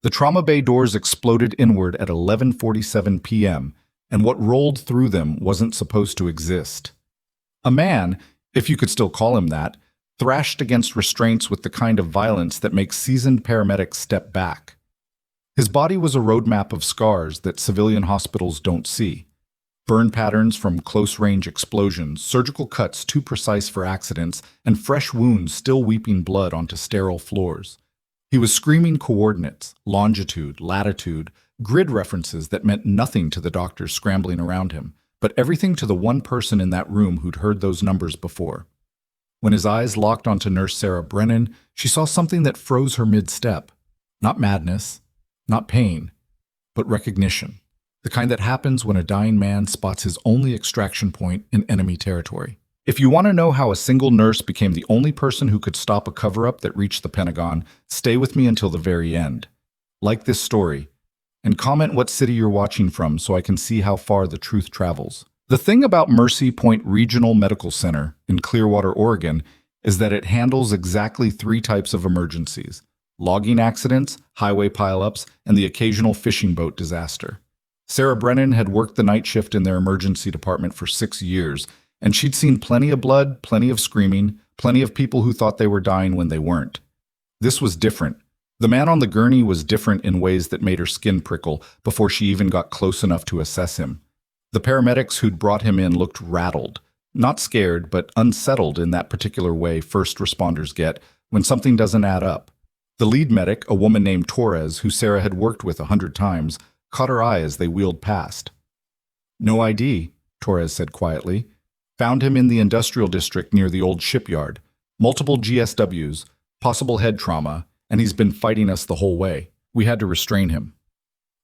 The trauma bay doors exploded inward at 11:47 p.m., and what rolled through them wasn't supposed to exist. A man, if you could still call him that, thrashed against restraints with the kind of violence that makes seasoned paramedics step back. His body was a roadmap of scars that civilian hospitals don't see. Burn patterns from close-range explosions, surgical cuts too precise for accidents, and fresh wounds still weeping blood onto sterile floors. He was screaming coordinates, longitude, latitude, grid references that meant nothing to the doctors scrambling around him, but everything to the one person in that room who'd heard those numbers before. When his eyes locked onto Nurse Sarah Brennan, she saw something that froze her mid-step. Not madness, not pain, but recognition. The kind that happens when a dying man spots his only extraction point in enemy territory. If you want to know how a single nurse became the only person who could stop a cover-up that reached the Pentagon, stay with me until the very end. Like this story, and comment what city you're watching from so I can see how far the truth travels. The thing about Mercy Point Regional Medical Center in Clearwater, Oregon, is that it handles exactly 3 types of emergencies: logging accidents, highway pileups, and the occasional fishing boat disaster. Sarah Brennan had worked the night shift in their emergency department for 6 years, and she'd seen plenty of blood, plenty of screaming, plenty of people who thought they were dying when they weren't. This was different. The man on the gurney was different in ways that made her skin prickle before she even got close enough to assess him. The paramedics who'd brought him in looked rattled, not scared, but unsettled in that particular way first responders get when something doesn't add up. The lead medic, a woman named Torres, who Sarah had worked with 100 times, caught her eye as they wheeled past. "No ID," Torres said quietly. "Found him in the industrial district near the old shipyard. Multiple GSWs, possible head trauma, and he's been fighting us the whole way. We had to restrain him."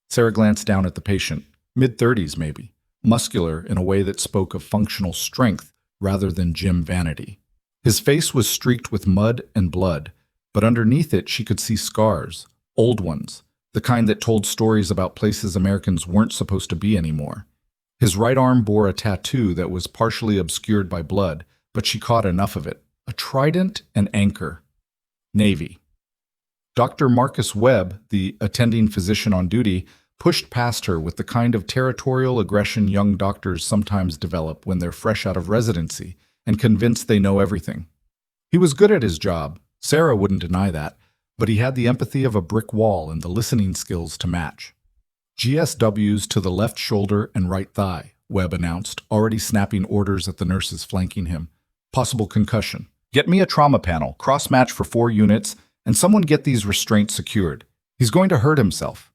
Sarah glanced down at the patient, mid-30s maybe, muscular in a way that spoke of functional strength rather than gym vanity. His face was streaked with mud and blood, but underneath it she could see scars, old ones, the kind that told stories about places Americans weren't supposed to be anymore. His right arm bore a tattoo that was partially obscured by blood, but she caught enough of it. A trident and anchor. Navy. Dr. Marcus Webb, the attending physician on duty, pushed past her with the kind of territorial aggression young doctors sometimes develop when they're fresh out of residency and convinced they know everything. He was good at his job, Sarah wouldn't deny that, but he had the empathy of a brick wall and the listening skills to match. "GSWs to the left shoulder and right thigh," Webb announced, already snapping orders at the nurses flanking him. "Possible concussion. Get me a trauma panel, cross-match for 4 units, and someone get these restraints secured. He's going to hurt himself."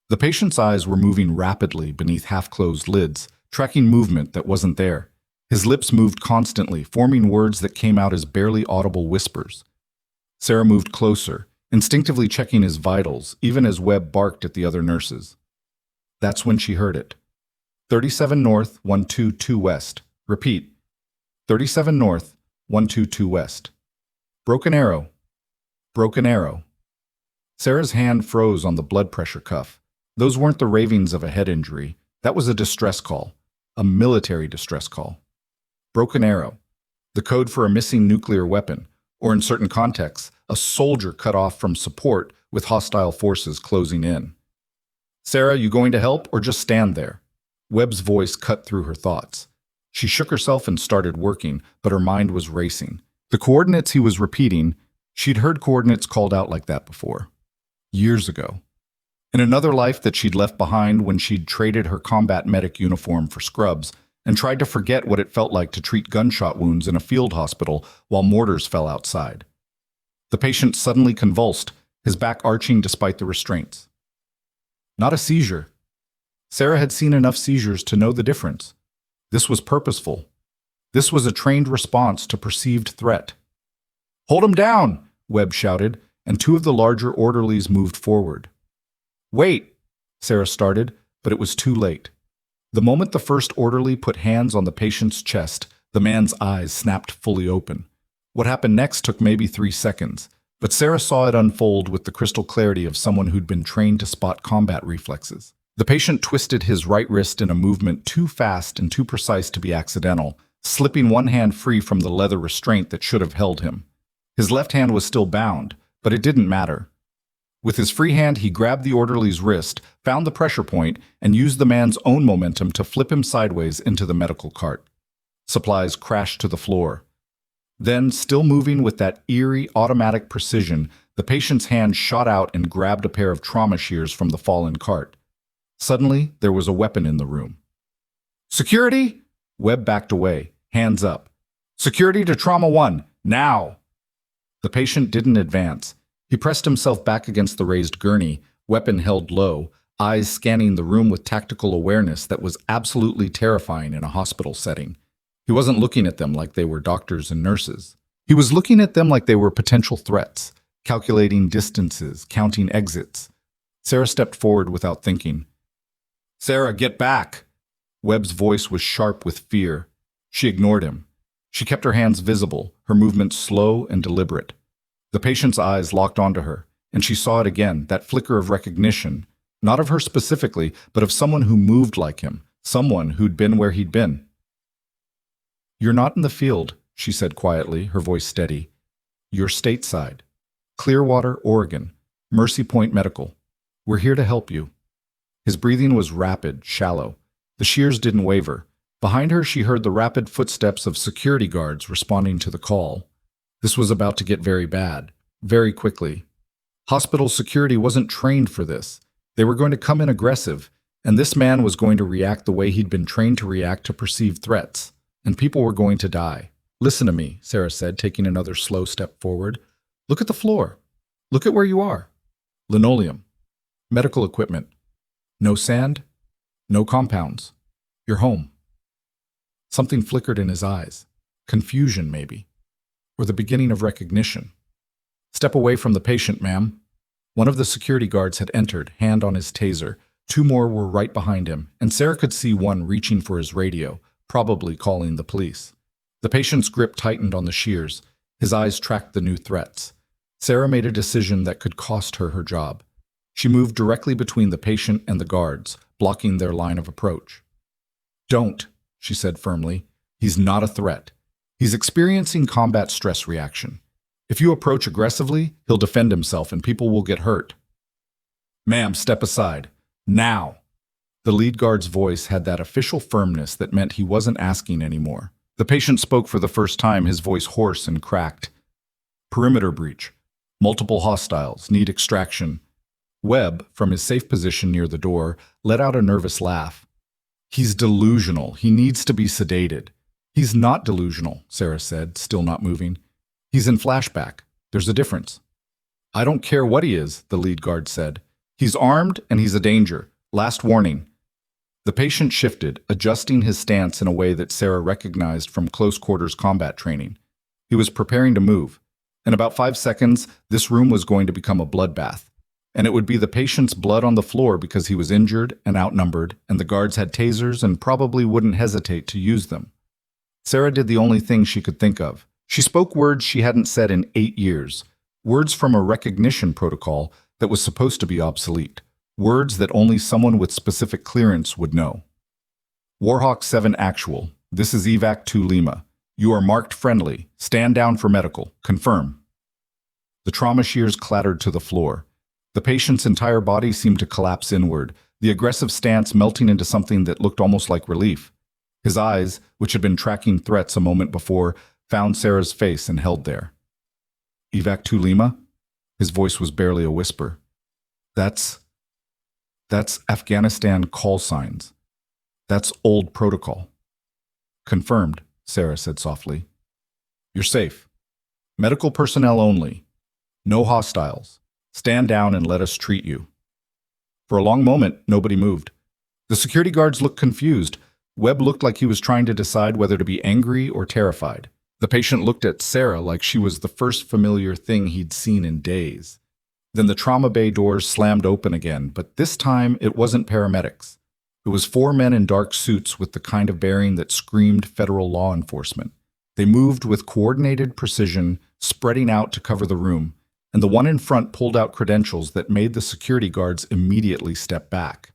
The patient's eyes were moving rapidly beneath half-closed lids, tracking movement that wasn't there. His lips moved constantly, forming words that came out as barely audible whispers. Sarah moved closer, instinctively checking his vitals, even as Webb barked at the other nurses. That's when she heard it. 37 north, 122 west. Repeat. 37 north, 122 west. Broken arrow. Broken arrow. Sarah's hand froze on the blood pressure cuff. Those weren't the ravings of a head injury. That was a distress call. A military distress call. Broken arrow. The code for a missing nuclear weapon, or in certain contexts, a soldier cut off from support with hostile forces closing in. "Sarah, you going to help or just stand there?" Webb's voice cut through her thoughts. She shook herself and started working, but her mind was racing. The coordinates he was repeating, she'd heard coordinates called out like that before. Years ago. In another life that she'd left behind when she'd traded her combat medic uniform for scrubs and tried to forget what it felt like to treat gunshot wounds in a field hospital while mortars fell outside. The patient suddenly convulsed, his back arching despite the restraints. Not a seizure. Sarah had seen enough seizures to know the difference. This was purposeful. This was a trained response to perceived threat. "Hold him down!" Webb shouted, and 2 of the larger orderlies moved forward. "Wait!" Sarah started, but it was too late. The moment the first orderly put hands on the patient's chest, the man's eyes snapped fully open. What happened next took maybe 3 seconds, but Sarah saw it unfold with the crystal clarity of someone who'd been trained to spot combat reflexes. The patient twisted his right wrist in a movement too fast and too precise to be accidental, slipping one hand free from the leather restraint that should have held him. His left hand was still bound, but it didn't matter. With his free hand, he grabbed the orderly's wrist, found the pressure point, and used the man's own momentum to flip him sideways into the medical cart. Supplies crashed to the floor. Then, still moving with that eerie, automatic precision, the patient's hand shot out and grabbed a pair of trauma shears from the fallen cart. Suddenly, there was a weapon in the room. "Security!" Webb backed away, hands up. "Security to Trauma 1, now!" The patient didn't advance. He pressed himself back against the raised gurney, weapon held low, eyes scanning the room with tactical awareness that was absolutely terrifying in a hospital setting. He wasn't looking at them like they were doctors and nurses. He was looking at them like they were potential threats, calculating distances, counting exits. Sarah stepped forward without thinking. "Sarah, get back!" Webb's voice was sharp with fear. She ignored him. She kept her hands visible, her movements slow and deliberate. The patient's eyes locked onto her, and she saw it again, that flicker of recognition, not of her specifically, but of someone who moved like him, someone who'd been where he'd been. "You're not in the field," she said quietly, her voice steady. "You're stateside. Clearwater, Oregon. Mercy Point Medical. We're here to help you." His breathing was rapid, shallow. The shears didn't waver. Behind her, she heard the rapid footsteps of security guards responding to the call. This was about to get very bad, very quickly. Hospital security wasn't trained for this. They were going to come in aggressive, and this man was going to react the way he'd been trained to react to perceived threats, and people were going to die. "Listen to me," Sarah said, taking another slow step forward. "Look at the floor. Look at where you are. Linoleum. Medical equipment. No sand. No compounds. You're home." Something flickered in his eyes. Confusion, maybe. Or the beginning of recognition. "Step away from the patient, ma'am." One of the security guards had entered, hand on his taser. Two more were right behind him, and Sarah could see one reaching for his radio, probably calling the police. The patient's grip tightened on the shears. His eyes tracked the new threats. Sarah made a decision that could cost her her job. She moved directly between the patient and the guards, blocking their line of approach. "Don't," she said firmly. "He's not a threat. He's experiencing combat stress reaction. If you approach aggressively, he'll defend himself and people will get hurt." "Ma'am, step aside. Now." The lead guard's voice had that official firmness that meant he wasn't asking anymore. The patient spoke for the first time, his voice hoarse and cracked. "Perimeter breach. Multiple hostiles. Need extraction." Webb, from his safe position near the door, let out a nervous laugh. "He's delusional. He needs to be sedated." "He's not delusional," Sarah said, still not moving. "He's in flashback. There's a difference." "I don't care what he is," the lead guard said. "He's armed and he's a danger. Last warning." The patient shifted, adjusting his stance in a way that Sarah recognized from close-quarters combat training. He was preparing to move. In about 5 seconds, this room was going to become a bloodbath. And it would be the patient's blood on the floor because he was injured and outnumbered, and the guards had tasers and probably wouldn't hesitate to use them. Sarah did the only thing she could think of. She spoke words she hadn't said in 8 years, words from a recognition protocol that was supposed to be obsolete, words that only someone with specific clearance would know. "Warhawk 7 Actual, this is Evac 2 Lima. You are marked friendly. Stand down for medical. Confirm." The trauma shears clattered to the floor. The patient's entire body seemed to collapse inward, the aggressive stance melting into something that looked almost like relief. His eyes, which had been tracking threats a moment before, found Sarah's face and held there. "Evac 2 Lima?" His voice was barely a whisper. That's Afghanistan call signs. That's old protocol." "Confirmed," Sarah said softly. "You're safe. Medical personnel only. No hostiles. Stand down and let us treat you." For a long moment, nobody moved. The security guards looked confused. Webb looked like he was trying to decide whether to be angry or terrified. The patient looked at Sarah like she was the first familiar thing he'd seen in days. Then the trauma bay doors slammed open again, but this time it wasn't paramedics. It was 4 men in dark suits with the kind of bearing that screamed federal law enforcement. They moved with coordinated precision, spreading out to cover the room, and the one in front pulled out credentials that made the security guards immediately step back.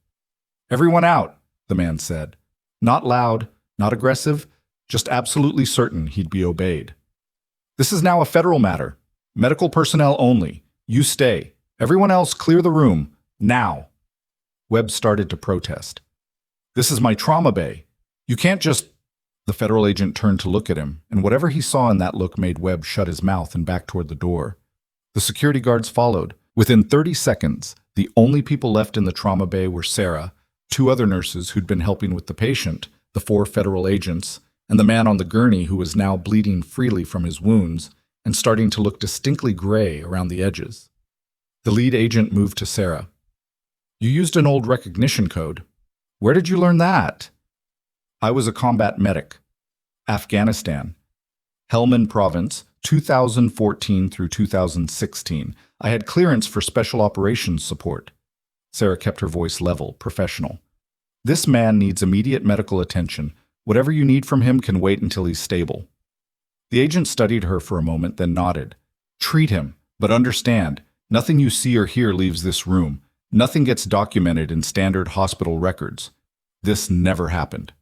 "Everyone out," the man said. Not loud, not aggressive, just absolutely certain he'd be obeyed. "This is now a federal matter. Medical personnel only. You stay. Everyone else, clear the room. Now. Webb started to protest. This is my trauma bay. You can't just... The federal agent turned to look at him, and whatever he saw in that look made Webb shut his mouth and back toward the door. The security guards followed. Within 30 seconds, the only people left in the trauma bay were Sarah, two other nurses who'd been helping with the patient, the four federal agents, and the man on the gurney who was now bleeding freely from his wounds and starting to look distinctly gray around the edges. The lead agent moved to Sarah. You used an old recognition code. Where did you learn that? I was a combat medic. Afghanistan. Helmand Province, 2014 through 2016. I had clearance for special operations support. Sarah kept her voice level, professional. This man needs immediate medical attention. Whatever you need from him can wait until he's stable. The agent studied her for a moment, then nodded. Treat him, but understand, nothing you see or hear leaves this room. Nothing gets documented in standard hospital records. This never happened.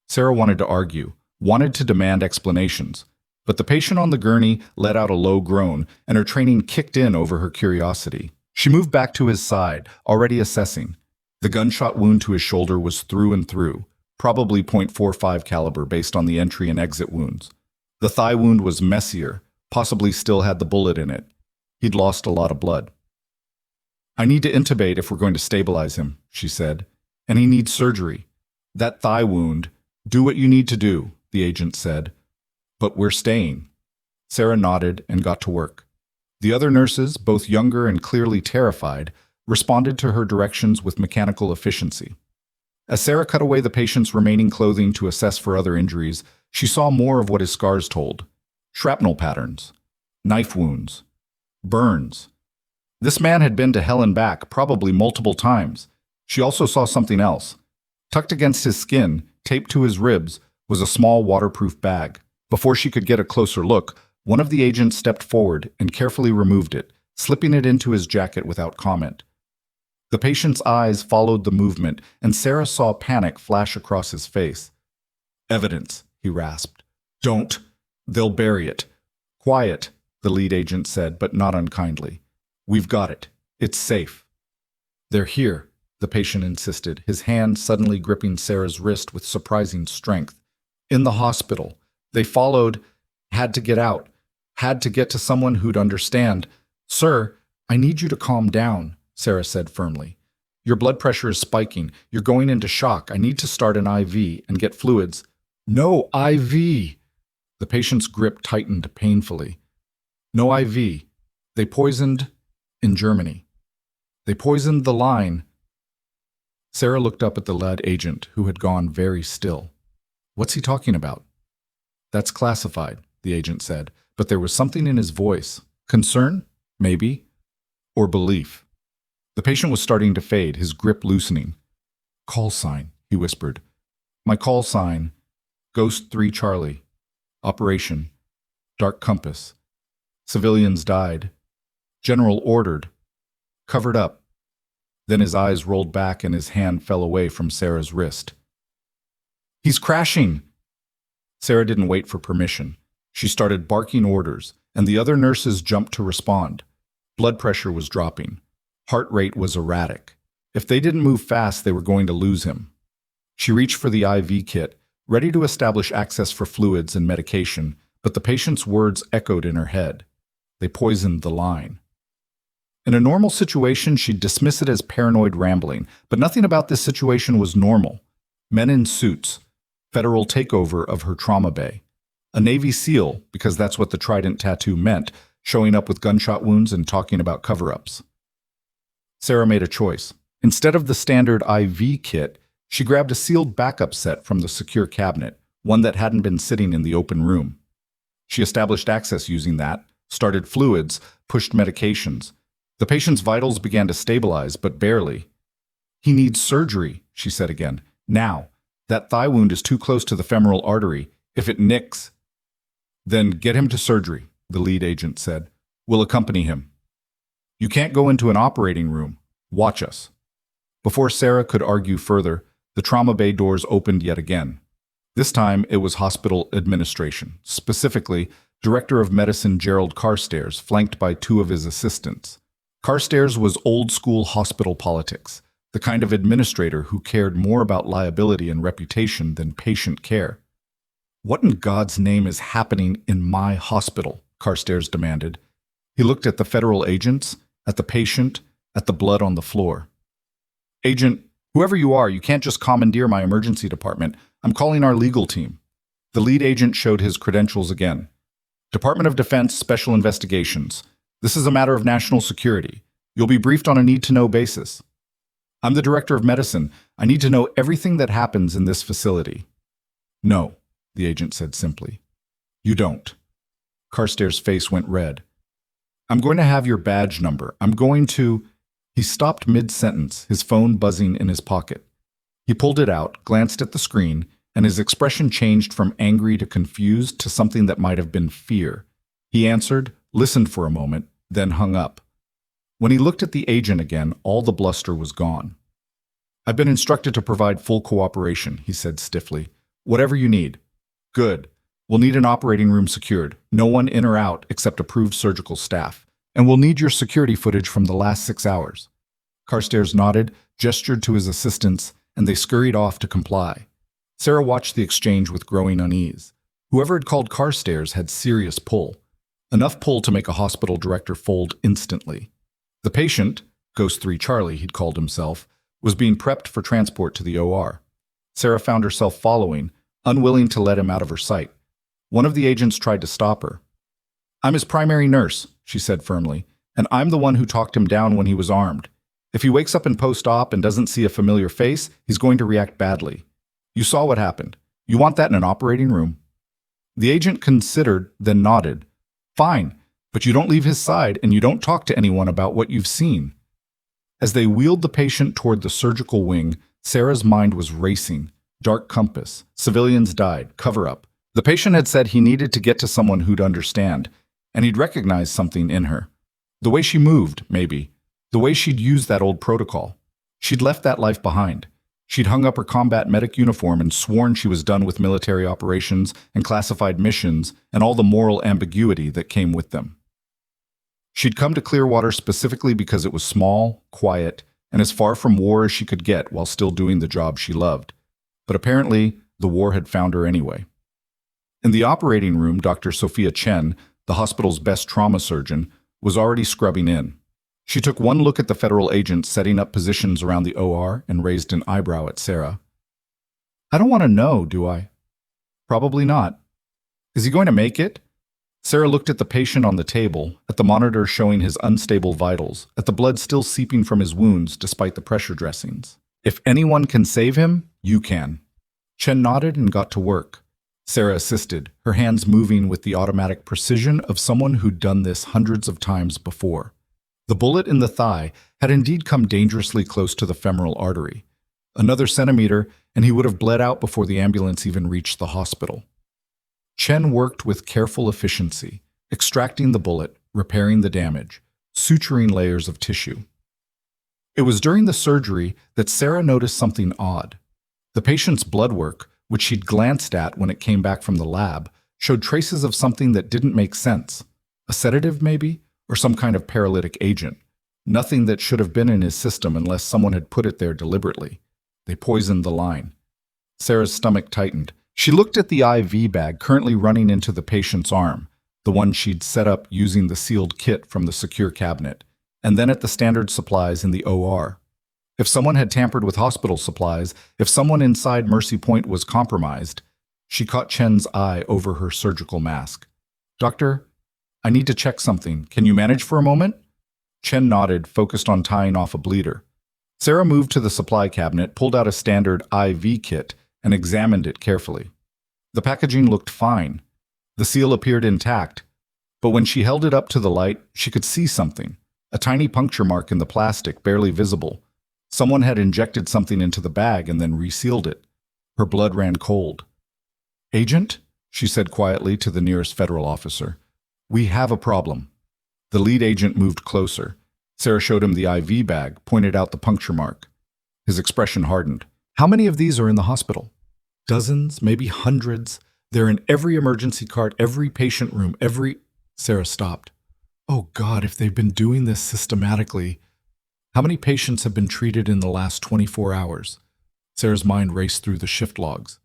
Sarah wanted to argue, wanted to demand explanations, but the patient on the gurney let out a low groan, and her training kicked in over her curiosity. She moved back to his side, already assessing. The gunshot wound to his shoulder was through and through, probably .45 caliber based on the entry and exit wounds. The thigh wound was messier, possibly still had the bullet in it. He'd lost a lot of blood. I need to intubate if we're going to stabilize him, she said, and he needs surgery. That thigh wound, do what you need to do, the agent said. But we're staying. Sarah nodded and got to work. The other nurses, both younger and clearly terrified, responded to her directions with mechanical efficiency. As Sarah cut away the patient's remaining clothing to assess for other injuries, she saw more of what his scars told. Shrapnel patterns, knife wounds, burns. This man had been to hell and back, probably multiple times. She also saw something else. Tucked against his skin, taped to his ribs, was a small waterproof bag. Before she could get a closer look, one of the agents stepped forward and carefully removed it, slipping it into his jacket without comment. The patient's eyes followed the movement, and Sarah saw panic flash across his face. Evidence, he rasped. Don't. They'll bury it. Quiet, the lead agent said, but not unkindly. We've got it. It's safe. They're here, the patient insisted, his hand suddenly gripping Sarah's wrist with surprising strength. In the hospital. They followed, had to get out, had to get to someone who'd understand. Sir, I need you to calm down, Sarah said firmly. Your blood pressure is spiking. You're going into shock. I need to start an IV and get fluids. No IV. The patient's grip tightened painfully. No IV. They poisoned in Germany. They poisoned the line. Sarah looked up at the lead agent, who had gone very still. What's he talking about? That's classified, the agent said, but there was something in his voice. Concern? Maybe. Or belief. The patient was starting to fade, his grip loosening. Call sign, he whispered. My call sign. Ghost 3 Charlie. Operation. Dark Compass. Civilians died. General ordered. Covered up. Then his eyes rolled back and his hand fell away from Sarah's wrist. He's crashing! Sarah didn't wait for permission. She started barking orders, and the other nurses jumped to respond. Blood pressure was dropping. Heart rate was erratic. If they didn't move fast, they were going to lose him. She reached for the IV kit, ready to establish access for fluids and medication, but the patient's words echoed in her head. They poisoned the line. In a normal situation, she'd dismiss it as paranoid rambling, but nothing about this situation was normal. Men in suits, federal takeover of her trauma bay. A Navy SEAL, because that's what the Trident tattoo meant, showing up with gunshot wounds and talking about cover-ups. Sarah made a choice. Instead of the standard IV kit, she grabbed a sealed backup set from the secure cabinet, one that hadn't been sitting in the open room. She established access using that, started fluids, pushed medications. The patient's vitals began to stabilize, but barely. He needs surgery, she said again. Now. That thigh wound is too close to the femoral artery. If it nicks, then get him to surgery, the lead agent said. We'll accompany him. You can't go into an operating room. Watch us. Before Sarah could argue further, the trauma bay doors opened yet again. This time it was hospital administration, specifically Director of Medicine Gerald Carstairs, flanked by two of his assistants. Carstairs was old-school hospital politics, the kind of administrator who cared more about liability and reputation than patient care. "What in God's name is happening in my hospital?" Carstairs demanded. He looked at the federal agents, at the patient, at the blood on the floor. "Agent, whoever you are, you can't just commandeer my emergency department. I'm calling our legal team." The lead agent showed his credentials again. "Department of Defense Special Investigations. This is a matter of national security. You'll be briefed on a need-to-know basis." "I'm the director of medicine. I need to know everything that happens in this facility." "No," the agent said simply. "You don't." Carstairs' face went red. "I'm going to have your badge number. I'm going to—" He stopped mid-sentence, his phone buzzing in his pocket. He pulled it out, glanced at the screen, and his expression changed from angry to confused to something that might have been fear. He answered, listened for a moment, then hung up. When he looked at the agent again, all the bluster was gone. "I've been instructed to provide full cooperation," he said stiffly. "Whatever you need." "Good. We'll need an operating room secured. No one in or out except approved surgical staff. And we'll need your security footage from the last 6 hours." Carstairs nodded, gestured to his assistants, and they scurried off to comply. Sarah watched the exchange with growing unease. Whoever had called Carstairs had serious pull. Enough pull to make a hospital director fold instantly. The patient, Ghost 3 Charlie he'd called himself, was being prepped for transport to the OR. Sarah found herself following, unwilling to let him out of her sight. One of the agents tried to stop her. "I'm his primary nurse," she said firmly, "and I'm the one who talked him down when he was armed. If he wakes up in post-op and doesn't see a familiar face, he's going to react badly. You saw what happened. You want that in an operating room?" The agent considered, then nodded. "Fine, but you don't leave his side and you don't talk to anyone about what you've seen." As they wheeled the patient toward the surgical wing, Sarah's mind was racing. Dark compass. Civilians died. Cover-up. The patient had said he needed to get to someone who'd understand, and he'd recognized something in her. The way she moved, maybe. The way she'd used that old protocol. She'd left that life behind. She'd hung up her combat medic uniform and sworn she was done with military operations and classified missions and all the moral ambiguity that came with them. She'd come to Clearwater specifically because it was small, quiet, and as far from war as she could get while still doing the job she loved. But apparently, the war had found her anyway. In the operating room, Dr. Sophia Chen, the hospital's best trauma surgeon, was already scrubbing in. She took one look at the federal agents setting up positions around the OR and raised an eyebrow at Sarah. "I don't want to know, do I?" "Probably not." "Is he going to make it?" Sarah looked at the patient on the table, at the monitor showing his unstable vitals, at the blood still seeping from his wounds despite the pressure dressings. "If anyone can save him, you can." Chen nodded and got to work. Sarah assisted, her hands moving with the automatic precision of someone who'd done this hundreds of times before. The bullet in the thigh had indeed come dangerously close to the femoral artery. Another centimeter, and he would have bled out before the ambulance even reached the hospital. Chen worked with careful efficiency, extracting the bullet, repairing the damage, suturing layers of tissue. It was during the surgery that Sarah noticed something odd. The patient's blood work, which she'd glanced at when it came back from the lab, showed traces of something that didn't make sense. A sedative, maybe? Or some kind of paralytic agent. Nothing that should have been in his system unless someone had put it there deliberately. They poisoned the line. Sarah's stomach tightened. She looked at the IV bag currently running into the patient's arm, the one she'd set up using the sealed kit from the secure cabinet, and then at the standard supplies in the OR. If someone had tampered with hospital supplies, if someone inside Mercy Point was compromised, she caught Chen's eye over her surgical mask. "Doctor, I need to check something. Can you manage for a moment?" Chen nodded, focused on tying off a bleeder. Sarah moved to the supply cabinet, pulled out a standard IV kit, and examined it carefully. The packaging looked fine. The seal appeared intact. But when she held it up to the light, she could see something. A tiny puncture mark in the plastic, barely visible. Someone had injected something into the bag and then resealed it. Her blood ran cold. "Agent," she said quietly to the nearest federal officer. "We have a problem." The lead agent moved closer. Sarah showed him the IV bag, pointed out the puncture mark. His expression hardened. "How many of these are in the hospital?" "Dozens, maybe hundreds. They're in every emergency cart, every patient room, every—" Sarah stopped. Oh God, if they've been doing this systematically. How many patients have been treated in the last 24 hours? Sarah's mind raced through the shift logs.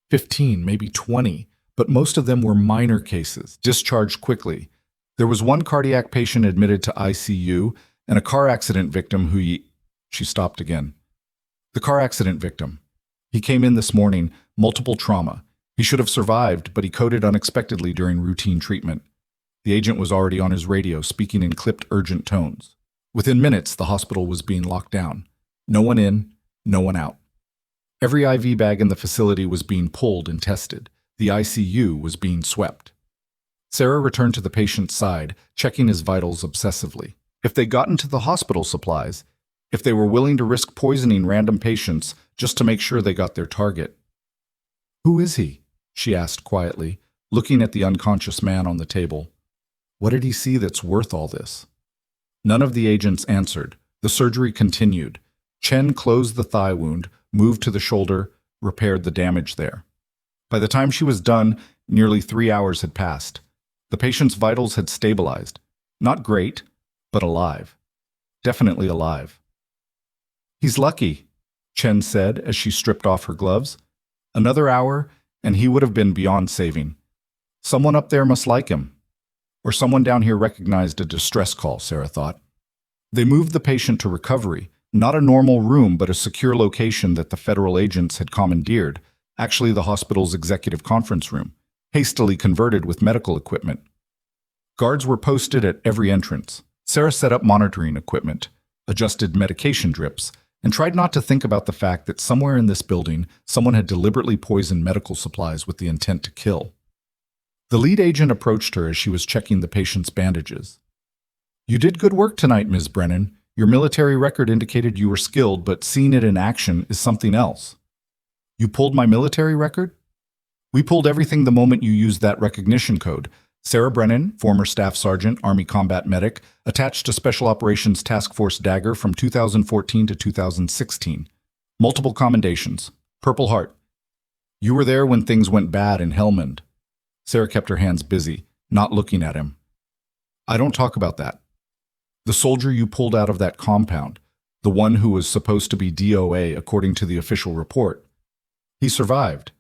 15, maybe 20, but most of them were minor cases, discharged quickly. There was one cardiac patient admitted to ICU and a car accident victim She stopped again. The car accident victim. He came in this morning, multiple trauma. He should have survived, but he coded unexpectedly during routine treatment. The agent was already on his radio, speaking in clipped, urgent tones. Within minutes, the hospital was being locked down. No one in, no one out. Every IV bag in the facility was being pulled and tested. The ICU was being swept. Sarah returned to the patient's side, checking his vitals obsessively. If they got into the hospital supplies, if they were willing to risk poisoning random patients just to make sure they got their target. "Who is he?" she asked quietly, looking at the unconscious man on the table. "What did he see that's worth all this?" None of the agents answered. The surgery continued. Chen closed the thigh wound, moved to the shoulder, repaired the damage there. By the time she was done, nearly 3 hours had passed. The patient's vitals had stabilized. Not great, but alive. Definitely alive. "He's lucky," Chen said as she stripped off her gloves. "Another hour, and he would have been beyond saving. Someone up there must like him. Or someone down here recognized a distress call," Sarah thought. They moved the patient to recovery, not a normal room, but a secure location that the federal agents had commandeered, actually the hospital's executive conference room, hastily converted with medical equipment. Guards were posted at every entrance. Sarah set up monitoring equipment, adjusted medication drips, and tried not to think about the fact that somewhere in this building, someone had deliberately poisoned medical supplies with the intent to kill. The lead agent approached her as she was checking the patient's bandages. "You did good work tonight, Ms. Brennan. Your military record indicated you were skilled, but seeing it in action is something else." "You pulled my military record?" "We pulled everything the moment you used that recognition code. Sarah Brennan, former Staff Sergeant, Army Combat Medic, attached to Special Operations Task Force Dagger from 2014 to 2016. Multiple commendations. Purple Heart. You were there when things went bad in Helmand." Sarah kept her hands busy, not looking at him. "I don't talk about that. The soldier you pulled out of that compound, the one who was supposed to be DOA according to the official report. He survived.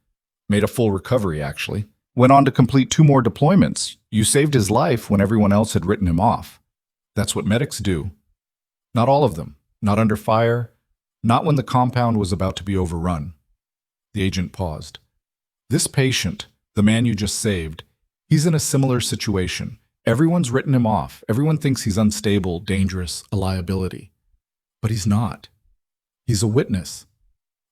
Made a full recovery, actually. Went on to complete 2 more deployments. You saved his life when everyone else had written him off. That's what medics do. Not all of them. Not under fire. Not when the compound was about to be overrun." The agent paused. "This patient, the man you just saved, he's in a similar situation. Everyone's written him off. Everyone thinks he's unstable, dangerous, a liability. But he's not. He's a witness.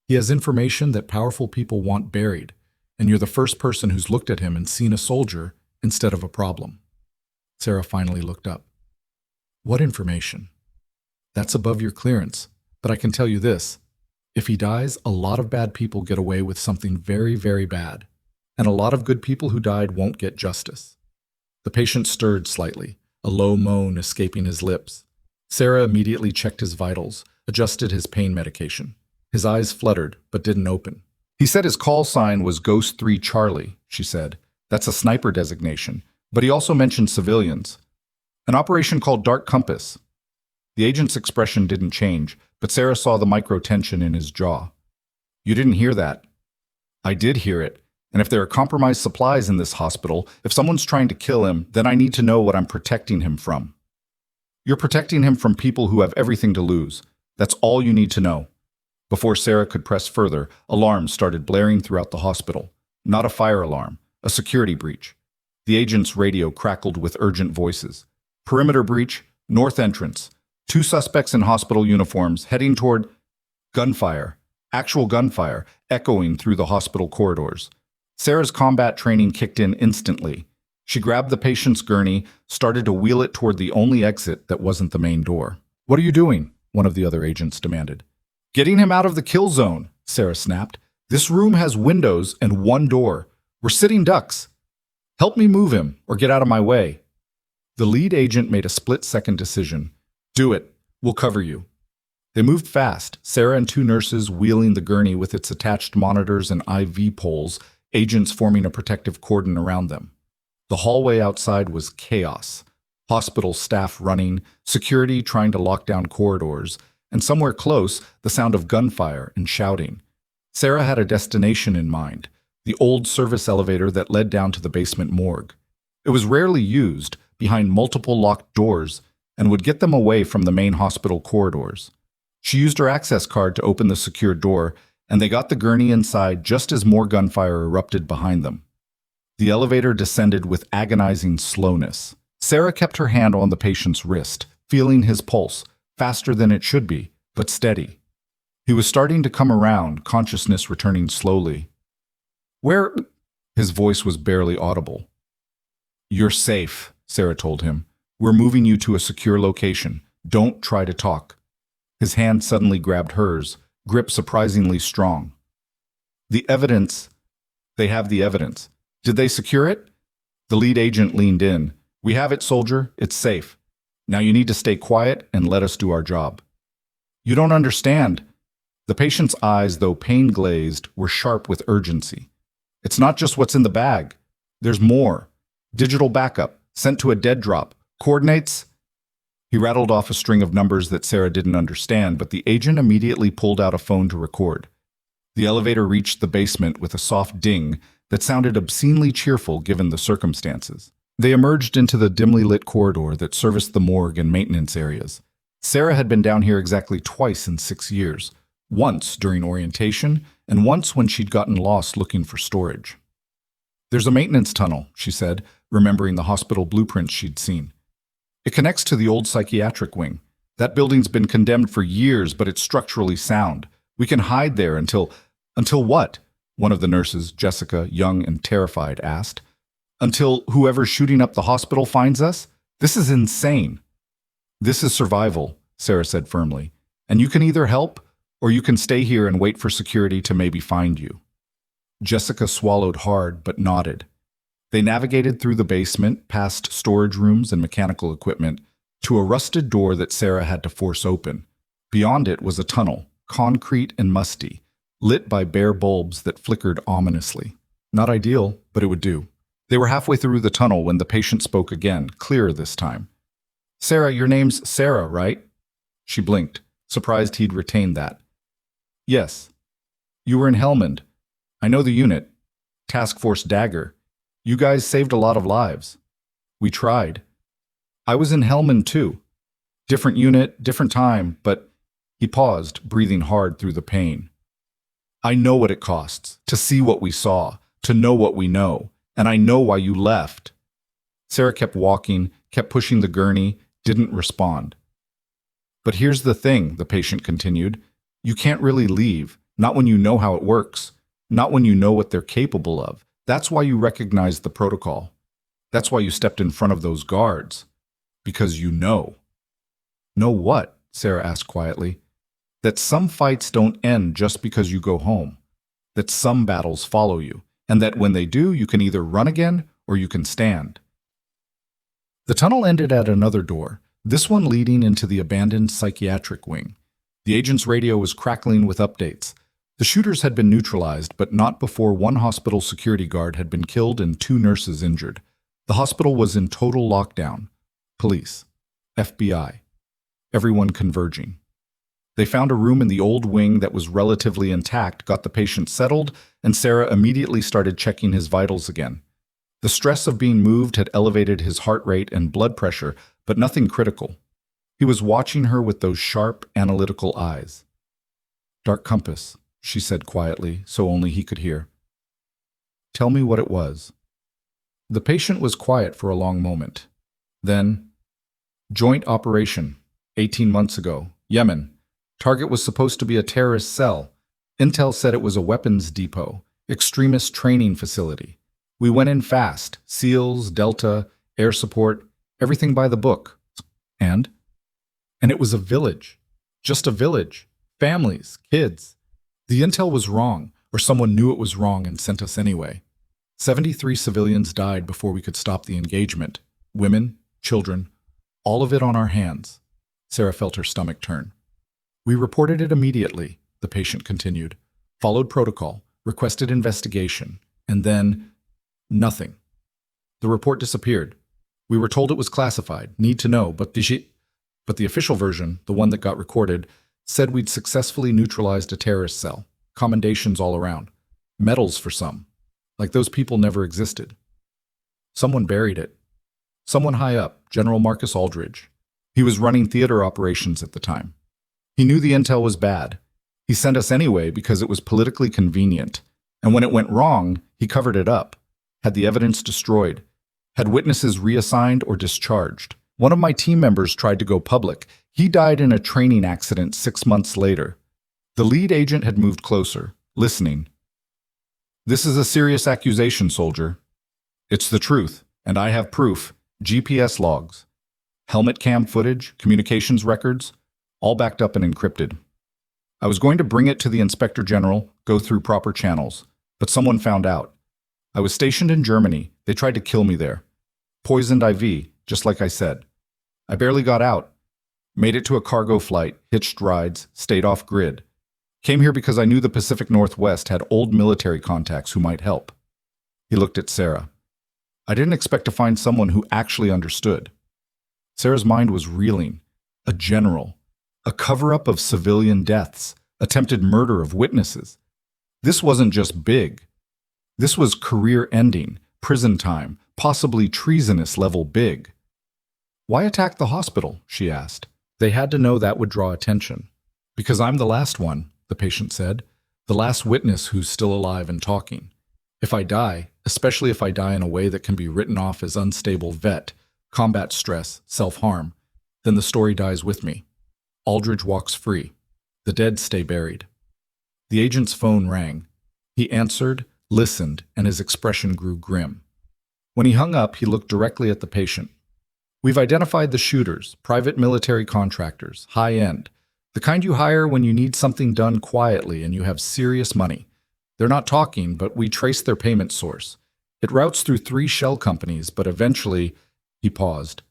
He has information that powerful people want buried, and you're the first person who's looked at him and seen a soldier instead of a problem." Sarah finally looked up. "What information?" "That's above your clearance, but I can tell you this. If he dies, a lot of bad people get away with something very, very bad. And a lot of good people who died won't get justice." The patient stirred slightly, a low moan escaping his lips. Sarah immediately checked his vitals, adjusted his pain medication. His eyes fluttered, but didn't open. "He said his call sign was Ghost 3 Charlie," she said. "That's a sniper designation, but he also mentioned civilians. An operation called Dark Compass." The agent's expression didn't change, but Sarah saw the micro-tension in his jaw. "You didn't hear that." "I did hear it. And if there are compromised supplies in this hospital, if someone's trying to kill him, then I need to know what I'm protecting him from." "You're protecting him from people who have everything to lose. That's all you need to know." Before Sarah could press further, alarms started blaring throughout the hospital. Not a fire alarm, a security breach. The agent's radio crackled with urgent voices. "Perimeter breach, north entrance. 2 suspects in hospital uniforms heading toward..." Gunfire, actual gunfire, echoing through the hospital corridors. Sarah's combat training kicked in instantly. She grabbed the patient's gurney, started to wheel it toward the only exit that wasn't the main door. "What are you doing?" one of the other agents demanded. "Getting him out of the kill zone," Sarah snapped. "This room has windows and 1 door. We're sitting ducks. Help me move him, or get out of my way." The lead agent made a split-second decision. "Do it. We'll cover you." They moved fast, Sarah and 2 nurses wheeling the gurney with its attached monitors and IV poles, agents forming a protective cordon around them. The hallway outside was chaos. hospital staff running, security trying to lock down corridors, and somewhere close, the sound of gunfire and shouting. Sarah had a destination in mind, the old service elevator that led down to the basement morgue. It was rarely used, behind multiple locked doors, and would get them away from the main hospital corridors. She used her access card to open the secure door, and they got the gurney inside just as more gunfire erupted behind them. The elevator descended with agonizing slowness. Sarah kept her hand on the patient's wrist, feeling his pulse, faster than it should be, but steady. He was starting to come around, consciousness returning slowly. "Where?" His voice was barely audible. "You're safe," Sarah told him. "We're moving you to a secure location. Don't try to talk." His hand suddenly grabbed hers, grip surprisingly strong. "The evidence. They have the evidence. Did they secure it?" The lead agent leaned in. "We have it, soldier. It's safe. Now you need to stay quiet and let us do our job." "You don't understand." The patient's eyes, though pain-glazed, were sharp with urgency. "It's not just what's in the bag. There's more. Digital backup, sent to a dead drop. Coordinates?" He rattled off a string of numbers that Sarah didn't understand, but the agent immediately pulled out a phone to record. The elevator reached the basement with a soft ding that sounded obscenely cheerful given the circumstances. They emerged into the dimly lit corridor that serviced the morgue and maintenance areas. Sarah had been down here exactly twice in 6 years, once during orientation and once when she'd gotten lost looking for storage. "There's a maintenance tunnel," she said, remembering the hospital blueprints she'd seen. "It connects to the old psychiatric wing. That building's been condemned for years, but it's structurally sound. We can hide there until what?" One of the nurses, Jessica, young and terrified, asked. "Until whoever's shooting up the hospital finds us? This is insane." "This is survival," Sarah said firmly. "And you can either help, or you can stay here and wait for security to maybe find you." Jessica swallowed hard, but nodded. They navigated through the basement, past storage rooms and mechanical equipment, to a rusted door that Sarah had to force open. Beyond it was a tunnel, concrete and musty, lit by bare bulbs that flickered ominously. Not ideal, but it would do. They were halfway through the tunnel when the patient spoke again, clearer this time. "Sarah, your name's Sarah, right?" She blinked, surprised he'd retained that. "Yes." "You were in Helmand. I know the unit. Task Force Dagger. You guys saved a lot of lives." "We tried." "I was in Helmand too. Different unit, different time, but..." He paused, breathing hard through the pain. "I know what it costs, to see what we saw, to know what we know, and I know why you left." Sarah kept walking, kept pushing the gurney, didn't respond. "But here's the thing," the patient continued. "You can't really leave, not when you know how it works, not when you know what they're capable of. That's why you recognized the protocol. That's why you stepped in front of those guards. Because you know." "Know what?" Sarah asked quietly. "That some fights don't end just because you go home. That some battles follow you, and that when they do, you can either run again or you can stand." The tunnel ended at another door, this one leading into the abandoned psychiatric wing. The agent's radio was crackling with updates. The shooters had been neutralized, but not before one hospital security guard had been killed and 2 nurses injured. The hospital was in total lockdown. Police, FBI, everyone converging. They found a room in the old wing that was relatively intact, got the patient settled, and Sarah immediately started checking his vitals again. The stress of being moved had elevated his heart rate and blood pressure, but nothing critical. He was watching her with those sharp, analytical eyes. "Dark compass," she said quietly, so only he could hear. "Tell me what it was." The patient was quiet for a long moment. Then, "Joint operation, 18 months ago, Yemen. Target was supposed to be a terrorist cell. Intel said it was a weapons depot, extremist training facility. We went in fast, SEALs, Delta, air support, everything by the book. And it was a village. Just a village. Families, kids. The intel was wrong, or someone knew it was wrong and sent us anyway. 73 civilians died before we could stop the engagement. Women, children, all of it on our hands." Sarah felt her stomach turn. "We reported it immediately," the patient continued. "Followed protocol, requested investigation, and then nothing. The report disappeared. We were told it was classified, need to know, but the official version, the one that got recorded, said we'd successfully neutralized a terrorist cell. Commendations all around. Medals for some. Like those people never existed. Someone buried it. Someone high up, General Marcus Aldridge. He was running theater operations at the time. He knew the intel was bad. He sent us anyway because it was politically convenient. And when it went wrong, he covered it up, had the evidence destroyed, had witnesses reassigned or discharged. One of my team members tried to go public. He died in a training accident 6 months later. The lead agent had moved closer, listening. This is a serious accusation, soldier. It's the truth, and I have proof. GPS logs, helmet cam footage, communications records, all backed up and encrypted. I was going to bring it to the Inspector General, go through proper channels, but someone found out. I was stationed in Germany. They tried to kill me there. Poisoned IV, just like I said. I barely got out. Made it to a cargo flight, hitched rides, stayed off grid. Came here because I knew the Pacific Northwest had old military contacts who might help. He looked at Sarah. I didn't expect to find someone who actually understood. Sarah's mind was reeling. A general. A cover-up of civilian deaths. Attempted murder of witnesses. This wasn't just big. This was career-ending, prison time, possibly treasonous level big. Why attack the hospital? She asked. They had to know that would draw attention. Because I'm the last one, the patient said. The last witness who's still alive and talking. If I die, especially if I die in a way that can be written off as unstable vet, combat stress, self-harm, then the story dies with me. Aldridge walks free. The dead stay buried. The agent's phone rang. He answered, listened, and his expression grew grim. When he hung up, he looked directly at the patient. We've identified the shooters, private military contractors, high-end, the kind you hire when you need something done quietly and you have serious money. They're not talking, but we trace their payment source. It routes through 3 shell companies, but eventually, he paused.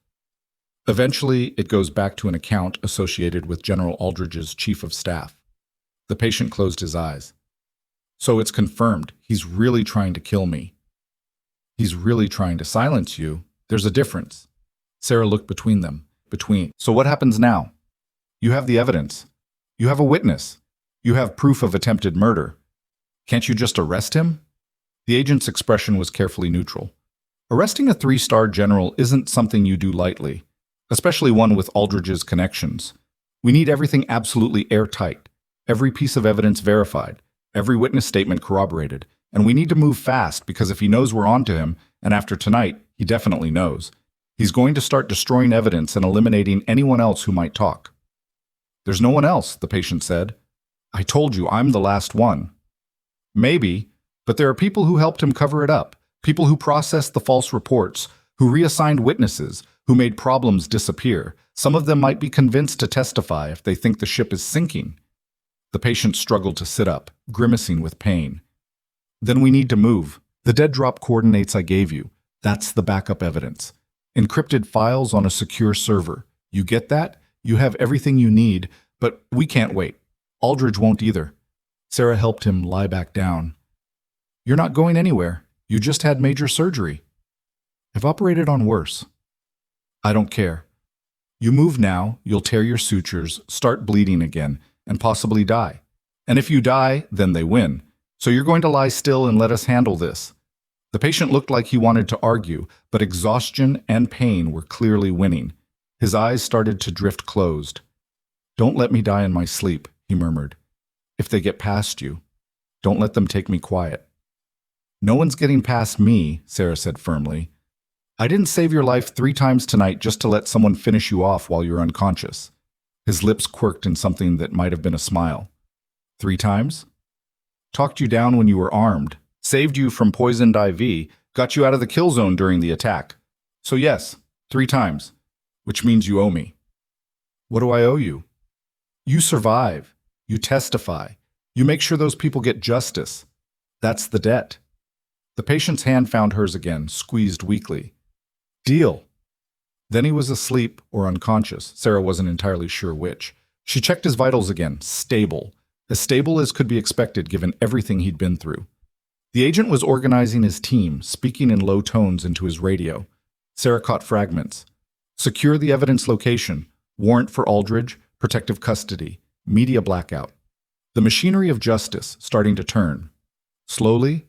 Eventually, it goes back to an account associated with General Aldridge's chief of staff. The patient closed his eyes. So it's confirmed. He's really trying to kill me. He's really trying to silence you. There's a difference. Sarah looked between them. So what happens now? You have the evidence. You have a witness. You have proof of attempted murder. Can't you just arrest him? The agent's expression was carefully neutral. Arresting a 3-star general isn't something you do lightly, especially one with Aldridge's connections. We need everything absolutely airtight, every piece of evidence verified, every witness statement corroborated, and we need to move fast because if he knows we're onto him, and after tonight, he definitely knows, he's going to start destroying evidence and eliminating anyone else who might talk. There's no one else, the patient said. I told you, I'm the last one. Maybe, but there are people who helped him cover it up, people who processed the false reports, who reassigned witnesses, who made problems disappear. Some of them might be convinced to testify if they think the ship is sinking. The patient struggled to sit up, grimacing with pain. Then we need to move. The dead drop coordinates I gave you. That's the backup evidence. Encrypted files on a secure server. You get that? You have everything you need, but we can't wait. Aldridge won't either. Sarah helped him lie back down. You're not going anywhere. You just had major surgery. I've operated on worse. I don't care. You move now, you'll tear your sutures, start bleeding again, and possibly die. And if you die, then they win. So you're going to lie still and let us handle this. The patient looked like he wanted to argue, but exhaustion and pain were clearly winning. His eyes started to drift closed. Don't let me die in my sleep, he murmured. If they get past you, don't let them take me quiet. No one's getting past me, Sarah said firmly. I didn't save your life 3 times tonight just to let someone finish you off while you're unconscious. His lips quirked in something that might have been a smile. 3 times? Talked you down when you were armed, saved you from poisoned IV, got you out of the kill zone during the attack. So yes, 3 times, which means you owe me. What do I owe you? You survive. You testify. You make sure those people get justice. That's the debt. The patient's hand found hers again, squeezed weakly. Deal. Then he was asleep or unconscious. Sarah wasn't entirely sure which. She checked his vitals again. Stable. As stable as could be expected given everything he'd been through. The agent was organizing his team, speaking in low tones into his radio. Sarah caught fragments. Secure the evidence location. Warrant for Aldridge. Protective custody. Media blackout. The machinery of justice starting to turn. Slowly,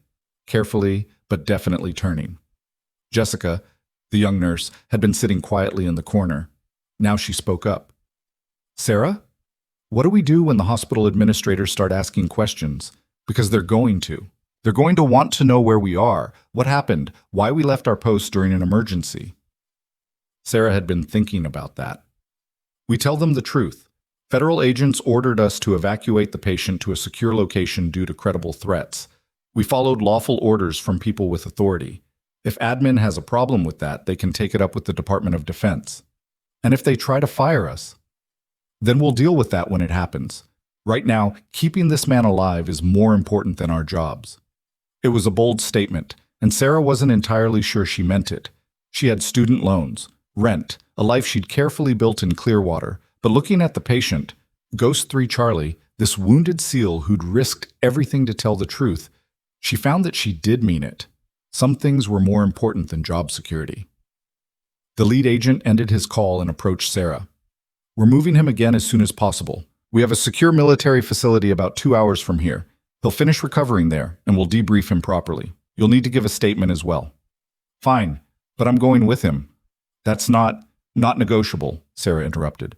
carefully, but definitely turning. Jessica, the young nurse, had been sitting quietly in the corner. Now she spoke up. Sarah? What do we do when the hospital administrators start asking questions? Because they're going to. They're going to want to know where we are, what happened, why we left our post during an emergency. Sarah had been thinking about that. We tell them the truth. Federal agents ordered us to evacuate the patient to a secure location due to credible threats. We followed lawful orders from people with authority. If admin has a problem with that, they can take it up with the Department of Defense. And if they try to fire us, then we'll deal with that when it happens. Right now, keeping this man alive is more important than our jobs. It was a bold statement, and Sarah wasn't entirely sure she meant it. She had student loans, rent, a life she'd carefully built in Clearwater, but looking at the patient, Ghost 3 Charlie, this wounded SEAL who'd risked everything to tell the truth, she found that she did mean it. Some things were more important than job security. The lead agent ended his call and approached Sarah. We're moving him again as soon as possible. We have a secure military facility about 2 hours from here. He'll finish recovering there, and we'll debrief him properly. You'll need to give a statement as well. Fine, but I'm going with him. That's not negotiable, Sarah interrupted.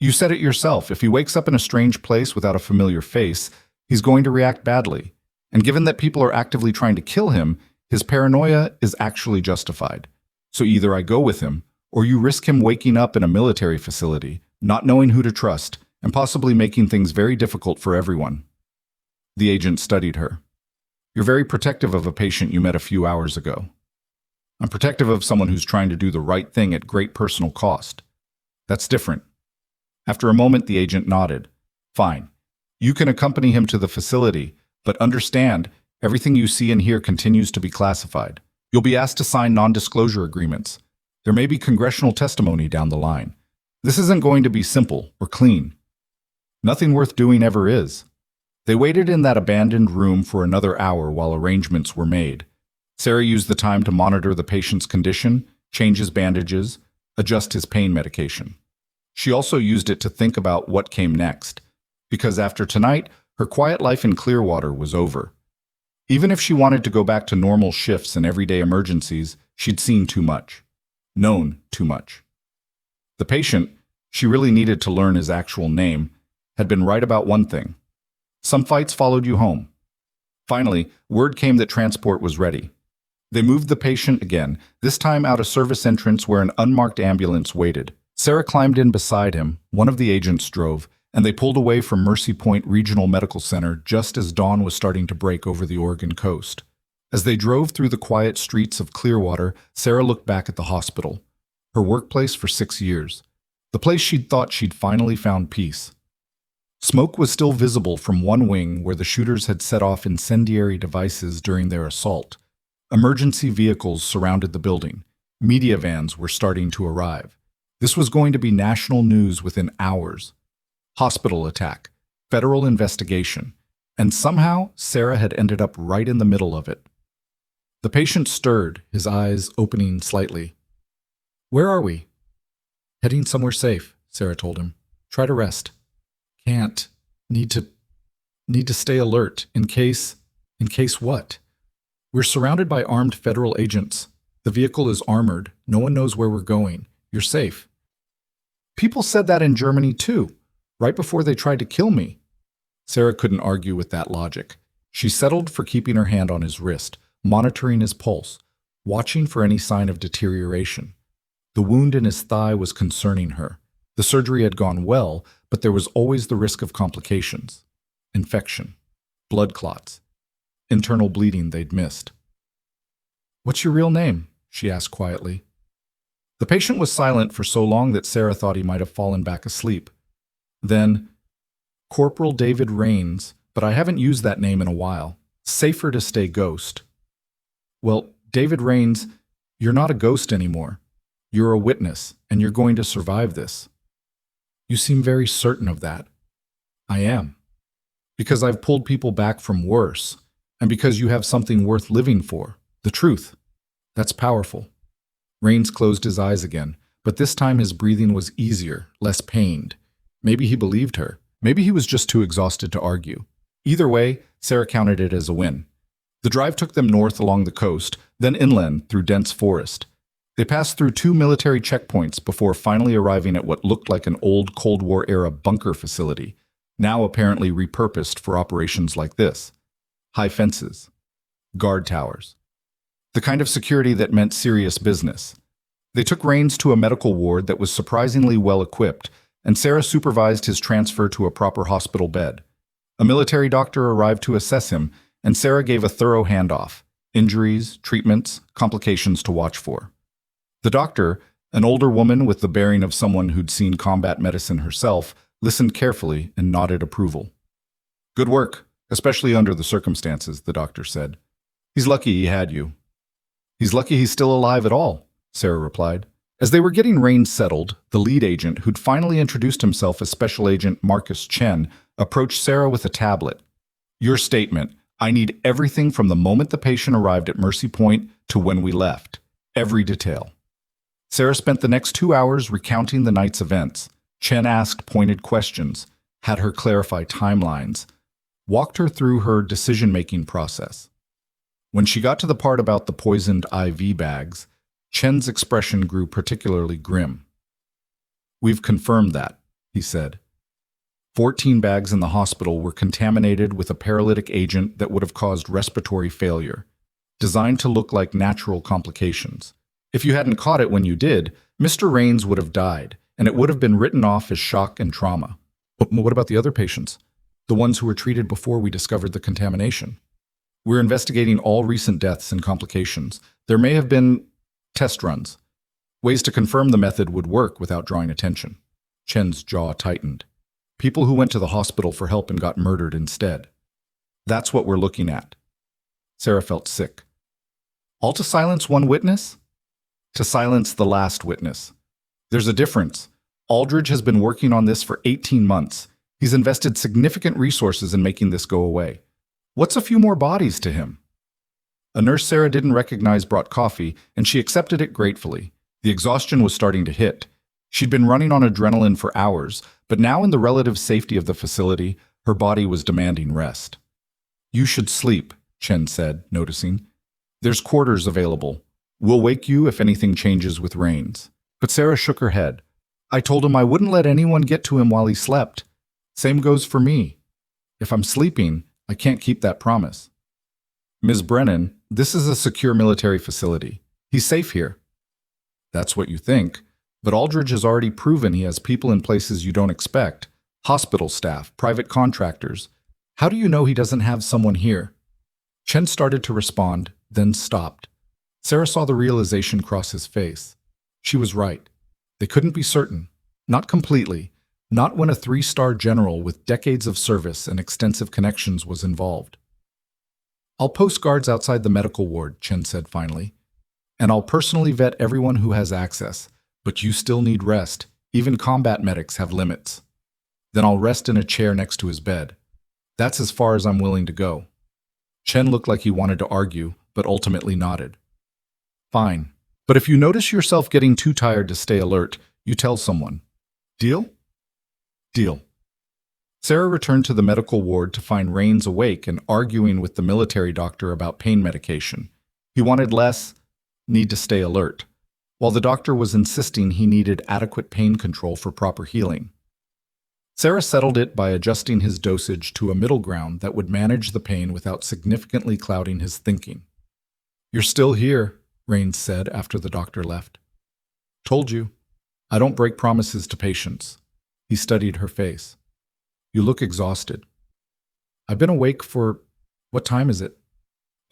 You said it yourself. If he wakes up in a strange place without a familiar face, he's going to react badly. And given that people are actively trying to kill him, his paranoia is actually justified. So either I go with him, or you risk him waking up in a military facility, not knowing who to trust, and possibly making things very difficult for everyone. The agent studied her. You're very protective of a patient you met a few hours ago. I'm protective of someone who's trying to do the right thing at great personal cost. That's different. After a moment, the agent nodded. Fine. You can accompany him to the facility, but understand, everything you see and hear continues to be classified. You'll be asked to sign non-disclosure agreements. There may be congressional testimony down the line. This isn't going to be simple or clean. Nothing worth doing ever is. They waited in that abandoned room for another hour while arrangements were made. Sarah used the time to monitor the patient's condition, change his bandages, adjust his pain medication. She also used it to think about what came next, because after tonight, her quiet life in Clearwater was over. Even if she wanted to go back to normal shifts and everyday emergencies, she'd seen too much, known too much. The patient, she really needed to learn his actual name, had been right about one thing. Some fights followed you home. Finally, word came that transport was ready. They moved the patient again, this time out a service entrance where an unmarked ambulance waited. Sarah climbed in beside him, one of the agents drove, and they pulled away from Mercy Point Regional Medical Center just as dawn was starting to break over the Oregon coast. As they drove through the quiet streets of Clearwater, Sarah looked back at the hospital, her workplace for 6 years, the place she'd thought she'd finally found peace. Smoke was still visible from one wing where the shooters had set off incendiary devices during their assault. Emergency vehicles surrounded the building. Media vans were starting to arrive. This was going to be national news within hours. Hospital attack, federal investigation, and somehow Sarah had ended up right in the middle of it. The patient stirred, his eyes opening slightly. Where are we? Heading somewhere safe, Sarah told him. Try to rest. Can't. Need to stay alert in case what? We're surrounded by armed federal agents. The vehicle is armored. No one knows where we're going. You're safe. People said that in Germany too, right before they tried to kill me. Sarah couldn't argue with that logic. She settled for keeping her hand on his wrist, monitoring his pulse, watching for any sign of deterioration. The wound in his thigh was concerning her. The surgery had gone well, but there was always the risk of complications. Infection, blood clots, internal bleeding they'd missed. What's your real name? She asked quietly. The patient was silent for so long that Sarah thought he might have fallen back asleep. Then, Corporal David Rains, but I haven't used that name in a while. Safer to stay Ghost. Well, David Rains, you're not a ghost anymore. You're a witness, and you're going to survive this. You seem very certain of that. I am. Because I've pulled people back from worse, and because you have something worth living for, the truth. That's powerful. Rains closed his eyes again, but this time his breathing was easier, less pained. Maybe he believed her. Maybe he was just too exhausted to argue. Either way, Sarah counted it as a win. The drive took them north along the coast, then inland through dense forest. They passed through 2 military checkpoints before finally arriving at what looked like an old Cold War-era bunker facility, now apparently repurposed for operations like this. High fences. Guard towers. The kind of security that meant serious business. They took Rains to a medical ward that was surprisingly well equipped, and Sarah supervised his transfer to a proper hospital bed. A military doctor arrived to assess him, and Sarah gave a thorough handoff: injuries, treatments, complications to watch for. The doctor, an older woman with the bearing of someone who'd seen combat medicine herself, listened carefully and nodded approval. "Good work, especially under the circumstances," the doctor said. "He's lucky he had you." "He's lucky he's still alive at all," Sarah replied. As they were getting Rains settled, the lead agent, who'd finally introduced himself as Special Agent Marcus Chen, approached Sarah with a tablet. "Your statement. I need everything from the moment the patient arrived at Mercy Point to when we left. Every detail." Sarah spent the next 2 hours recounting the night's events. Chen asked pointed questions, had her clarify timelines, walked her through her decision-making process. When she got to the part about the poisoned IV bags, Chen's expression grew particularly grim. "We've confirmed that," he said. 14 bags in the hospital were contaminated with a paralytic agent that would have caused respiratory failure, designed to look like natural complications. If you hadn't caught it when you did, Mr. Rains would have died, and it would have been written off as shock and trauma. But what about the other patients? The ones who were treated before we discovered the contamination? We're investigating all recent deaths and complications. There may have been test runs. Ways to confirm the method would work without drawing attention. Chen's jaw tightened. People who went to the hospital for help and got murdered instead. That's what we're looking at. Sarah felt sick. All to silence one witness? To silence the last witness. There's a difference. Aldridge has been working on this for 18 months. He's invested significant resources in making this go away. What's a few more bodies to him? A nurse Sarah didn't recognize brought coffee, and she accepted it gratefully. The exhaustion was starting to hit. She'd been running on adrenaline for hours, but now in the relative safety of the facility, her body was demanding rest. "You should sleep," Chen said, noticing. "There's quarters available. We'll wake you if anything changes with Rains." But Sarah shook her head. "I told him I wouldn't let anyone get to him while he slept. Same goes for me. If I'm sleeping, I can't keep that promise." "Ms. Brennan, this is a secure military facility. He's safe here." "That's what you think. But Aldridge has already proven he has people in places you don't expect. Hospital staff, private contractors. How do you know he doesn't have someone here?" Chen started to respond, then stopped. Sarah saw the realization cross his face. She was right. They couldn't be certain. Not completely. Not when a 3-star general with decades of service and extensive connections was involved. "I'll post guards outside the medical ward," Chen said finally. "And I'll personally vet everyone who has access. But you still need rest. Even combat medics have limits." "Then I'll rest in a chair next to his bed. That's as far as I'm willing to go." Chen looked like he wanted to argue, but ultimately nodded. "Fine. But if you notice yourself getting too tired to stay alert, you tell someone. Deal?" "Deal." Sarah returned to the medical ward to find Rains awake and arguing with the military doctor about pain medication. He wanted less, need to stay alert, while the doctor was insisting he needed adequate pain control for proper healing. Sarah settled it by adjusting his dosage to a middle ground that would manage the pain without significantly clouding his thinking. "You're still here," Rains said after the doctor left. "Told you. I don't break promises to patients." He studied her face. "You look exhausted." "I've been awake for... What time is it?"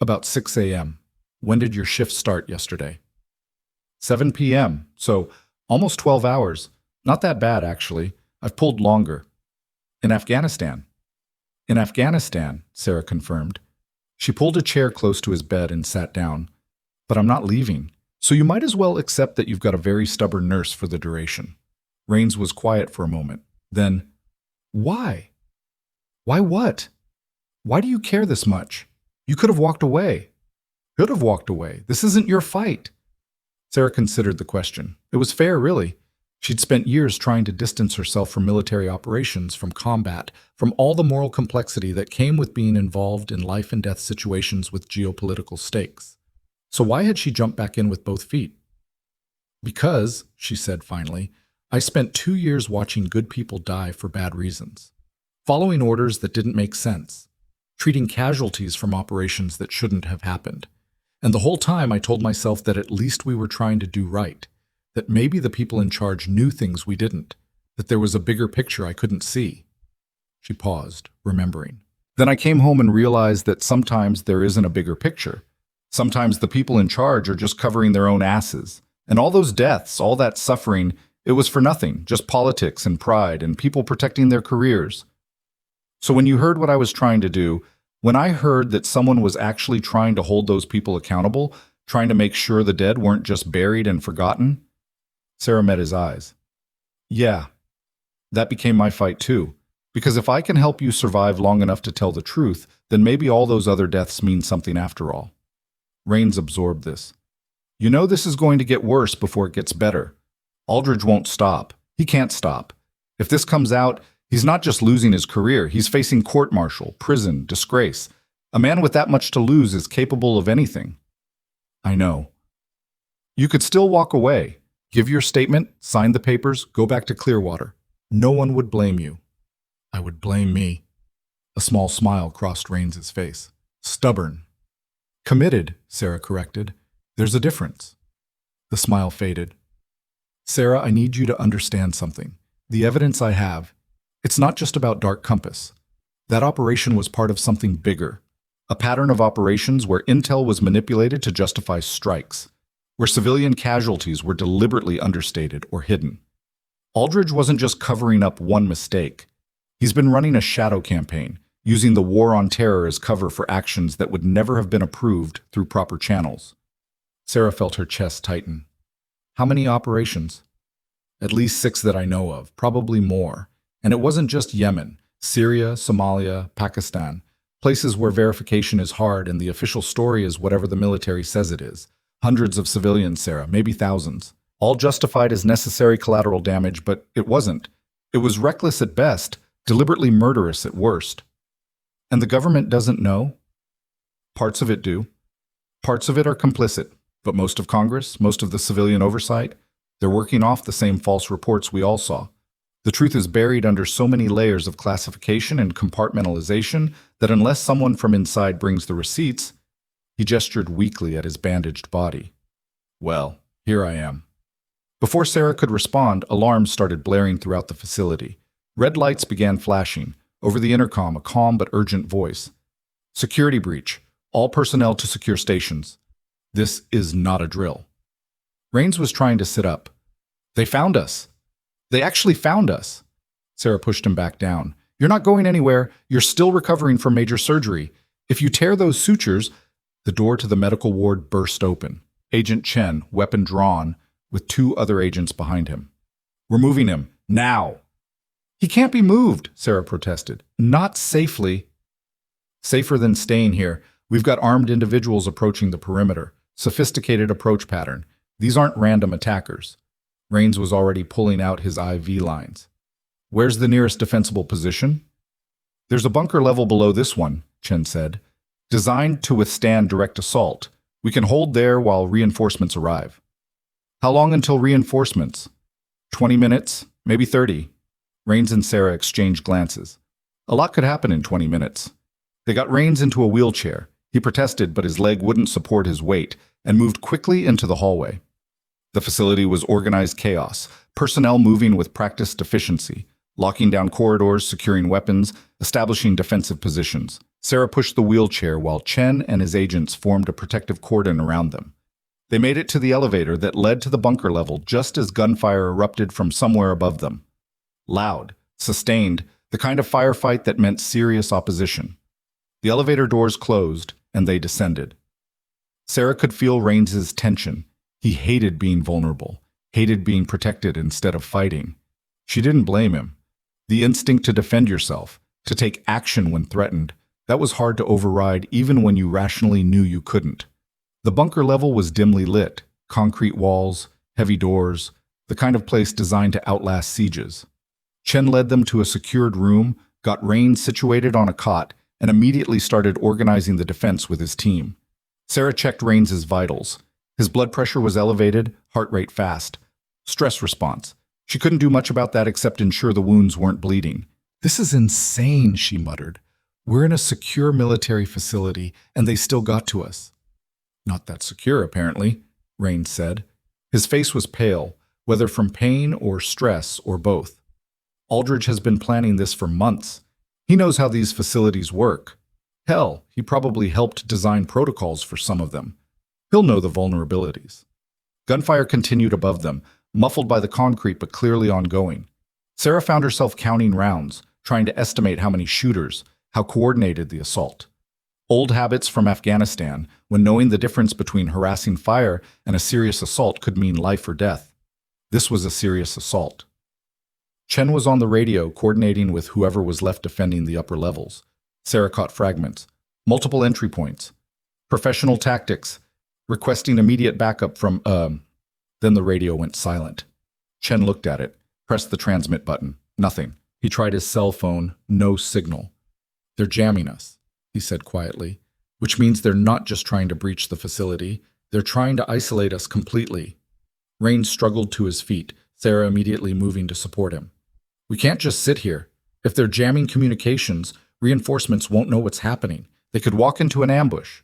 "About 6 a.m. When did your shift start yesterday?" 7 p.m., so almost 12 hours. Not that bad, actually. I've pulled longer. In Afghanistan? In Afghanistan, Sarah confirmed. She pulled a chair close to his bed and sat down. "But I'm not leaving, so you might as well accept that you've got a very stubborn nurse for the duration." Rains was quiet for a moment. Then, "Why? Why what? Why do you care this much? You could have walked away." "Could have walked away. This isn't your fight." Sarah considered the question. It was fair, really. She'd spent years trying to distance herself from military operations, from combat, from all the moral complexity that came with being involved in life and death situations with geopolitical stakes. So why had she jumped back in with both feet? Because, she said finally, I spent 2 years watching good people die for bad reasons, following orders that didn't make sense, treating casualties from operations that shouldn't have happened. And the whole time I told myself that at least we were trying to do right, that maybe the people in charge knew things we didn't, that there was a bigger picture I couldn't see. She paused, remembering. Then I came home and realized that sometimes there isn't a bigger picture. Sometimes the people in charge are just covering their own asses. And all those deaths, all that suffering, it was for nothing, just politics and pride and people protecting their careers. So when you heard what I was trying to do, when I heard that someone was actually trying to hold those people accountable, trying to make sure the dead weren't just buried and forgotten, Sarah met his eyes. Yeah, that became my fight too. Because if I can help you survive long enough to tell the truth, then maybe all those other deaths mean something after all. Rains absorbed this. You know this is going to get worse before it gets better. Aldridge won't stop. He can't stop. If this comes out, he's not just losing his career, he's facing court-martial, prison, disgrace. A man with that much to lose is capable of anything. I know. You could still walk away. Give your statement, sign the papers, go back to Clearwater. No one would blame you. I would blame me. A small smile crossed Rains's face. Stubborn. Committed, Sarah corrected. There's a difference. The smile faded. Sarah, I need you to understand something. The evidence I have, it's not just about Dark Compass. That operation was part of something bigger. A pattern of operations where intel was manipulated to justify strikes, where civilian casualties were deliberately understated or hidden. Aldridge wasn't just covering up one mistake. He's been running a shadow campaign, using the war on terror as cover for actions that would never have been approved through proper channels. Sarah felt her chest tighten. How many operations? At least 6 that I know of, probably more. And it wasn't just Yemen, Syria, Somalia, Pakistan, places where verification is hard and the official story is whatever the military says it is. Hundreds of civilians, Sarah, maybe thousands. All justified as necessary collateral damage, but it wasn't. It was reckless at best, deliberately murderous at worst. And the government doesn't know? Parts of it do. Parts of it are complicit. But most of Congress, most of the civilian oversight, they're working off the same false reports we all saw. The truth is buried under so many layers of classification and compartmentalization that unless someone from inside brings the receipts, he gestured weakly at his bandaged body. Well, here I am. Before Sarah could respond, alarms started blaring throughout the facility. Red lights began flashing. Over the intercom, a calm but urgent voice. Security breach. All personnel to secure stations. This is not a drill. Rains was trying to sit up. They found us. They actually found us. Sarah pushed him back down. You're not going anywhere. You're still recovering from major surgery. If you tear those sutures... The door to the medical ward burst open. Agent Chen, weapon drawn, with 2 other agents behind him. We're moving him. Now! He can't be moved, Sarah protested. Not safely. Safer than staying here. We've got armed individuals approaching the perimeter. Sophisticated approach pattern. These aren't random attackers. Rains was already pulling out his IV lines. Where's the nearest defensible position? There's a bunker level below this one, Chen said. Designed to withstand direct assault. We can hold there while reinforcements arrive. How long until reinforcements? 20 minutes, maybe 30. Rains and Sarah exchanged glances. A lot could happen in 20 minutes. They got Rains into a wheelchair. He protested, but his leg wouldn't support his weight, and moved quickly into the hallway. The facility was organized chaos, personnel moving with practiced efficiency, locking down corridors, securing weapons, establishing defensive positions. Sarah pushed the wheelchair while Chen and his agents formed a protective cordon around them. They made it to the elevator that led to the bunker level just as gunfire erupted from somewhere above them. Loud, sustained, the kind of firefight that meant serious opposition. The elevator doors closed, and they descended. Sarah could feel Rains's tension. He hated being vulnerable, hated being protected instead of fighting. She didn't blame him. The instinct to defend yourself, to take action when threatened, that was hard to override even when you rationally knew you couldn't. The bunker level was dimly lit. concrete walls, heavy doors, the kind of place designed to outlast sieges. Chen led them to a secured room, got Rain situated on a cot, and immediately started organizing the defense with his team. Sarah checked Rain's vitals. His blood pressure was elevated, heart rate fast. Stress response. She couldn't do much about that except ensure the wounds weren't bleeding. "This is insane," she muttered. "We're in a secure military facility, and they still got to us." "Not that secure, apparently," Rain said. His face was pale, whether from pain or stress or both. "Aldridge has been planning this for months. He knows how these facilities work. Hell, he probably helped design protocols for some of them. He'll know the vulnerabilities." Gunfire continued above them, muffled by the concrete but clearly ongoing. Sarah found herself counting rounds, trying to estimate how many shooters, how coordinated the assault. Old habits from Afghanistan, when knowing the difference between harassing fire and a serious assault could mean life or death. This was a serious assault. Chen was on the radio coordinating with whoever was left defending the upper levels. Sarah caught fragments. Multiple entry points. Professional tactics. Requesting immediate backup from, Then the radio went silent. Chen looked at it, pressed the transmit button. Nothing. He tried his cell phone. No signal. "They're jamming us," he said quietly, "which means they're not just trying to breach the facility. They're trying to isolate us completely." Rain struggled to his feet, Sarah immediately moving to support him. "We can't just sit here. If they're jamming communications, reinforcements won't know what's happening. They could walk into an ambush."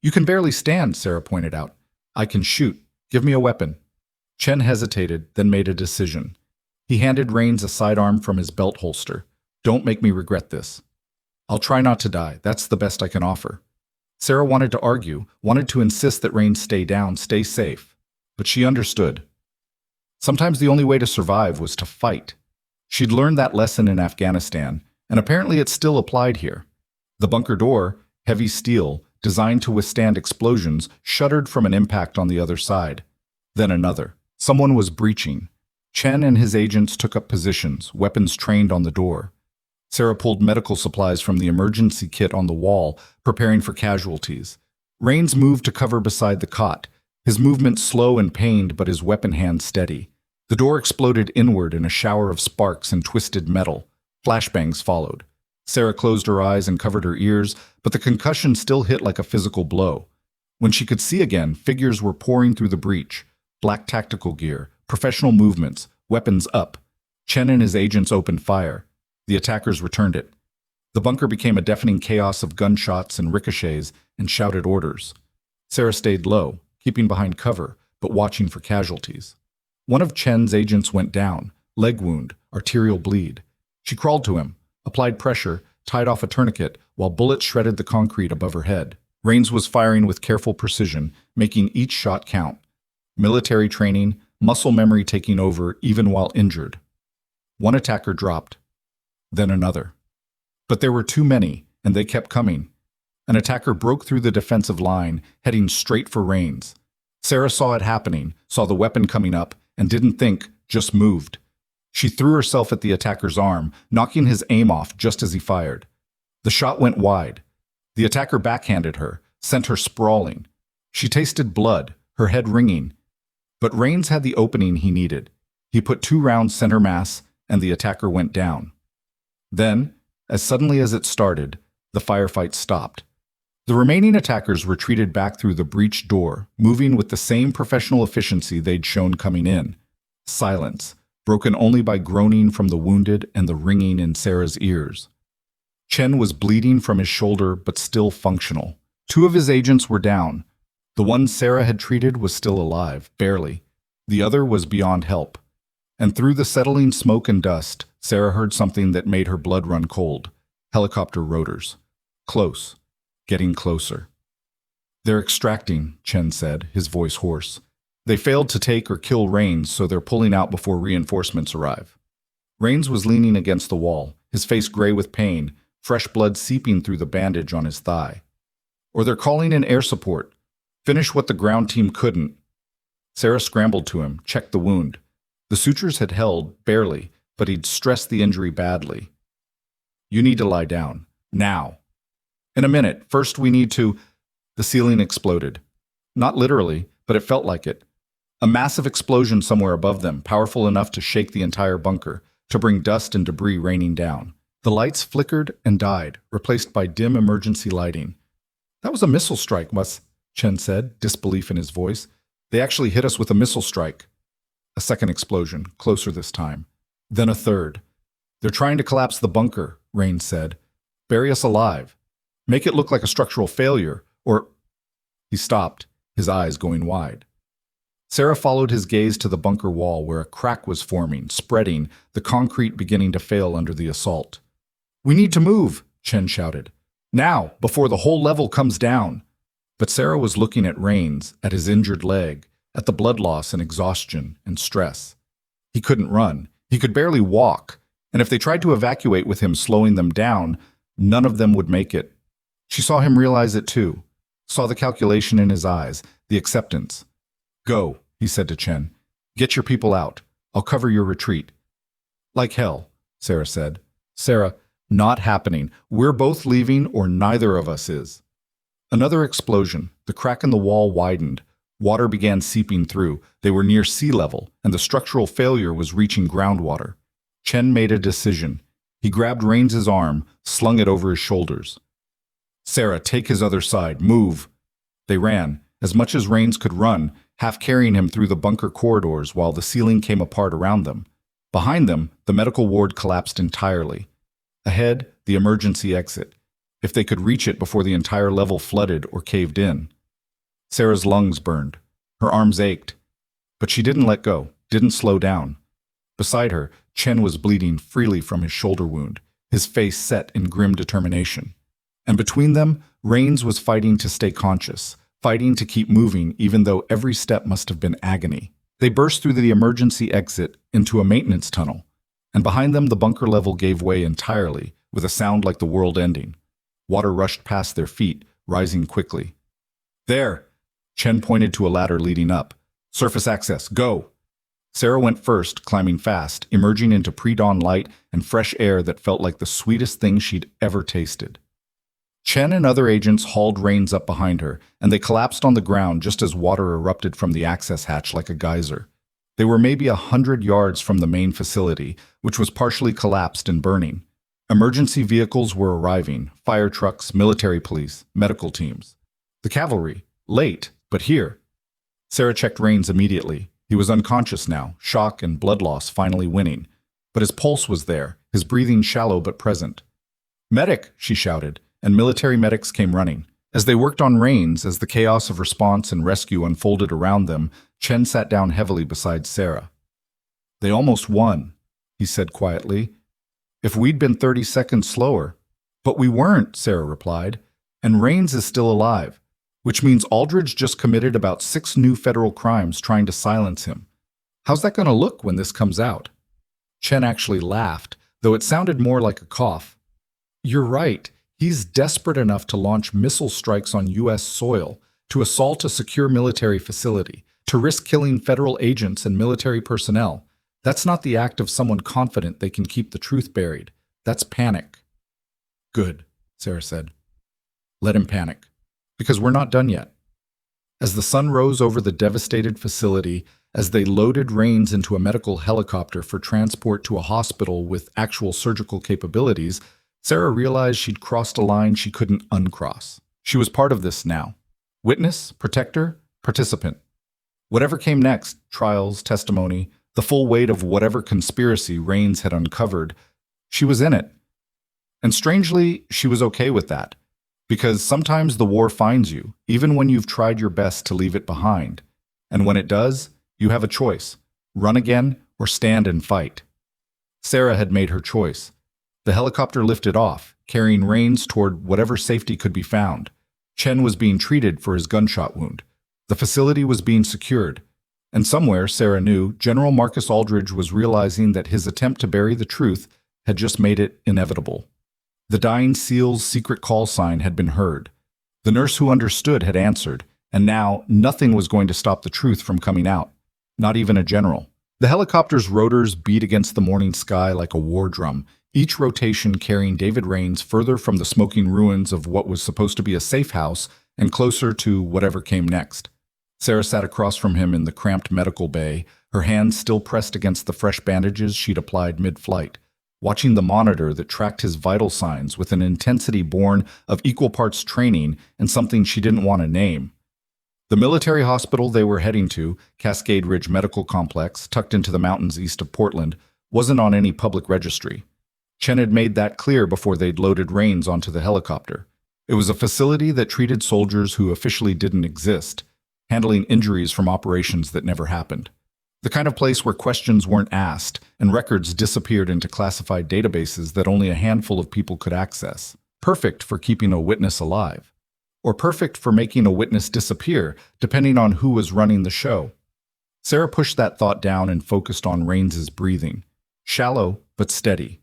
"You can barely stand," Sarah pointed out. "I can shoot. Give me a weapon." Chen hesitated, then made a decision. He handed Rains a sidearm from his belt holster. "Don't make me regret this." "I'll try not to die. That's the best I can offer." Sarah wanted to argue, wanted to insist that Rains stay down, stay safe. But she understood. Sometimes the only way to survive was to fight. She'd learned that lesson in Afghanistan, and apparently it still applied here. The bunker door, heavy steel, designed to withstand explosions, shuddered from an impact on the other side. Then another. Someone was breaching. Chen and his agents took up positions, weapons trained on the door. Sarah pulled medical supplies from the emergency kit on the wall, preparing for casualties. Rains moved to cover beside the cot, his movement slow and pained but his weapon hand steady. The door exploded inward in a shower of sparks and twisted metal. Flashbangs followed. Sarah closed her eyes and covered her ears, but the concussion still hit like a physical blow. When she could see again, figures were pouring through the breach. Black tactical gear, professional movements, weapons up. Chen and his agents opened fire. The attackers returned it. The bunker became a deafening chaos of gunshots and ricochets and shouted orders. Sarah stayed low, keeping behind cover, but watching for casualties. One of Chen's agents went down, leg wound, arterial bleed. She crawled to him, applied pressure, tied off a tourniquet, while bullets shredded the concrete above her head. Rains was firing with careful precision, making each shot count. Military training, muscle memory taking over even while injured. One attacker dropped, then another. But there were too many, and they kept coming. An attacker broke through the defensive line, heading straight for Rains. Sarah saw it happening, saw the weapon coming up, and didn't think, just moved. She threw herself at the attacker's arm, knocking his aim off just as he fired. The shot went wide. The attacker backhanded her, sent her sprawling. She tasted blood, her head ringing. But Rains had the opening he needed. He put 2 rounds center mass, and the attacker went down. Then, as suddenly as it started, the firefight stopped. The remaining attackers retreated back through the breached door, moving with the same professional efficiency they'd shown coming in. Silence, broken only by groaning from the wounded and the ringing in Sarah's ears. Chen was bleeding from his shoulder but still functional. 2 of his agents were down. The one Sarah had treated was still alive, barely. The other was beyond help. And through the settling smoke and dust, Sarah heard something that made her blood run cold. Helicopter rotors. Close. Getting closer. "They're extracting," Chen said, his voice hoarse. "They failed to take or kill Rains, so they're pulling out before reinforcements arrive." Rains was leaning against the wall, his face gray with pain, fresh blood seeping through the bandage on his thigh. "Or they're calling in air support. Finish what the ground team couldn't." Sarah scrambled to him, checked the wound. The sutures had held, barely, but he'd stressed the injury badly. "You need to lie down. Now." "In a minute. First we need to—" The ceiling exploded. Not literally, but it felt like it. A massive explosion somewhere above them, powerful enough to shake the entire bunker, to bring dust and debris raining down. The lights flickered and died, replaced by dim emergency lighting. "That was a missile strike, Chen said, disbelief in his voice. "They actually hit us with a missile strike." A second explosion, closer this time. Then a third. "They're trying to collapse the bunker," Rains said. "Bury us alive. Make it look like a structural failure, or—" He stopped, his eyes going wide. Sarah followed his gaze to the bunker wall where a crack was forming, spreading, the concrete beginning to fail under the assault. "We need to move," Chen shouted. "Now, before the whole level comes down." But Sarah was looking at Rains, at his injured leg, at the blood loss and exhaustion and stress. He couldn't run. He could barely walk. And if they tried to evacuate with him slowing them down, none of them would make it. She saw him realize it too. Saw the calculation in his eyes, the acceptance. "Go," he said to Chen. "Get your people out. I'll cover your retreat." "Like hell," Sarah said. "Sarah, not happening. We're both leaving or neither of us is." Another explosion. The crack in the wall widened. Water began seeping through. They were near sea level, and the structural failure was reaching groundwater. Chen made a decision. He grabbed Rains's arm, slung it over his shoulders. "Sarah, take his other side. Move." They ran, as much as Rains could run, half carrying him through the bunker corridors while the ceiling came apart around them. Behind them, the medical ward collapsed entirely. Ahead, the emergency exit. If they could reach it before the entire level flooded or caved in. Sarah's lungs burned. Her arms ached. But she didn't let go, didn't slow down. Beside her, Chen was bleeding freely from his shoulder wound, his face set in grim determination. And between them, Rains was fighting to stay conscious, fighting to keep moving even though every step must have been agony. They burst through the emergency exit into a maintenance tunnel, and behind them the bunker level gave way entirely, with a sound like the world ending. Water rushed past their feet, rising quickly. "There!" Chen pointed to a ladder leading up. "Surface access, go!" Sarah went first, climbing fast, emerging into pre-dawn light and fresh air that felt like the sweetest thing she'd ever tasted. Chen and other agents hauled Rains up behind her, and they collapsed on the ground just as water erupted from the access hatch like a geyser. They were maybe 100 yards from the main facility, which was partially collapsed and burning. Emergency vehicles were arriving, fire trucks, military police, medical teams. The cavalry, late, but here. Sarah checked Rains immediately. He was unconscious now, shock and blood loss finally winning. But his pulse was there, his breathing shallow but present. "Medic!" she shouted, and military medics came running. As they worked on Rains, as the chaos of response and rescue unfolded around them, Chen sat down heavily beside Sarah. "They almost won," he said quietly. "If we'd been 30 seconds slower." "But we weren't," Sarah replied. "And Rains is still alive, which means Aldridge just committed about 6 new federal crimes trying to silence him. How's that going to look when this comes out?" Chen actually laughed, though it sounded more like a cough. "You're right. He's desperate enough to launch missile strikes on U.S. soil, to assault a secure military facility, to risk killing federal agents and military personnel. That's not the act of someone confident they can keep the truth buried. That's panic." "Good," Sarah said. "Let him panic. Because we're not done yet." As the sun rose over the devastated facility, as they loaded Rains into a medical helicopter for transport to a hospital with actual surgical capabilities, Sarah realized she'd crossed a line she couldn't uncross. She was part of this now. Witness, protector, participant. Whatever came next, trials, testimony, the full weight of whatever conspiracy Rains had uncovered, she was in it. And strangely, she was okay with that. Because sometimes the war finds you, even when you've tried your best to leave it behind. And when it does, you have a choice. Run again or stand and fight. Sarah had made her choice. The helicopter lifted off, carrying Rains toward whatever safety could be found. Chen was being treated for his gunshot wound. The facility was being secured. And somewhere, Sarah knew, General Marcus Aldridge was realizing that his attempt to bury the truth had just made it inevitable. The dying SEAL's secret call sign had been heard. The nurse who understood had answered, and now nothing was going to stop the truth from coming out, not even a general. The helicopter's rotors beat against the morning sky like a war drum, each rotation carrying David Rains further from the smoking ruins of what was supposed to be a safe house and closer to whatever came next. Sarah sat across from him in the cramped medical bay, her hands still pressed against the fresh bandages she'd applied mid-flight, watching the monitor that tracked his vital signs with an intensity born of equal parts training and something she didn't want to name. The military hospital they were heading to, Cascade Ridge Medical Complex, tucked into the mountains east of Portland, wasn't on any public registry. Chen had made that clear before they'd loaded Rains onto the helicopter. It was a facility that treated soldiers who officially didn't exist, handling injuries from operations that never happened. The kind of place where questions weren't asked and records disappeared into classified databases that only a handful of people could access. Perfect for keeping a witness alive. Or perfect for making a witness disappear, depending on who was running the show. Sarah pushed that thought down and focused on Rains's breathing. Shallow, but steady.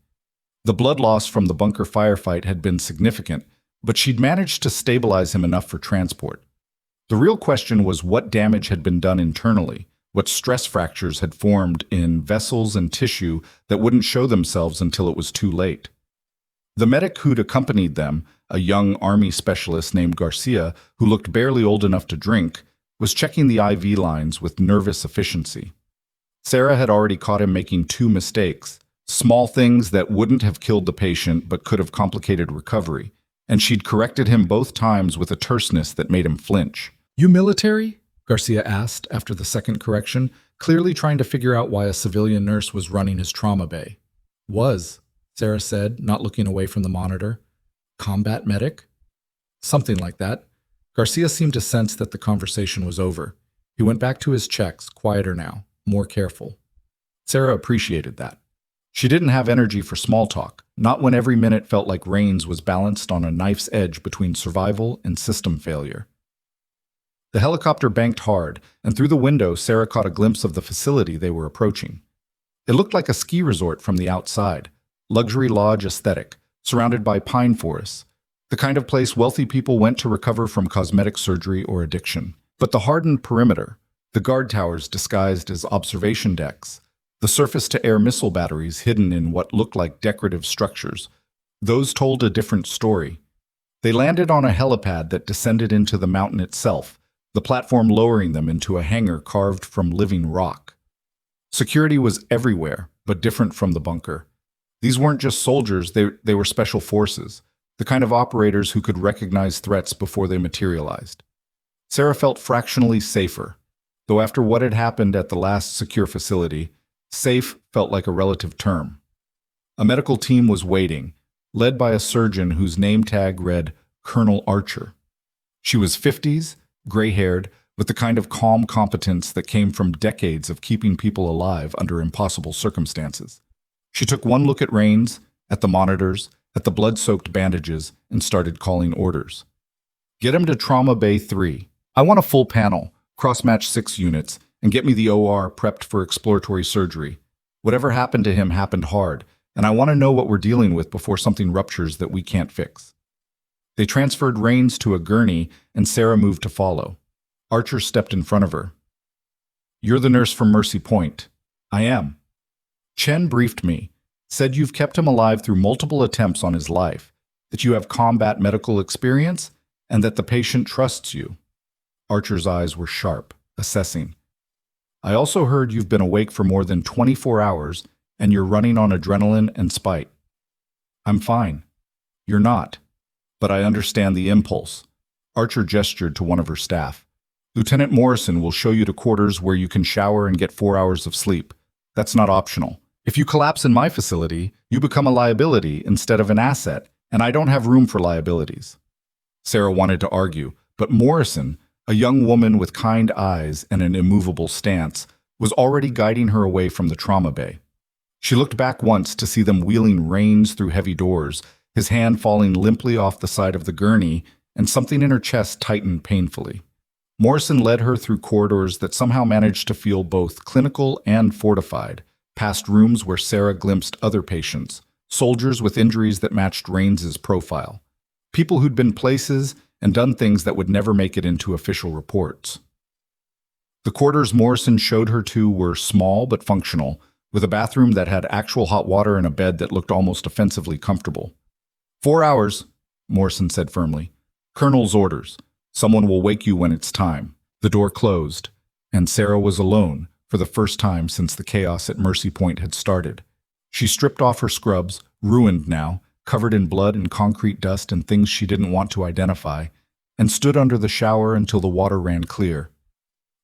The blood loss from the bunker firefight had been significant, but she'd managed to stabilize him enough for transport. The real question was what damage had been done internally, what stress fractures had formed in vessels and tissue that wouldn't show themselves until it was too late. The medic who'd accompanied them, a young army specialist named Garcia, who looked barely old enough to drink, was checking the IV lines with nervous efficiency. Sarah had already caught him making 2 mistakes, small things that wouldn't have killed the patient but could have complicated recovery, and she'd corrected him both times with a terseness that made him flinch. "You military?" Garcia asked after the second correction, clearly trying to figure out why a civilian nurse was running his trauma bay. "Was," Sarah said, not looking away from the monitor. "Combat medic?" "Something like that." Garcia seemed to sense that the conversation was over. He went back to his checks, quieter now, more careful. Sarah appreciated that. She didn't have energy for small talk, not when every minute felt like Rains was balanced on a knife's edge between survival and system failure. The helicopter banked hard, and through the window Sarah caught a glimpse of the facility they were approaching. It looked like a ski resort from the outside, luxury lodge aesthetic, surrounded by pine forests, the kind of place wealthy people went to recover from cosmetic surgery or addiction. But the hardened perimeter, the guard towers disguised as observation decks, the surface-to-air missile batteries hidden in what looked like decorative structures, those told a different story. They landed on a helipad that descended into the mountain itself, the platform lowering them into a hangar carved from living rock. Security was everywhere, but different from the bunker. These weren't just soldiers, they were special forces, the kind of operators who could recognize threats before they materialized. Sarah felt fractionally safer, though after what had happened at the last secure facility, safe felt like a relative term. A medical team was waiting, led by a surgeon whose name tag read Colonel Archer. She was 50s, gray-haired, with the kind of calm competence that came from decades of keeping people alive under impossible circumstances. She took one look at Rains, at the monitors, at the blood-soaked bandages, and started calling orders. "Get him to Trauma Bay 3. I want a full panel, cross-match 6 units, and get me the OR prepped for exploratory surgery. Whatever happened to him happened hard, and I want to know what we're dealing with before something ruptures that we can't fix." They transferred Rains to a gurney, and Sarah moved to follow. Archer stepped in front of her. "You're the nurse from Mercy Point." "I am." "Chen briefed me, said you've kept him alive through multiple attempts on his life, that you have combat medical experience, and that the patient trusts you." Archer's eyes were sharp, assessing. "I also heard you've been awake for more than 24 hours, and you're running on adrenaline and spite." "I'm fine." "You're not. But I understand the impulse." Archer gestured to one of her staff. "Lieutenant Morrison will show you to quarters where you can shower and get 4 hours of sleep. That's not optional. If you collapse in my facility, you become a liability instead of an asset, and I don't have room for liabilities." Sarah wanted to argue, but Morrison, a young woman with kind eyes and an immovable stance, was already guiding her away from the trauma bay. She looked back once to see them wheeling Rains through heavy doors, his hand falling limply off the side of the gurney, and something in her chest tightened painfully. Morrison led her through corridors that somehow managed to feel both clinical and fortified, past rooms where Sarah glimpsed other patients, soldiers with injuries that matched Rains's profile, people who'd been places and done things that would never make it into official reports. The quarters Morrison showed her to were small but functional, with a bathroom that had actual hot water and a bed that looked almost offensively comfortable. 4 hours, Morrison said firmly. "Colonel's orders. Someone will wake you when it's time." The door closed, and Sarah was alone for the first time since the chaos at Mercy Point had started. She stripped off her scrubs, ruined now, covered in blood and concrete dust and things she didn't want to identify, and stood under the shower until the water ran clear.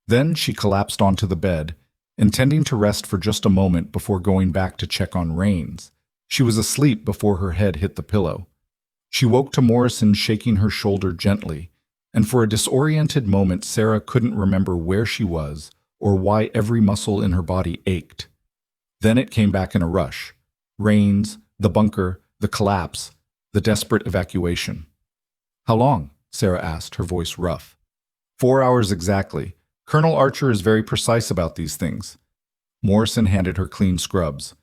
Then she collapsed onto the bed, intending to rest for just a moment before going back to check on Rains. She was asleep before her head hit the pillow. She woke to Morrison shaking her shoulder gently, and for a disoriented moment Sarah couldn't remember where she was or why every muscle in her body ached. Then it came back in a rush. Rains, the bunker, the collapse, the desperate evacuation. "How long?" Sarah asked, her voice rough. 4 hours exactly. Colonel Archer is very precise about these things. Morrison handed her clean scrubs.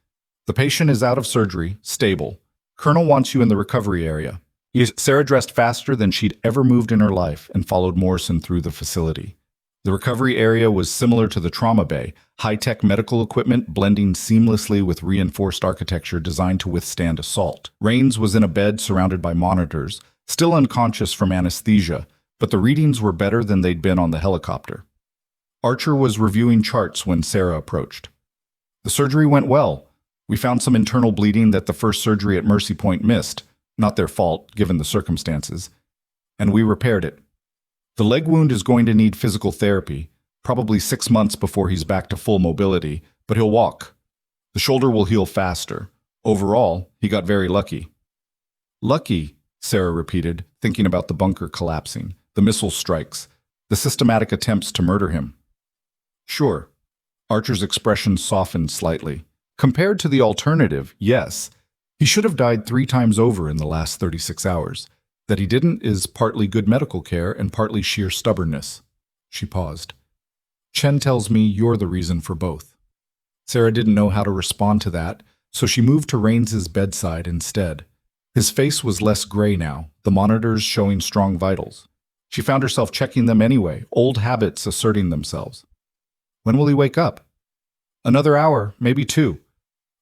"The patient is out of surgery, stable. Colonel wants you in the recovery area." Sarah dressed faster than she'd ever moved in her life and followed Morrison through the facility. The recovery area was similar to the trauma bay, high-tech medical equipment blending seamlessly with reinforced architecture designed to withstand assault. Rains was in a bed surrounded by monitors, still unconscious from anesthesia, but the readings were better than they'd been on the helicopter. Archer was reviewing charts when Sarah approached. "The surgery went well. We found some internal bleeding that the first surgery at Mercy Point missed. Not their fault, given the circumstances. And we repaired it. The leg wound is going to need physical therapy, probably 6 months before he's back to full mobility, but he'll walk. The shoulder will heal faster. Overall, he got very lucky." "Lucky," Sarah repeated, thinking about the bunker collapsing, the missile strikes, the systematic attempts to murder him. "Sure." Archer's expression softened slightly. "Compared to the alternative, yes. He should have died 3 times over in the last 36 hours. That he didn't is partly good medical care and partly sheer stubbornness." She paused. "Chen tells me you're the reason for both." Sarah didn't know how to respond to that, so she moved to Rains's bedside instead. His face was less gray now, the monitors showing strong vitals. She found herself checking them anyway, old habits asserting themselves. "When will he wake up?" "Another hour, maybe 2.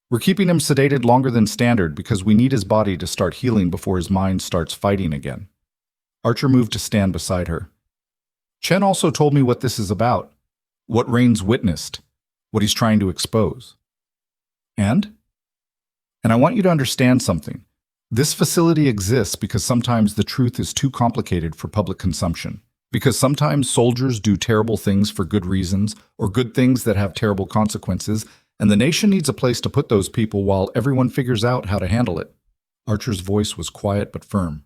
We're keeping him sedated longer than standard because we need his body to start healing before his mind starts fighting again." Archer moved to stand beside her. "Chen also told me what this is about, what Rains witnessed, what he's trying to expose." And I want you to understand something. This facility exists because sometimes the truth is too complicated for public consumption. Because sometimes soldiers do terrible things for good reasons, or good things that have terrible consequences, and the nation needs a place to put those people while everyone figures out how to handle it. Archer's voice was quiet but firm.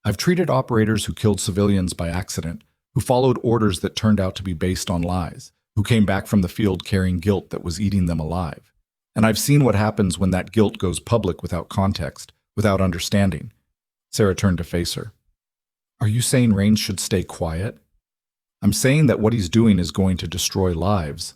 "I've treated operators who killed civilians by accident, who followed orders that turned out to be based on lies, who came back from the field carrying guilt that was eating them alive. And I've seen what happens when that guilt goes public without context, without understanding." Sarah turned to face her. "Are you saying Rains should stay quiet?" "I'm saying that what he's doing is going to destroy lives.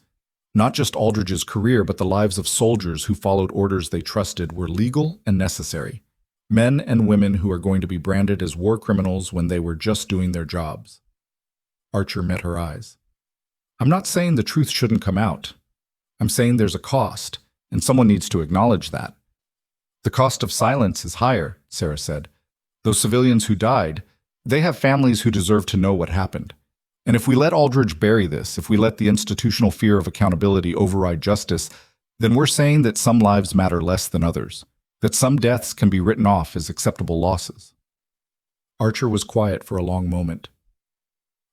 Not just Aldridge's career, but the lives of soldiers who followed orders they trusted were legal and necessary. Men and women who are going to be branded as war criminals when they were just doing their jobs." Archer met her eyes. "I'm not saying the truth shouldn't come out. I'm saying there's a cost, and someone needs to acknowledge that." "The cost of silence is higher," Sarah said. "Those civilians who died, they have families who deserve to know what happened. And if we let Aldridge bury this, if we let the institutional fear of accountability override justice, then we're saying that some lives matter less than others, that some deaths can be written off as acceptable losses." Archer was quiet for a long moment.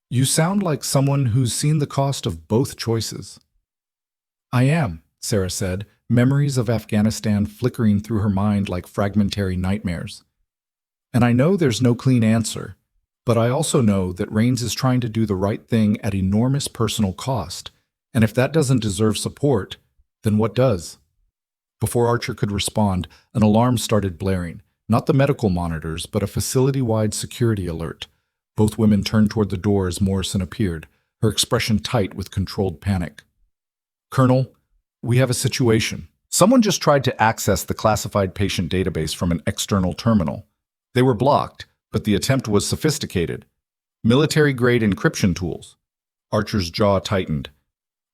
"You sound like someone who's seen the cost of both choices." "I am," Sarah said, memories of Afghanistan flickering through her mind like fragmentary nightmares. "And I know there's no clean answer. But I also know that Rains is trying to do the right thing at enormous personal cost, and if that doesn't deserve support, then what does?" Before Archer could respond, an alarm started blaring, not the medical monitors, but a facility-wide security alert. Both women turned toward the door as Morrison appeared, her expression tight with controlled panic. "Colonel, we have a situation. Someone just tried to access the classified patient database from an external terminal. They were blocked, but the attempt was sophisticated. Military-grade encryption tools." Archer's jaw tightened.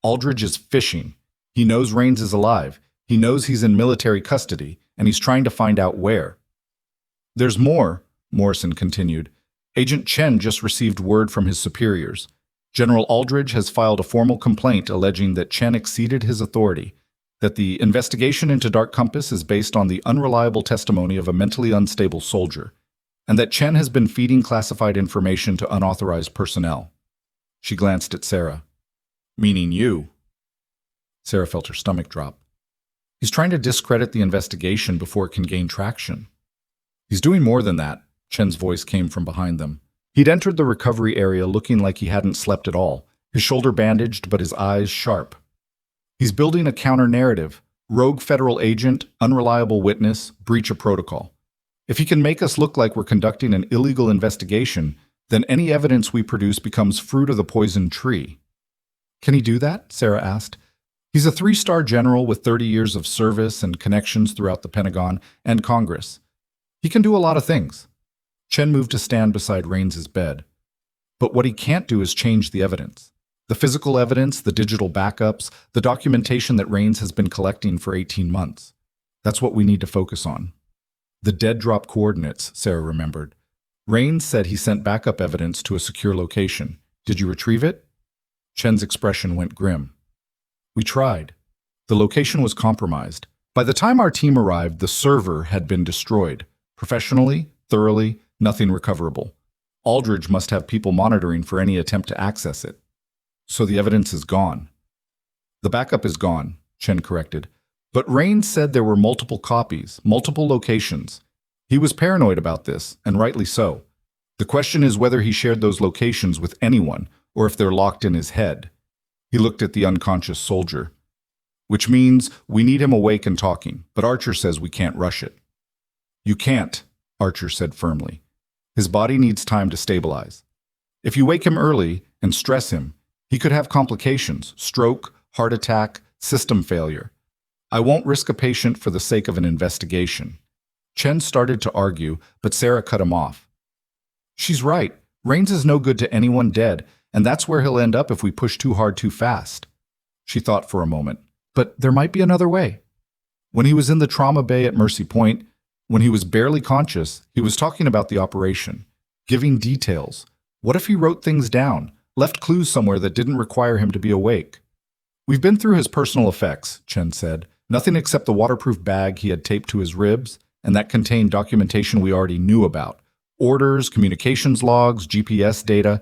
"Aldridge is fishing. He knows Rains is alive. He knows he's in military custody, and he's trying to find out where." "There's more," Morrison continued. "Agent Chen just received word from his superiors. General Aldridge has filed a formal complaint alleging that Chen exceeded his authority, that the investigation into Dark Compass is based on the unreliable testimony of a mentally unstable soldier, and that Chen has been feeding classified information to unauthorized personnel. She glanced at Sarah. Meaning you. Sarah felt her stomach drop. He's trying to discredit the investigation before it can gain traction. He's doing more than that, Chen's voice came from behind them. He'd entered the recovery area looking like he hadn't slept at all, his shoulder bandaged but his eyes sharp. He's building a counter-narrative, rogue federal agent, unreliable witness, breach of protocol. If he can make us look like we're conducting an illegal investigation, then any evidence we produce becomes fruit of the poison tree. Can he do that? Sarah asked. He's a 3-star general with 30 years of service and connections throughout the Pentagon and Congress. He can do a lot of things. Chen moved to stand beside Raines's bed. But what he can't do is change the evidence. The physical evidence, the digital backups, the documentation that Raines has been collecting for 18 months. That's what we need to focus on. The dead drop coordinates, Sarah remembered. Raines said he sent backup evidence to a secure location. Did you retrieve it? Chen's expression went grim. We tried. The location was compromised. By the time our team arrived, the server had been destroyed. Professionally, thoroughly, nothing recoverable. Aldridge must have people monitoring for any attempt to access it. So the evidence is gone. The backup is gone, Chen corrected. But Raines said there were multiple copies, multiple locations. He was paranoid about this, and rightly so. The question is whether he shared those locations with anyone, or if they're locked in his head. He looked at the unconscious soldier. Which means we need him awake and talking, but Archer says we can't rush it. You can't, Archer said firmly. His body needs time to stabilize. If you wake him early and stress him, he could have complications, stroke, heart attack, system failure. I won't risk a patient for the sake of an investigation. Chen started to argue, but Sarah cut him off. She's right. Raines is no good to anyone dead, and that's where he'll end up if we push too hard too fast. She thought for a moment. But there might be another way. When he was in the trauma bay at Mercy Point, when he was barely conscious, he was talking about the operation, giving details. What if he wrote things down, left clues somewhere that didn't require him to be awake? We've been through his personal effects, Chen said. Nothing except the waterproof bag he had taped to his ribs, and that contained documentation we already knew about. Orders, communications logs, GPS data.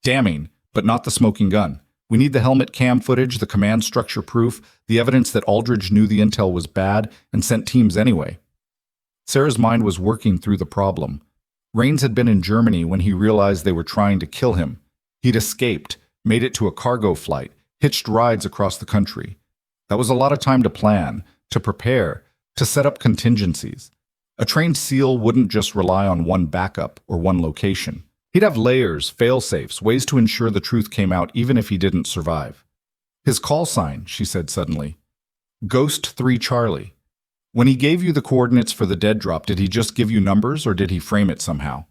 Damning, but not the smoking gun. We need the helmet cam footage, the command structure proof, the evidence that Aldridge knew the intel was bad and sent teams anyway. Sarah's mind was working through the problem. Raines had been in Germany when he realized they were trying to kill him. He'd escaped, made it to a cargo flight, hitched rides across the country. That was a lot of time to plan, to prepare, to set up contingencies. A trained SEAL wouldn't just rely on one backup or one location. He'd have layers, fail-safes, ways to ensure the truth came out even if he didn't survive. His call sign, she said suddenly. Ghost 3 Charlie. When he gave you the coordinates for the dead drop, did he just give you numbers or did he frame it somehow?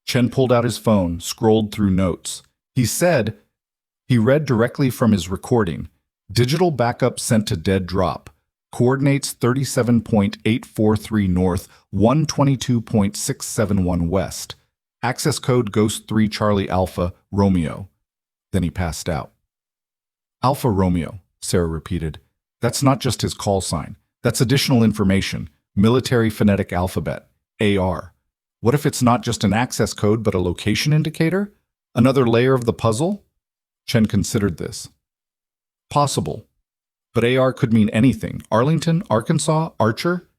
Chen pulled out his phone, scrolled through notes. He read directly from his recording. Digital backup sent to dead drop. Coordinates 37.843 north, 122.671 west. Access code Ghost 3 Charlie Alpha Romeo. Then he passed out. Alpha Romeo, Sarah repeated. That's not just his call sign. That's additional information. Military Phonetic Alphabet, AR. What if it's not just an access code but a location indicator? Another layer of the puzzle? Chen considered this. Possible. But AR could mean anything. Arlington, Arkansas, Archer?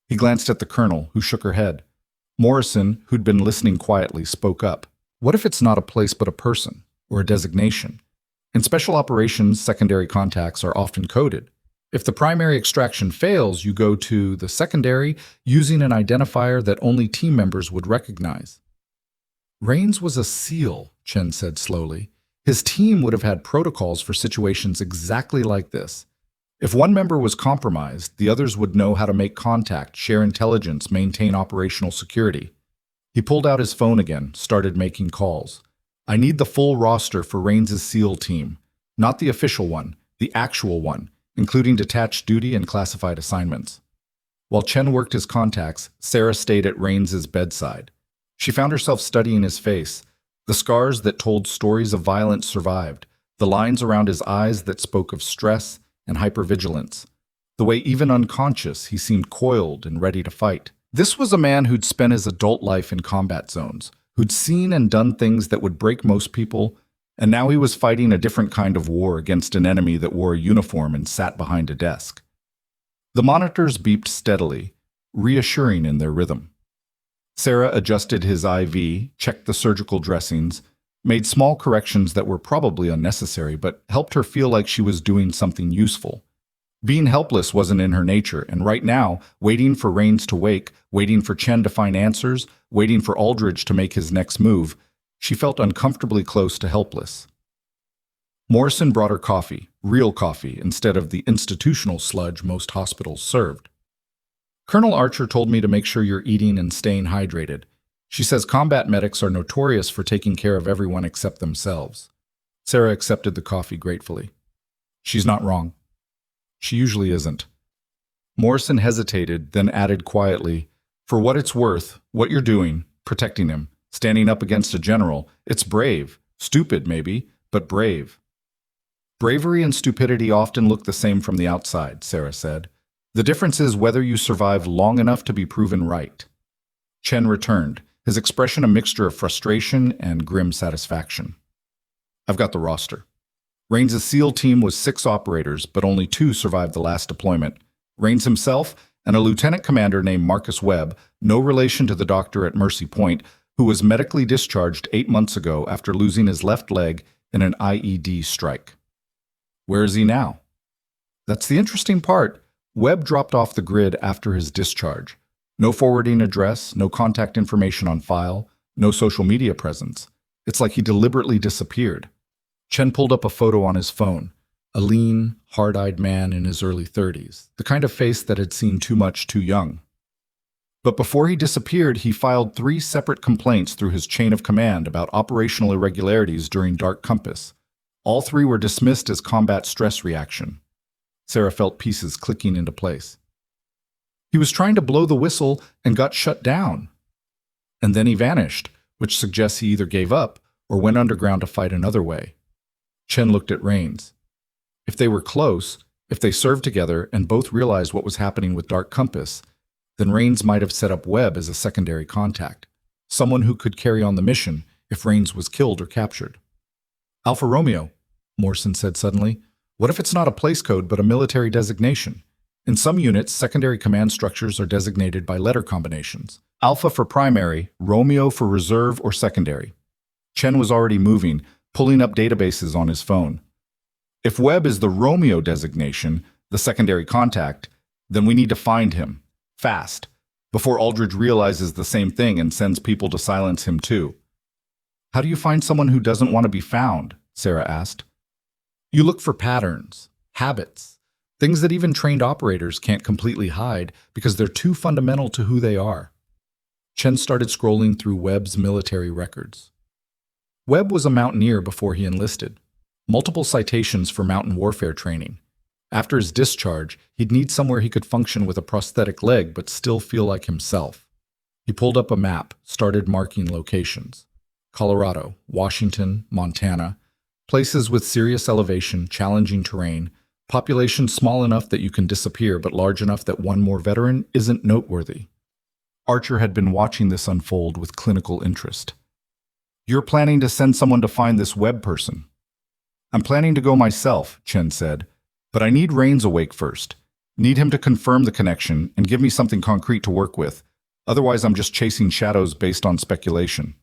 He glanced at the colonel, who shook her head. Morrison, who'd been listening quietly, spoke up. What if it's not a place but a person, or a designation? In special operations, secondary contacts are often coded. If the primary extraction fails, you go to the secondary using an identifier that only team members would recognize. Raines was a SEAL, Chen said slowly. His team would have had protocols for situations exactly like this. If one member was compromised, the others would know how to make contact, share intelligence, maintain operational security. He pulled out his phone again, started making calls. I need the full roster for Raines's SEAL team. Not the official one, the actual one, including detached duty and classified assignments. While Chen worked his contacts, Sarah stayed at Raines's bedside. She found herself studying his face. The scars that told stories of violence survived, the lines around his eyes that spoke of stress and hypervigilance, the way even unconscious he seemed coiled and ready to fight. This was a man who'd spent his adult life in combat zones, who'd seen and done things that would break most people, and now he was fighting a different kind of war against an enemy that wore a uniform and sat behind a desk. The monitors beeped steadily, reassuring in their rhythm. Sarah adjusted his IV, checked the surgical dressings, made small corrections that were probably unnecessary but helped her feel like she was doing something useful. Being helpless wasn't in her nature, and right now, waiting for Rains to wake, waiting for Chen to find answers, waiting for Aldridge to make his next move, she felt uncomfortably close to helpless. Morrison brought her coffee, real coffee, instead of the institutional sludge most hospitals served. Colonel Archer told me to make sure you're eating and staying hydrated. She says combat medics are notorious for taking care of everyone except themselves. Sarah accepted the coffee gratefully. She's not wrong. She usually isn't. Morrison hesitated, then added quietly, "For what it's worth, what you're doing, protecting him, standing up against a general, it's brave. Stupid, maybe, but brave." Bravery and stupidity often look the same from the outside, Sarah said. The difference is whether you survive long enough to be proven right. Chen returned, his expression a mixture of frustration and grim satisfaction. "I've got the roster." Rains' SEAL team was 6 operators, but only 2 survived the last deployment. Rains himself and a lieutenant commander named Marcus Webb, no relation to the doctor at Mercy Point, who was medically discharged 8 months ago after losing his left leg in an IED strike. Where is he now? That's the interesting part. Webb dropped off the grid after his discharge. No forwarding address, no contact information on file, no social media presence. It's like he deliberately disappeared. Chen pulled up a photo on his phone. A lean, hard-eyed man in his early 30s, the kind of face that had seen too much too young. But before he disappeared, he filed 3 separate complaints through his chain of command about operational irregularities during Dark Compass. All 3 were dismissed as combat stress reaction. Sarah felt pieces clicking into place. He was trying to blow the whistle and got shut down. And then he vanished, which suggests he either gave up or went underground to fight another way. Chen looked at Rains. If they were close, if they served together and both realized what was happening with Dark Compass, then Rains might have set up Webb as a secondary contact, someone who could carry on the mission if Rains was killed or captured. "Alpha Romeo," Morrison said suddenly, "what if it's not a place code but a military designation? In some units, secondary command structures are designated by letter combinations. Alpha for primary, Romeo for reserve or secondary." Chen was already moving, pulling up databases on his phone. If Webb is the Romeo designation, the secondary contact, then we need to find him, fast, before Aldridge realizes the same thing and sends people to silence him too. "How do you find someone who doesn't want to be found?" Sarah asked. "You look for patterns, habits, things that even trained operators can't completely hide because they're too fundamental to who they are." Chen started scrolling through Webb's military records. Webb was a mountaineer before he enlisted. Multiple citations for mountain warfare training. After his discharge, he'd need somewhere he could function with a prosthetic leg but still feel like himself. He pulled up a map, started marking locations. Colorado, Washington, Montana, places with serious elevation, challenging terrain, population small enough that you can disappear but large enough that one more veteran isn't noteworthy. Archer had been watching this unfold with clinical interest. "You're planning to send someone to find this Webb person?" "I'm planning to go myself," Chen said, "but I need Rains awake first. Need him to confirm the connection and give me something concrete to work with. Otherwise, I'm just chasing shadows based on speculation."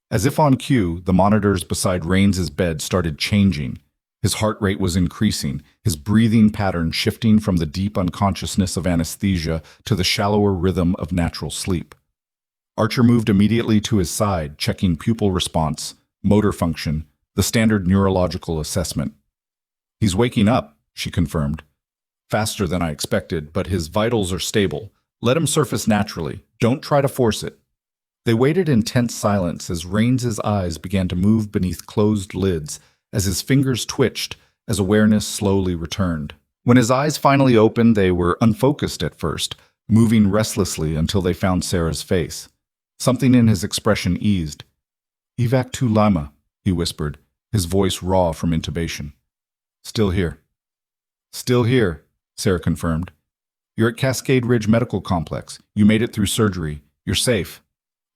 As if on cue, the monitors beside Rains' bed started changing. His heart rate was increasing, his breathing pattern shifting from the deep unconsciousness of anesthesia to the shallower rhythm of natural sleep. Archer moved immediately to his side, checking pupil response, motor function, the standard neurological assessment. "He's waking up," she confirmed. "Faster than I expected, but his vitals are stable. Let him surface naturally. Don't try to force it." They waited in tense silence as Rains' eyes began to move beneath closed lids, as his fingers twitched, as awareness slowly returned. When his eyes finally opened, they were unfocused at first, moving restlessly until they found Sarah's face. Something in his expression eased. Evac to Lima, he whispered, his voice raw from intubation. Still here. Still here, Sarah confirmed. You're at Cascade Ridge Medical Complex. You made it through surgery. You're safe.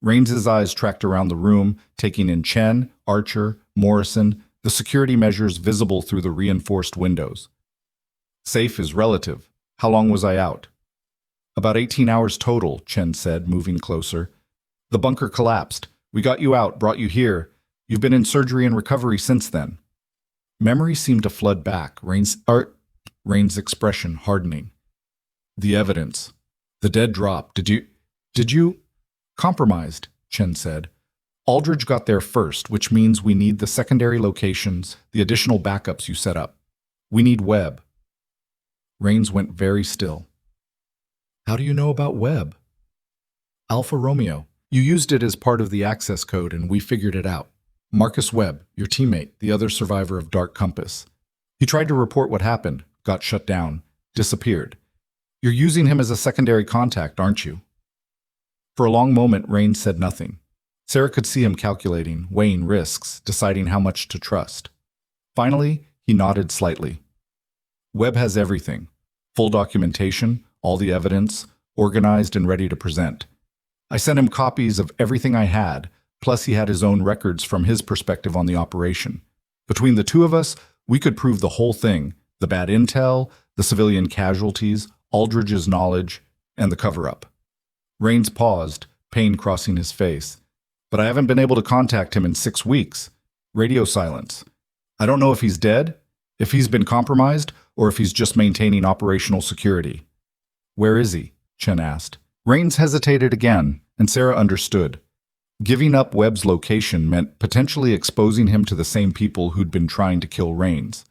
Raines's eyes tracked around the room, taking in Chen, Archer, Morrison, the security measures visible through the reinforced windows. Safe is relative. How long was I out? About 18 hours total, Chen said, moving closer. The bunker collapsed. We got you out, brought you here. You've been in surgery and recovery since then. Memory seemed to flood back, Raines's expression hardening. The evidence. The dead drop. Did you? Compromised, Chen said. Aldridge got there first, which means we need the secondary locations, the additional backups you set up. We need Webb. Raines went very still. How do you know about Webb? Alpha Romeo. You used it as part of the access code and we figured it out. Marcus Webb, your teammate, the other survivor of Dark Compass. He tried to report what happened, got shut down, disappeared. You're using him as a secondary contact, aren't you? For a long moment, Raines said nothing. Sarah could see him calculating, weighing risks, deciding how much to trust. Finally, he nodded slightly. Webb has everything. Full documentation, all the evidence, organized and ready to present. I sent him copies of everything I had, plus he had his own records from his perspective on the operation. Between the two of us, we could prove the whole thing, the bad intel, the civilian casualties, Aldridge's knowledge, and the cover-up. Raines paused, pain crossing his face. But I haven't been able to contact him in 6 weeks. Radio silence. I don't know if he's dead, if he's been compromised, or if he's just maintaining operational security. Where is he? Chen asked. Raines hesitated again, and Sarah understood. Giving up Webb's location meant potentially exposing him to the same people who'd been trying to kill Raines.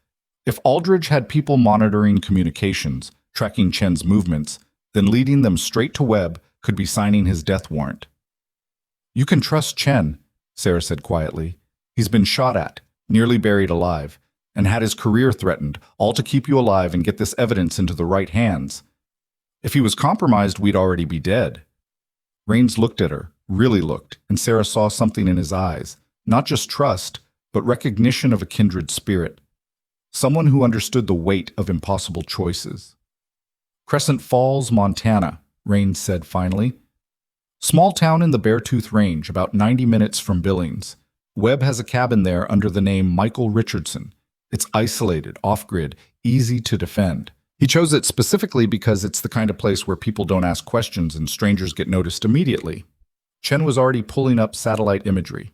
If Aldridge had people monitoring communications, tracking Chen's movements, then leading them straight to Webb could be signing his death warrant. You can trust Chen, Sarah said quietly. He's been shot at, nearly buried alive, and had his career threatened, all to keep you alive and get this evidence into the right hands. If he was compromised, we'd already be dead. Raines looked at her, really looked, and Sarah saw something in his eyes, not just trust, but recognition of a kindred spirit. Someone who understood the weight of impossible choices. Crescent Falls, Montana, Raines said finally. Small town in the Beartooth Range, about 90 minutes from Billings. Webb has a cabin there under the name Michael Richardson. It's isolated, off-grid, easy to defend. He chose it specifically because it's the kind of place where people don't ask questions and strangers get noticed immediately. Chen was already pulling up satellite imagery.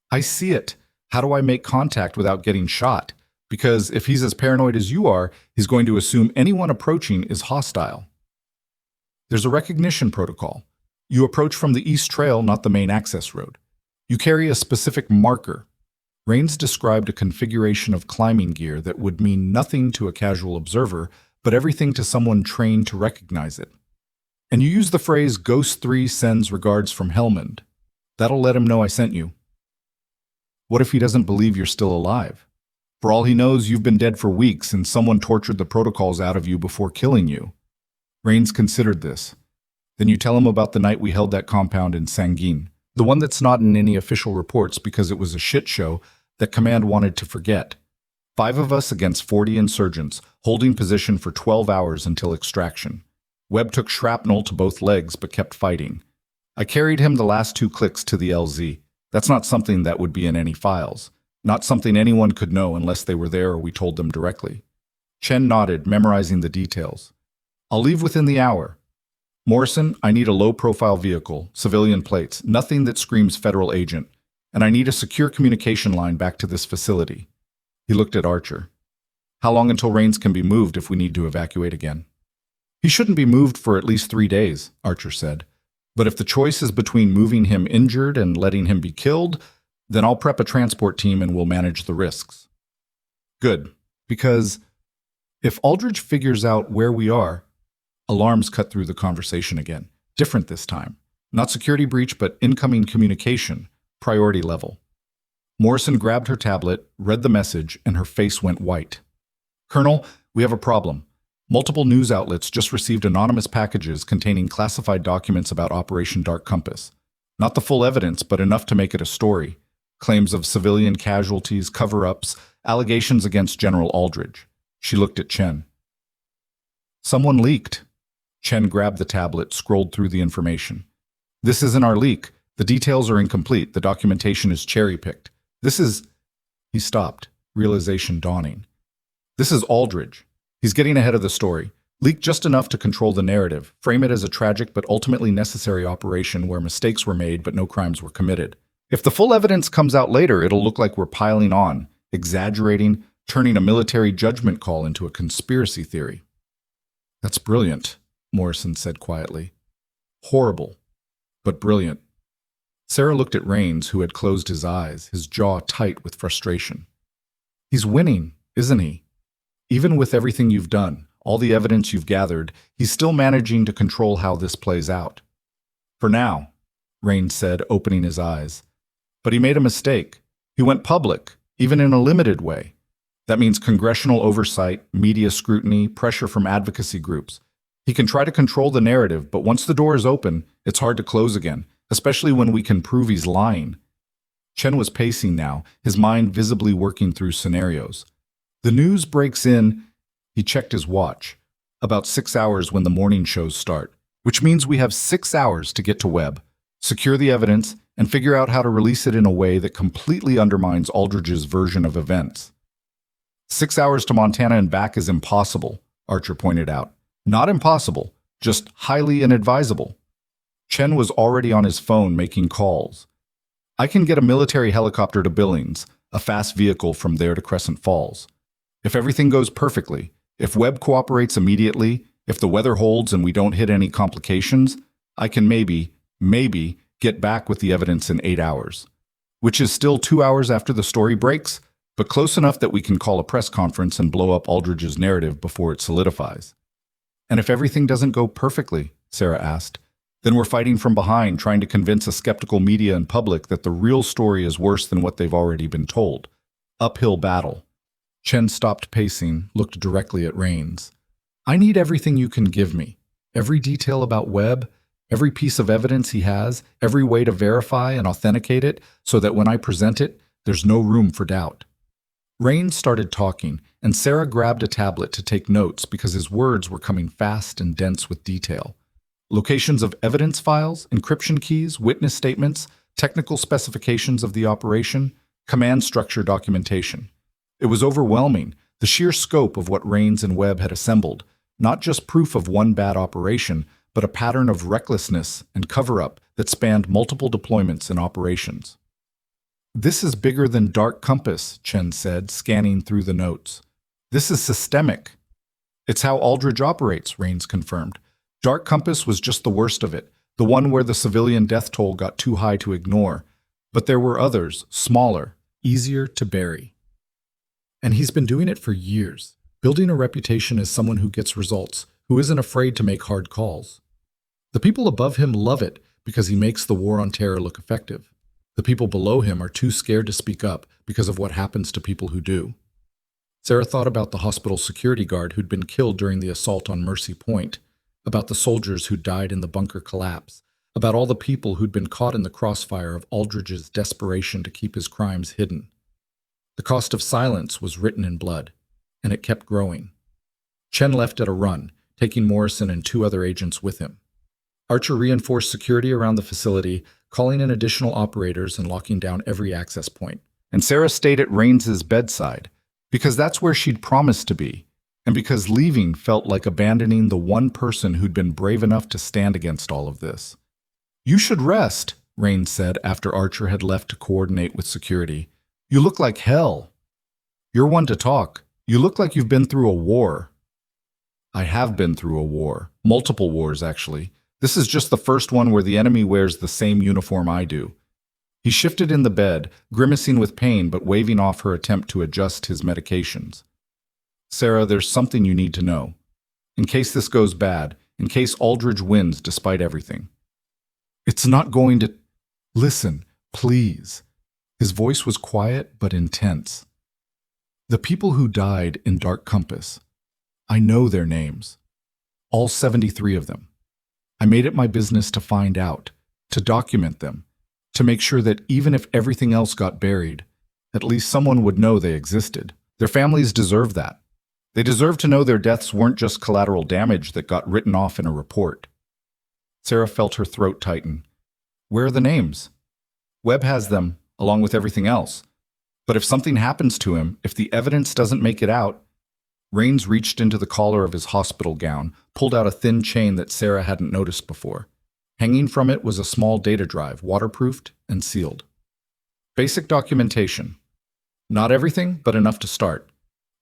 I see it. How do I make contact without getting shot? Because if he's as paranoid as you are, he's going to assume anyone approaching is hostile. There's a recognition protocol. You approach from the East Trail, not the main access road. You carry a specific marker. Raines described a configuration of climbing gear that would mean nothing to a casual observer, but everything to someone trained to recognize it. And you use the phrase, Ghost 3 sends regards from Helmond. That'll let him know I sent you. What if he doesn't believe you're still alive? For all he knows, you've been dead for weeks and someone tortured the protocols out of you before killing you. Raines considered this. Then you tell him about the night we held that compound in Sanguine, the one that's not in any official reports because it was a shit show that Command wanted to forget. 5 of us against 40 insurgents, holding position for 12 hours until extraction. Webb took shrapnel to both legs but kept fighting. I carried him the last 2 clicks to the LZ. That's not something that would be in any files. Not something anyone could know unless they were there or we told them directly. Chen nodded, memorizing the details. I'll leave within the hour. Morrison, I need a low-profile vehicle, civilian plates, nothing that screams federal agent, and I need a secure communication line back to this facility. He looked at Archer. How long until Raines can be moved if we need to evacuate again? He shouldn't be moved for at least 3 days, Archer said. But if the choice is between moving him injured and letting him be killed, then I'll prep a transport team and we'll manage the risks. Good, because if Aldridge figures out where we are, alarms cut through the conversation again. Different this time. Not security breach, but incoming communication, priority level. Morrison grabbed her tablet, read the message, and her face went white. Colonel, we have a problem. Multiple news outlets just received anonymous packages containing classified documents about Operation Dark Compass. Not the full evidence, but enough to make it a story. claims of civilian casualties, cover-ups, allegations against General Aldridge. She looked at Chen. Someone leaked. Chen grabbed the tablet, scrolled through the information. This isn't our leak. The details are incomplete. The documentation is cherry-picked. This is... He stopped, realization dawning. This is Aldridge. He's getting ahead of the story. Leaked just enough to control the narrative, frame it as a tragic but ultimately necessary operation where mistakes were made but no crimes were committed. If the full evidence comes out later, it'll look like we're piling on, exaggerating, turning a military judgment call into a conspiracy theory. That's brilliant, Morrison said quietly. Horrible, but brilliant. Sarah looked at Rains, who had closed his eyes, his jaw tight with frustration. He's winning, isn't he? Even with everything you've done, all the evidence you've gathered, he's still managing to control how this plays out. For now, Rains said, opening his eyes. But he made a mistake. He went public, even in a limited way. That means congressional oversight, media scrutiny, pressure from advocacy groups. He can try to control the narrative, but once the door is open, it's hard to close again, especially when we can prove he's lying. Chen was pacing now, his mind visibly working through scenarios. The news breaks in. He checked his watch. About 6 hours when the morning shows start, which means we have 6 hours to get to Webb, secure the evidence, and figure out how to release it in a way that completely undermines Aldridge's version of events. 6 hours to Montana and back is impossible, Archer pointed out. Not impossible, just highly inadvisable. Chen was already on his phone making calls. I can get a military helicopter to Billings, a fast vehicle from there to Crescent Falls. If everything goes perfectly, if Webb cooperates immediately, if the weather holds and we don't hit any complications, I can maybe get back with the evidence in 8 hours. Which is still 2 hours after the story breaks, but close enough that we can call a press conference and blow up Aldridge's narrative before it solidifies. And if everything doesn't go perfectly, Sarah asked, then we're fighting from behind, trying to convince a skeptical media and public that the real story is worse than what they've already been told. Uphill battle. Chen stopped pacing, looked directly at Rains. I need everything you can give me. Every detail about Webb, every piece of evidence he has, every way to verify and authenticate it, so that when I present it, there's no room for doubt. Rains started talking, and Sarah grabbed a tablet to take notes because his words were coming fast and dense with detail. Locations of evidence files, encryption keys, witness statements, technical specifications of the operation, command structure documentation. It was overwhelming, the sheer scope of what Rains and Webb had assembled, not just proof of one bad operation, but a pattern of recklessness and cover-up that spanned multiple deployments and operations. This is bigger than Dark Compass, Chen said, scanning through the notes. This is systemic. It's how Aldridge operates, Rains confirmed. Dark Compass was just the worst of it, the one where the civilian death toll got too high to ignore. But there were others, smaller, easier to bury. And he's been doing it for years, building a reputation as someone who gets results, who isn't afraid to make hard calls. The people above him love it because he makes the war on terror look effective. The people below him are too scared to speak up because of what happens to people who do. Sarah thought about the hospital security guard who'd been killed during the assault on Mercy Point, about the soldiers who died in the bunker collapse, about all the people who'd been caught in the crossfire of Aldridge's desperation to keep his crimes hidden. The cost of silence was written in blood, and it kept growing. Chen left at a run, taking Morrison and 2 other agents with him. Archer reinforced security around the facility, calling in additional operators and locking down every access point. And Sarah stayed at Rains's bedside, because that's where she'd promised to be, and because leaving felt like abandoning the one person who'd been brave enough to stand against all of this. You should rest, Rains said after Archer had left to coordinate with security. You look like hell. You're one to talk. You look like you've been through a war. I have been through a war. Multiple wars, actually. This is just the first one where the enemy wears the same uniform I do. He shifted in the bed, grimacing with pain but waving off her attempt to adjust his medications. Sarah, there's something you need to know. In case this goes bad, in case Aldridge wins despite everything. It's not going to... Listen, please. His voice was quiet but intense. The people who died in Dark Compass, I know their names. All 73 of them. I made it my business to find out, to document them, to make sure that even if everything else got buried, at least someone would know they existed. Their families deserve that. They deserve to know their deaths weren't just collateral damage that got written off in a report. Sarah felt her throat tighten. Where are the names? Webb has them, along with everything else. But if something happens to him, if the evidence doesn't make it out— Rains reached into the collar of his hospital gown, pulled out a thin chain that Sarah hadn't noticed before. Hanging from it was a small data drive, waterproofed and sealed. Basic documentation. Not everything, but enough to start.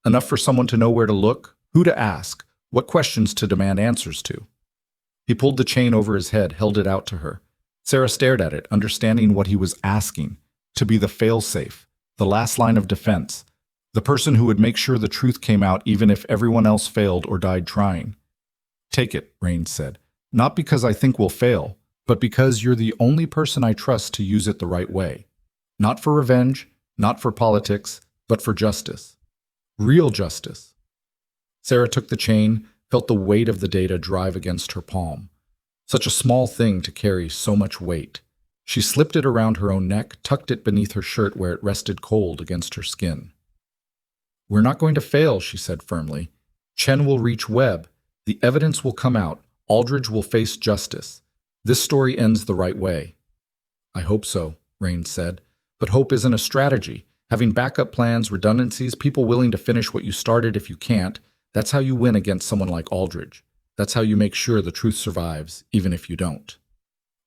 Enough for someone to know where to look, who to ask, what questions to demand answers to. He pulled the chain over his head, held it out to her. Sarah stared at it, understanding what he was asking, to be the fail-safe, the last line of defense, the person who would make sure the truth came out even if everyone else failed or died trying. Take it, Rains said. Not because I think we'll fail, but because you're the only person I trust to use it the right way. Not for revenge, not for politics, but for justice. Real justice. Sarah took the chain, felt the weight of the data drive against her palm. Such a small thing to carry so much weight. She slipped it around her own neck, tucked it beneath her shirt where it rested cold against her skin. We're not going to fail, she said firmly. Chen will reach Webb. The evidence will come out. Aldridge will face justice. This story ends the right way. I hope so, Rains said. But hope isn't a strategy. Having backup plans, redundancies, people willing to finish what you started if you can't, that's how you win against someone like Aldridge. That's how you make sure the truth survives, even if you don't.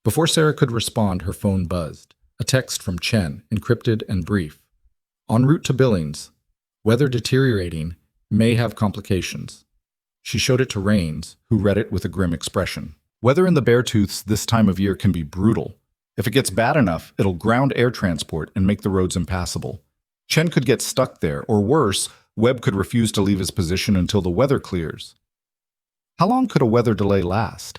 Before Sarah could respond, her phone buzzed. A text from Chen, encrypted and brief. En route to Billings. Weather deteriorating, may have complications. She showed it to Rains, who read it with a grim expression. Weather in the Beartooths this time of year can be brutal. If it gets bad enough, it'll ground air transport and make the roads impassable. Chen could get stuck there, or worse, Webb could refuse to leave his position until the weather clears. How long could a weather delay last?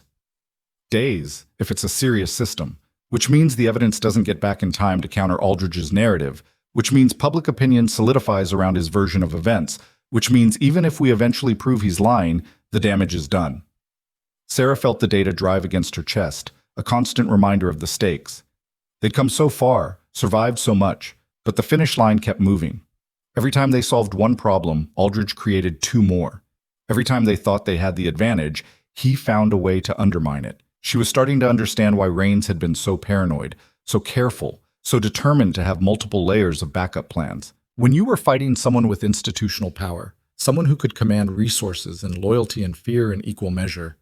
Days, if it's a serious system, which means the evidence doesn't get back in time to counter Aldridge's narrative, which means public opinion solidifies around his version of events, which means even if we eventually prove he's lying, the damage is done. Sarah felt the data drive against her chest, a constant reminder of the stakes. They'd come so far, survived so much, but the finish line kept moving. Every time they solved one problem, Aldridge created two more. Every time they thought they had the advantage, he found a way to undermine it. She was starting to understand why Rains had been so paranoid, so careful, so determined to have multiple layers of backup plans. When you were fighting someone with institutional power, someone who could command resources and loyalty and fear in equal measure,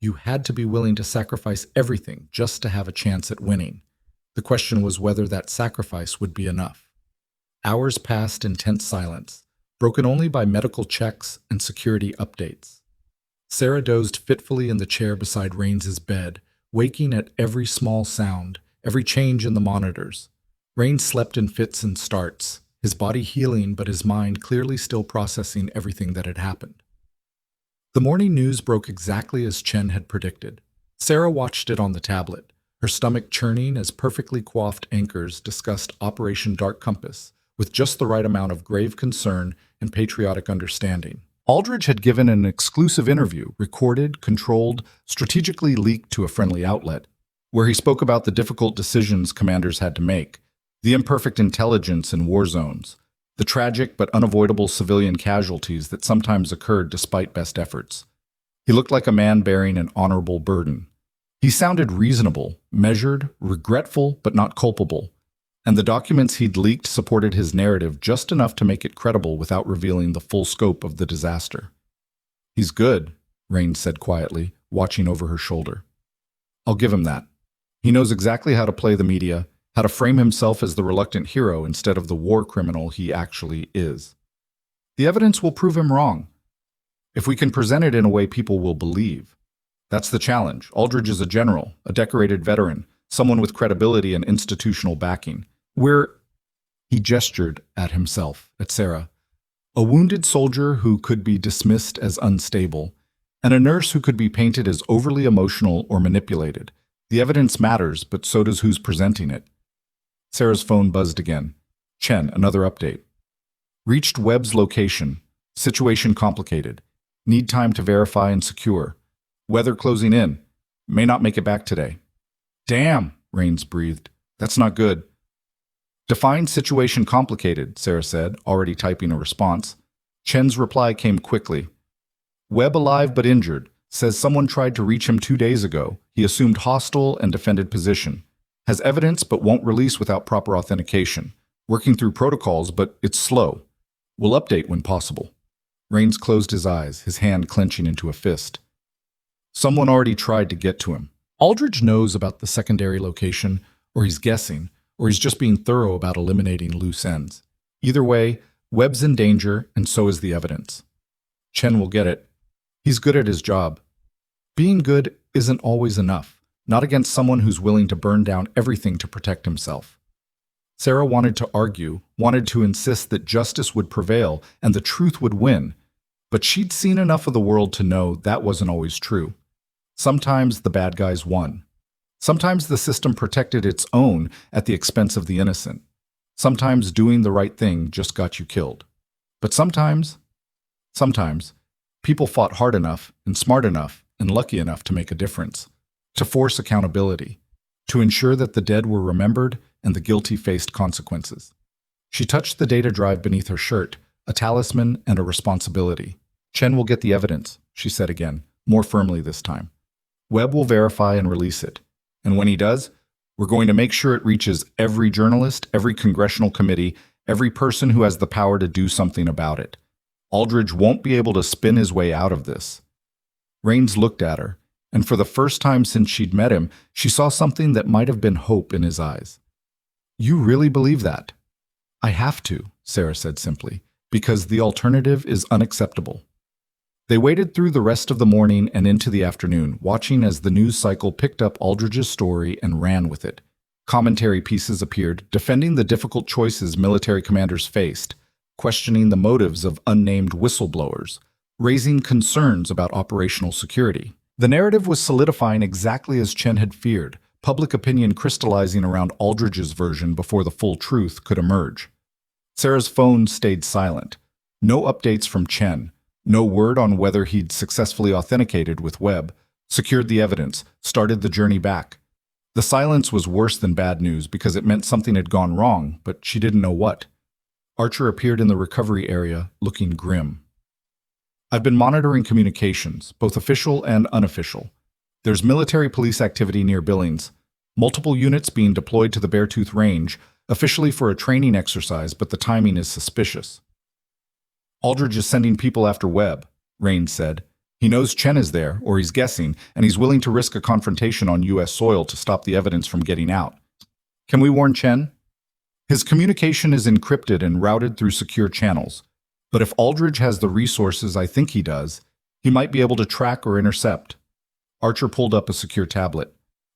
you had to be willing to sacrifice everything just to have a chance at winning. The question was whether that sacrifice would be enough. Hours passed in tense silence, broken only by medical checks and security updates. Sarah dozed fitfully in the chair beside Rains's bed, waking at every small sound, every change in the monitors. Rains slept in fits and starts, his body healing but his mind clearly still processing everything that had happened. The morning news broke exactly as Chen had predicted. Sarah watched it on the tablet, her stomach churning as perfectly coiffed anchors discussed Operation Dark Compass, with just the right amount of grave concern and patriotic understanding. Aldridge had given an exclusive interview, recorded, controlled, strategically leaked to a friendly outlet, where he spoke about the difficult decisions commanders had to make, the imperfect intelligence in war zones, the tragic but unavoidable civilian casualties that sometimes occurred despite best efforts. He looked like a man bearing an honorable burden. He sounded reasonable, measured, regretful, but not culpable, and the documents he'd leaked supported his narrative just enough to make it credible without revealing the full scope of the disaster. He's good, Rains said quietly, watching over her shoulder. I'll give him that. He knows exactly how to play the media, how to frame himself as the reluctant hero instead of the war criminal he actually is. The evidence will prove him wrong, if we can present it in a way people will believe. That's the challenge. Aldridge is a general, a decorated veteran, someone with credibility and institutional backing. He gestured at himself, at Sarah, a wounded soldier who could be dismissed as unstable, and a nurse who could be painted as overly emotional or manipulated. The evidence matters, but so does who's presenting it. Sarah's phone buzzed again. Chen, another update. Reached Webb's location. Situation complicated. Need time to verify and secure. Weather closing in. May not make it back today. Damn, Rains breathed. That's not good. Define situation complicated, Sarah said, already typing a response. Chen's reply came quickly. Webb alive but injured. Says someone tried to reach him 2 days ago. He assumed hostile and defended position. Has evidence but won't release without proper authentication. Working through protocols, but it's slow. We'll update when possible. Rains closed his eyes, his hand clenching into a fist. Someone already tried to get to him. Aldridge knows about the secondary location, or he's guessing, or he's just being thorough about eliminating loose ends. Either way, Webb's in danger, and so is the evidence. Chen will get it. He's good at his job. Being good isn't always enough, not against someone who's willing to burn down everything to protect himself. Sarah wanted to argue, wanted to insist that justice would prevail and the truth would win, but she'd seen enough of the world to know that wasn't always true. Sometimes the bad guys won. Sometimes the system protected its own at the expense of the innocent. Sometimes doing the right thing just got you killed. But sometimes, people fought hard enough and smart enough and lucky enough to make a difference, to force accountability, to ensure that the dead were remembered and the guilty faced consequences. She touched the data drive beneath her shirt, a talisman and a responsibility. Chen will get the evidence, she said again, more firmly this time. Webb will verify and release it. And when he does, we're going to make sure it reaches every journalist, every congressional committee, every person who has the power to do something about it. Aldridge won't be able to spin his way out of this. Rains looked at her, and for the first time since she'd met him, she saw something that might have been hope in his eyes. You really believe that? I have to, Sarah said simply, because the alternative is unacceptable. They waited through the rest of the morning and into the afternoon, watching as the news cycle picked up Aldridge's story and ran with it. Commentary pieces appeared, defending the difficult choices military commanders faced, questioning the motives of unnamed whistleblowers, raising concerns about operational security. The narrative was solidifying exactly as Chen had feared, public opinion crystallizing around Aldridge's version before the full truth could emerge. Sarah's phone stayed silent. No updates from Chen. No word on whether he'd successfully authenticated with Webb, secured the evidence, started the journey back. The silence was worse than bad news because it meant something had gone wrong, but she didn't know what. Archer appeared in the recovery area, looking grim. I've been monitoring communications, both official and unofficial. There's military police activity near Billings, multiple units being deployed to the Beartooth Range, officially for a training exercise, but the timing is suspicious. Aldridge is sending people after Webb, Rains said. He knows Chen is there, or he's guessing, and he's willing to risk a confrontation on U.S. soil to stop the evidence from getting out. Can we warn Chen? His communication is encrypted and routed through secure channels, but if Aldridge has the resources I think he does, he might be able to track or intercept. Archer pulled up a secure tablet.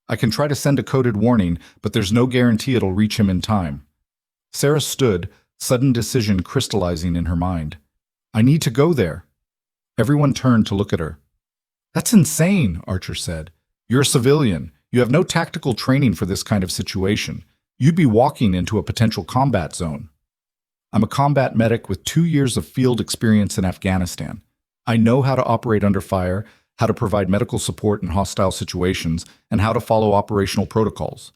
I can try to send a coded warning, but there's no guarantee it'll reach him in time. Sarah stood, sudden decision crystallizing in her mind. I need to go there. Everyone turned to look at her. That's insane, Archer said. You're a civilian. You have no tactical training for this kind of situation. You'd be walking into a potential combat zone. I'm a combat medic with 2 years of field experience in Afghanistan. I know how to operate under fire, how to provide medical support in hostile situations, and how to follow operational protocols.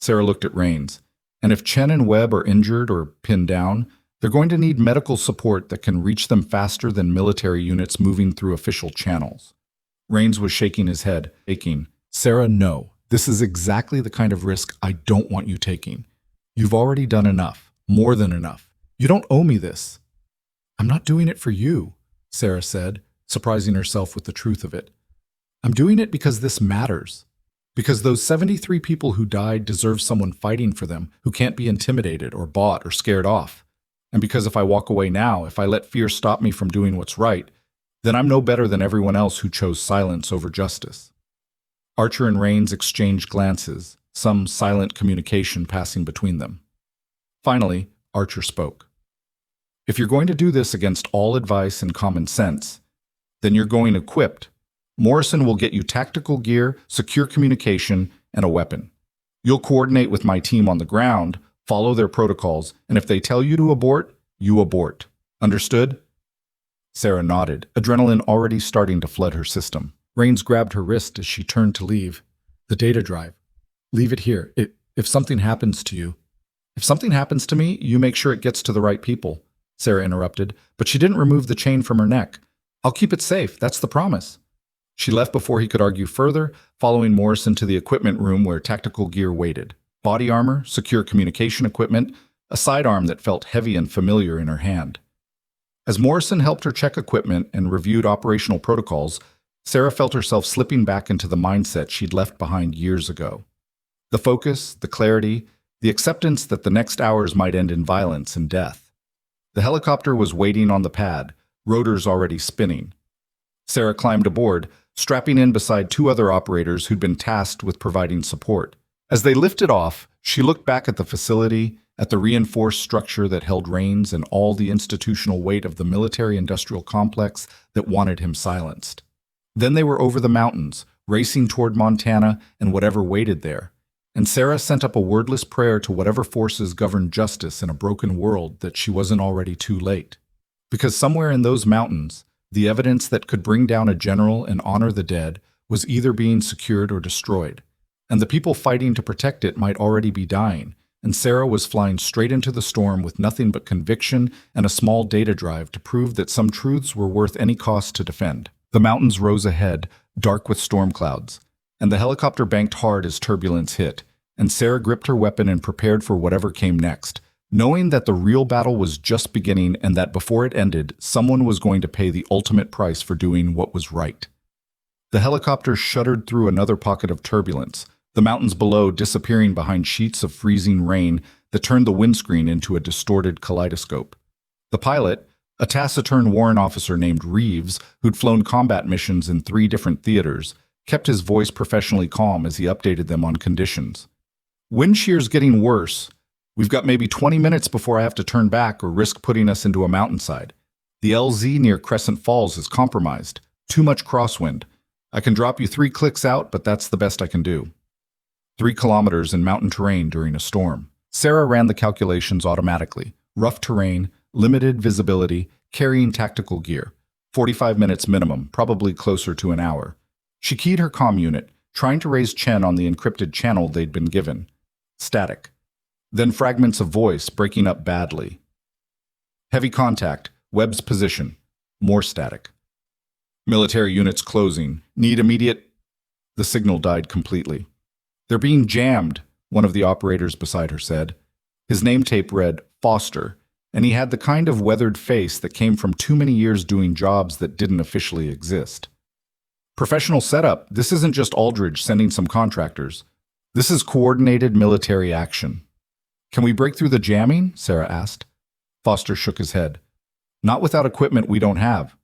Sarah looked at Rains. And if Chen and Webb are injured or pinned down, they're going to need medical support that can reach them faster than military units moving through official channels. Rains was shaking his head, aching. Sarah, no. This is exactly the kind of risk I don't want you taking. You've already done enough, more than enough. You don't owe me this. I'm not doing it for you, Sarah said, surprising herself with the truth of it. I'm doing it because this matters. Because those 73 people who died deserve someone fighting for them who can't be intimidated or bought or scared off. And because if I walk away now, if I let fear stop me from doing what's right, then I'm no better than everyone else who chose silence over justice. Archer and Rains exchanged glances, some silent communication passing between them. Finally, Archer spoke. If you're going to do this against all advice and common sense, then you're going equipped. Morrison will get you tactical gear, secure communication, and a weapon. You'll coordinate with my team on the ground, follow their protocols, and if they tell you to abort, you abort. Understood? Sarah nodded, adrenaline already starting to flood her system. Rains grabbed her wrist as she turned to leave. The data drive. Leave it here. If something happens to you, if something happens to me, you make sure it gets to the right people, Sarah interrupted, but she didn't remove the chain from her neck. I'll keep it safe, that's the promise. She left before he could argue further, following Morrison to the equipment room where tactical gear waited. Body armor, secure communication equipment, a sidearm that felt heavy and familiar in her hand. As Morrison helped her check equipment and reviewed operational protocols, Sarah felt herself slipping back into the mindset she'd left behind years ago. The focus, the clarity, the acceptance that the next hours might end in violence and death. The helicopter was waiting on the pad, rotors already spinning. Sarah climbed aboard, strapping in beside two other operators who'd been tasked with providing support. As they lifted off, she looked back at the facility, at the reinforced structure that held reins and all the institutional weight of the military-industrial complex that wanted him silenced. Then they were over the mountains, racing toward Montana and whatever waited there. And Sarah sent up a wordless prayer to whatever forces governed justice in a broken world that she wasn't already too late. Because somewhere in those mountains, the evidence that could bring down a general and honor the dead was either being secured or destroyed. And the people fighting to protect it might already be dying, and Sarah was flying straight into the storm with nothing but conviction and a small data drive to prove that some truths were worth any cost to defend. The mountains rose ahead, dark with storm clouds, and the helicopter banked hard as turbulence hit, and Sarah gripped her weapon and prepared for whatever came next, knowing that the real battle was just beginning and that before it ended, someone was going to pay the ultimate price for doing what was right. The helicopter shuddered through another pocket of turbulence, the mountains below disappearing behind sheets of freezing rain that turned the windscreen into a distorted kaleidoscope. The pilot, a taciturn warrant officer named Reeves, who'd flown combat missions in 3 different theaters, kept his voice professionally calm as he updated them on conditions. Wind shear's getting worse. We've got maybe 20 minutes before I have to turn back or risk putting us into a mountainside. The LZ near Crescent Falls is compromised. Too much crosswind. I can drop you 3 clicks out, but that's the best I can do. 3 kilometers in mountain terrain during a storm. Sarah ran the calculations automatically. Rough terrain, limited visibility, carrying tactical gear. 45 minutes minimum, probably closer to an hour. She keyed her comm unit, trying to raise Chen on the encrypted channel they'd been given. Static. Then fragments of voice breaking up badly. Heavy contact. Webb's position. More static. Military units closing. Need immediate... The signal died completely. They're being jammed, one of the operators beside her said. His name tape read Foster, and he had the kind of weathered face that came from too many years doing jobs that didn't officially exist. Professional setup. This isn't just Aldridge sending some contractors. This is coordinated military action. Can we break through the jamming? Sarah asked. Foster shook his head. Not without equipment we don't have.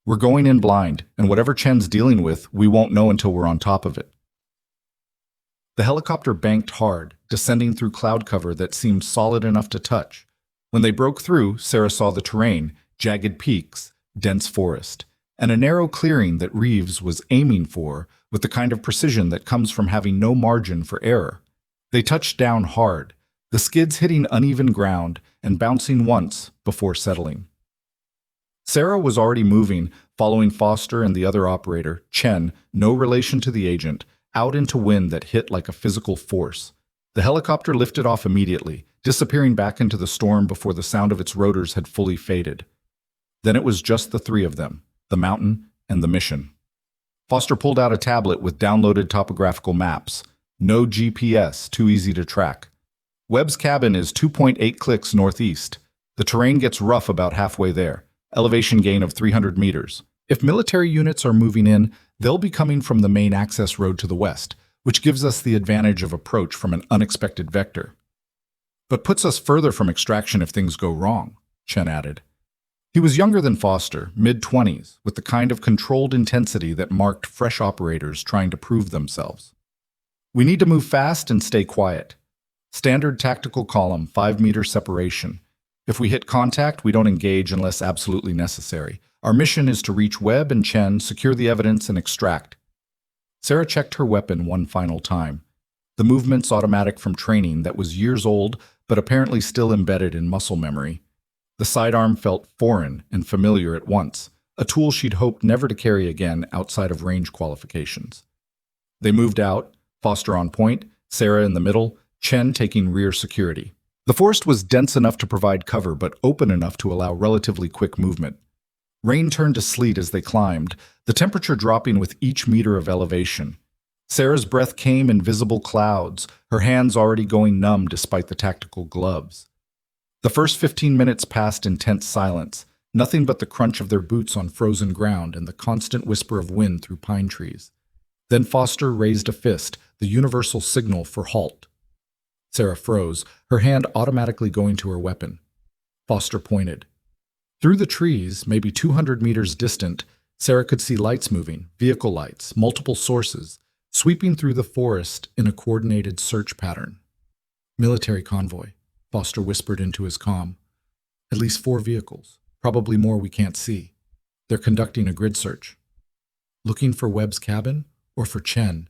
We're going in blind, and whatever Chen's dealing with, we won't know until we're on top of it. The helicopter banked hard, descending through cloud cover that seemed solid enough to touch. When they broke through, Sarah saw the terrain, jagged peaks, dense forest, and a narrow clearing that Reeves was aiming for with the kind of precision that comes from having no margin for error. They touched down hard, the skids hitting uneven ground and bouncing once before settling. Sarah was already moving, following Foster and the other operator, Chen, no relation to the agent, out into wind that hit like a physical force. The helicopter lifted off immediately, disappearing back into the storm before the sound of its rotors had fully faded. Then it was just the 3 of them, the mountain and the mission. Foster pulled out a tablet with downloaded topographical maps. No GPS, too easy to track. Webb's cabin is 2.8 clicks northeast. The terrain gets rough about halfway there. Elevation gain of 300 meters. If military units are moving in, they'll be coming from the main access road to the west, which gives us the advantage of approach from an unexpected vector. But puts us further from extraction if things go wrong, Chen added. He was younger than Foster, mid-20s, with the kind of controlled intensity that marked fresh operators trying to prove themselves. We need to move fast and stay quiet. Standard tactical column, 5-meter separation. If we hit contact, we don't engage unless absolutely necessary. Our mission is to reach Webb and Chen, secure the evidence, and extract. Sarah checked her weapon one final time. The movement's automatic from training that was years old, but apparently still embedded in muscle memory. The sidearm felt foreign and familiar at once, a tool she'd hoped never to carry again outside of range qualifications. They moved out, Foster on point, Sarah in the middle, Chen taking rear security. The forest was dense enough to provide cover, but open enough to allow relatively quick movement. Rain turned to sleet as they climbed, the temperature dropping with each meter of elevation. Sarah's breath came in visible clouds, her hands already going numb despite the tactical gloves. The first 15 minutes passed in tense silence, nothing but the crunch of their boots on frozen ground and the constant whisper of wind through pine trees. Then Foster raised a fist, the universal signal for halt. Sarah froze, her hand automatically going to her weapon. Foster pointed. Through the trees, maybe 200 meters distant, Sarah could see lights moving, vehicle lights, multiple sources, sweeping through the forest in a coordinated search pattern. Military convoy, Foster whispered into his comm. At least 4 vehicles, probably more we can't see. They're conducting a grid search. Looking for Webb's cabin or for Chen?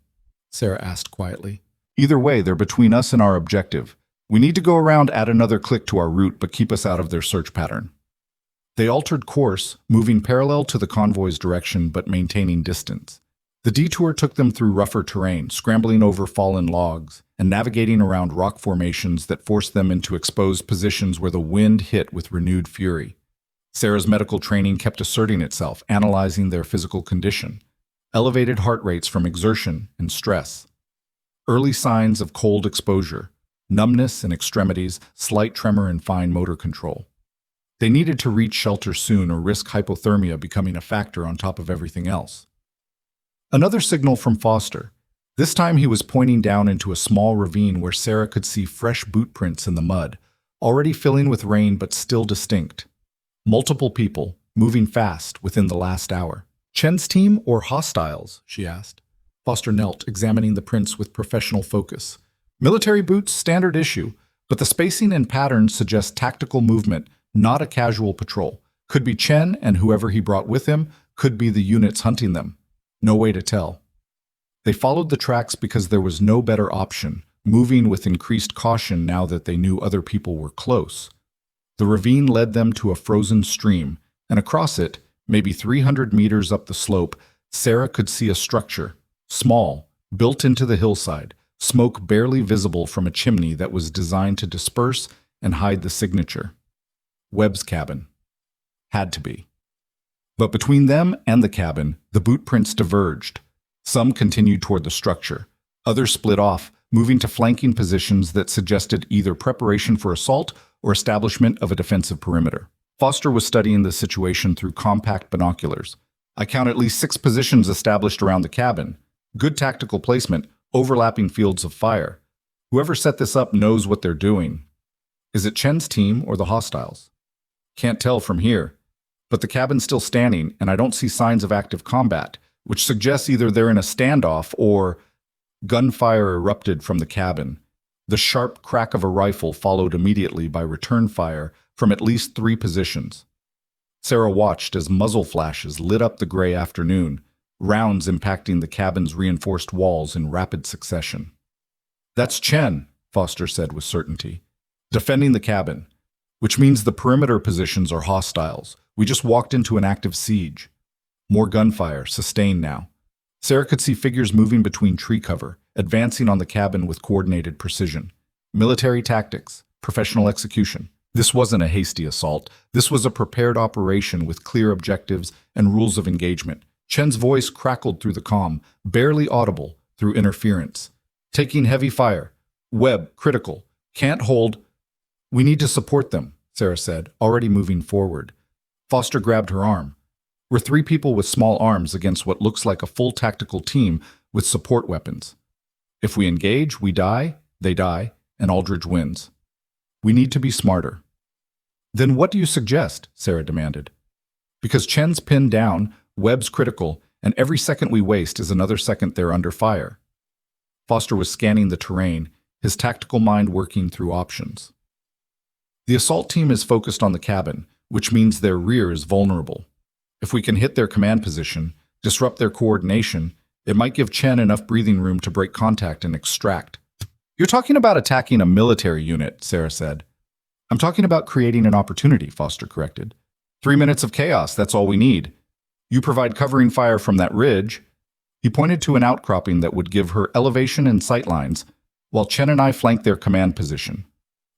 Sarah asked quietly. Either way, they're between us and our objective. We need to go around, add another click to our route, but keep us out of their search pattern. They altered course, moving parallel to the convoy's direction but maintaining distance. The detour took them through rougher terrain, scrambling over fallen logs, and navigating around rock formations that forced them into exposed positions where the wind hit with renewed fury. Sarah's medical training kept asserting itself, analyzing their physical condition. Elevated heart rates from exertion and stress. Early signs of cold exposure, numbness in extremities, slight tremor and fine motor control. They needed to reach shelter soon or risk hypothermia becoming a factor on top of everything else. Another signal from Foster. This time he was pointing down into a small ravine where Sarah could see fresh boot prints in the mud, already filling with rain but still distinct. Multiple people, moving fast within the last hour. Chen's team or hostiles? She asked. Foster knelt, examining the prints with professional focus. Military boots, standard issue, but the spacing and patterns suggest tactical movement, not a casual patrol. Could be Chen and whoever he brought with him, could be the units hunting them. No way to tell. They followed the tracks because there was no better option, moving with increased caution now that they knew other people were close. The ravine led them to a frozen stream, and across it, maybe 300 meters up the slope, Sarah could see a structure. Small, built into the hillside, smoke barely visible from a chimney that was designed to disperse and hide the signature. Webb's cabin. Had to be. But between them and the cabin, the boot prints diverged. Some continued toward the structure. Others split off, moving to flanking positions that suggested either preparation for assault or establishment of a defensive perimeter. Foster was studying the situation through compact binoculars. I count at least 6 positions established around the cabin. Good tactical placement, overlapping fields of fire. Whoever set this up knows what they're doing. Is it Chen's team or the hostiles? Can't tell from here. But the cabin's still standing, and I don't see signs of active combat, which suggests either they're in a standoff or gunfire erupted from the cabin. The sharp crack of a rifle followed immediately by return fire from at least 3 positions. Sarah watched as muzzle flashes lit up the gray afternoon, rounds impacting the cabin's reinforced walls in rapid succession. That's Chen, Foster said with certainty. Defending the cabin, which means the perimeter positions are hostiles. We just walked into an active siege. More gunfire, sustained now. Sarah could see figures moving between tree cover, advancing on the cabin with coordinated precision. Military tactics, professional execution. This wasn't a hasty assault. This was a prepared operation with clear objectives and rules of engagement. Chen's voice crackled through the comm, barely audible through interference. Taking heavy fire. Webb, critical. Can't hold. We need to support them, Sarah said, already moving forward. Foster grabbed her arm. We're 3 people with small arms against what looks like a full tactical team with support weapons. If we engage, we die, they die, and Aldridge wins. We need to be smarter. Then what do you suggest? Sarah demanded. Because Chen's pinned down, Webb's critical, and every second we waste is another second they're under fire. Foster was scanning the terrain, his tactical mind working through options. The assault team is focused on the cabin, which means their rear is vulnerable. If we can hit their command position, disrupt their coordination, it might give Chen enough breathing room to break contact and extract. You're talking about attacking a military unit, Sarah said. I'm talking about creating an opportunity, Foster corrected. 3 minutes of chaos, that's all we need. You provide covering fire from that ridge. He pointed to an outcropping that would give her elevation and sightlines. while Chen and I flank their command position.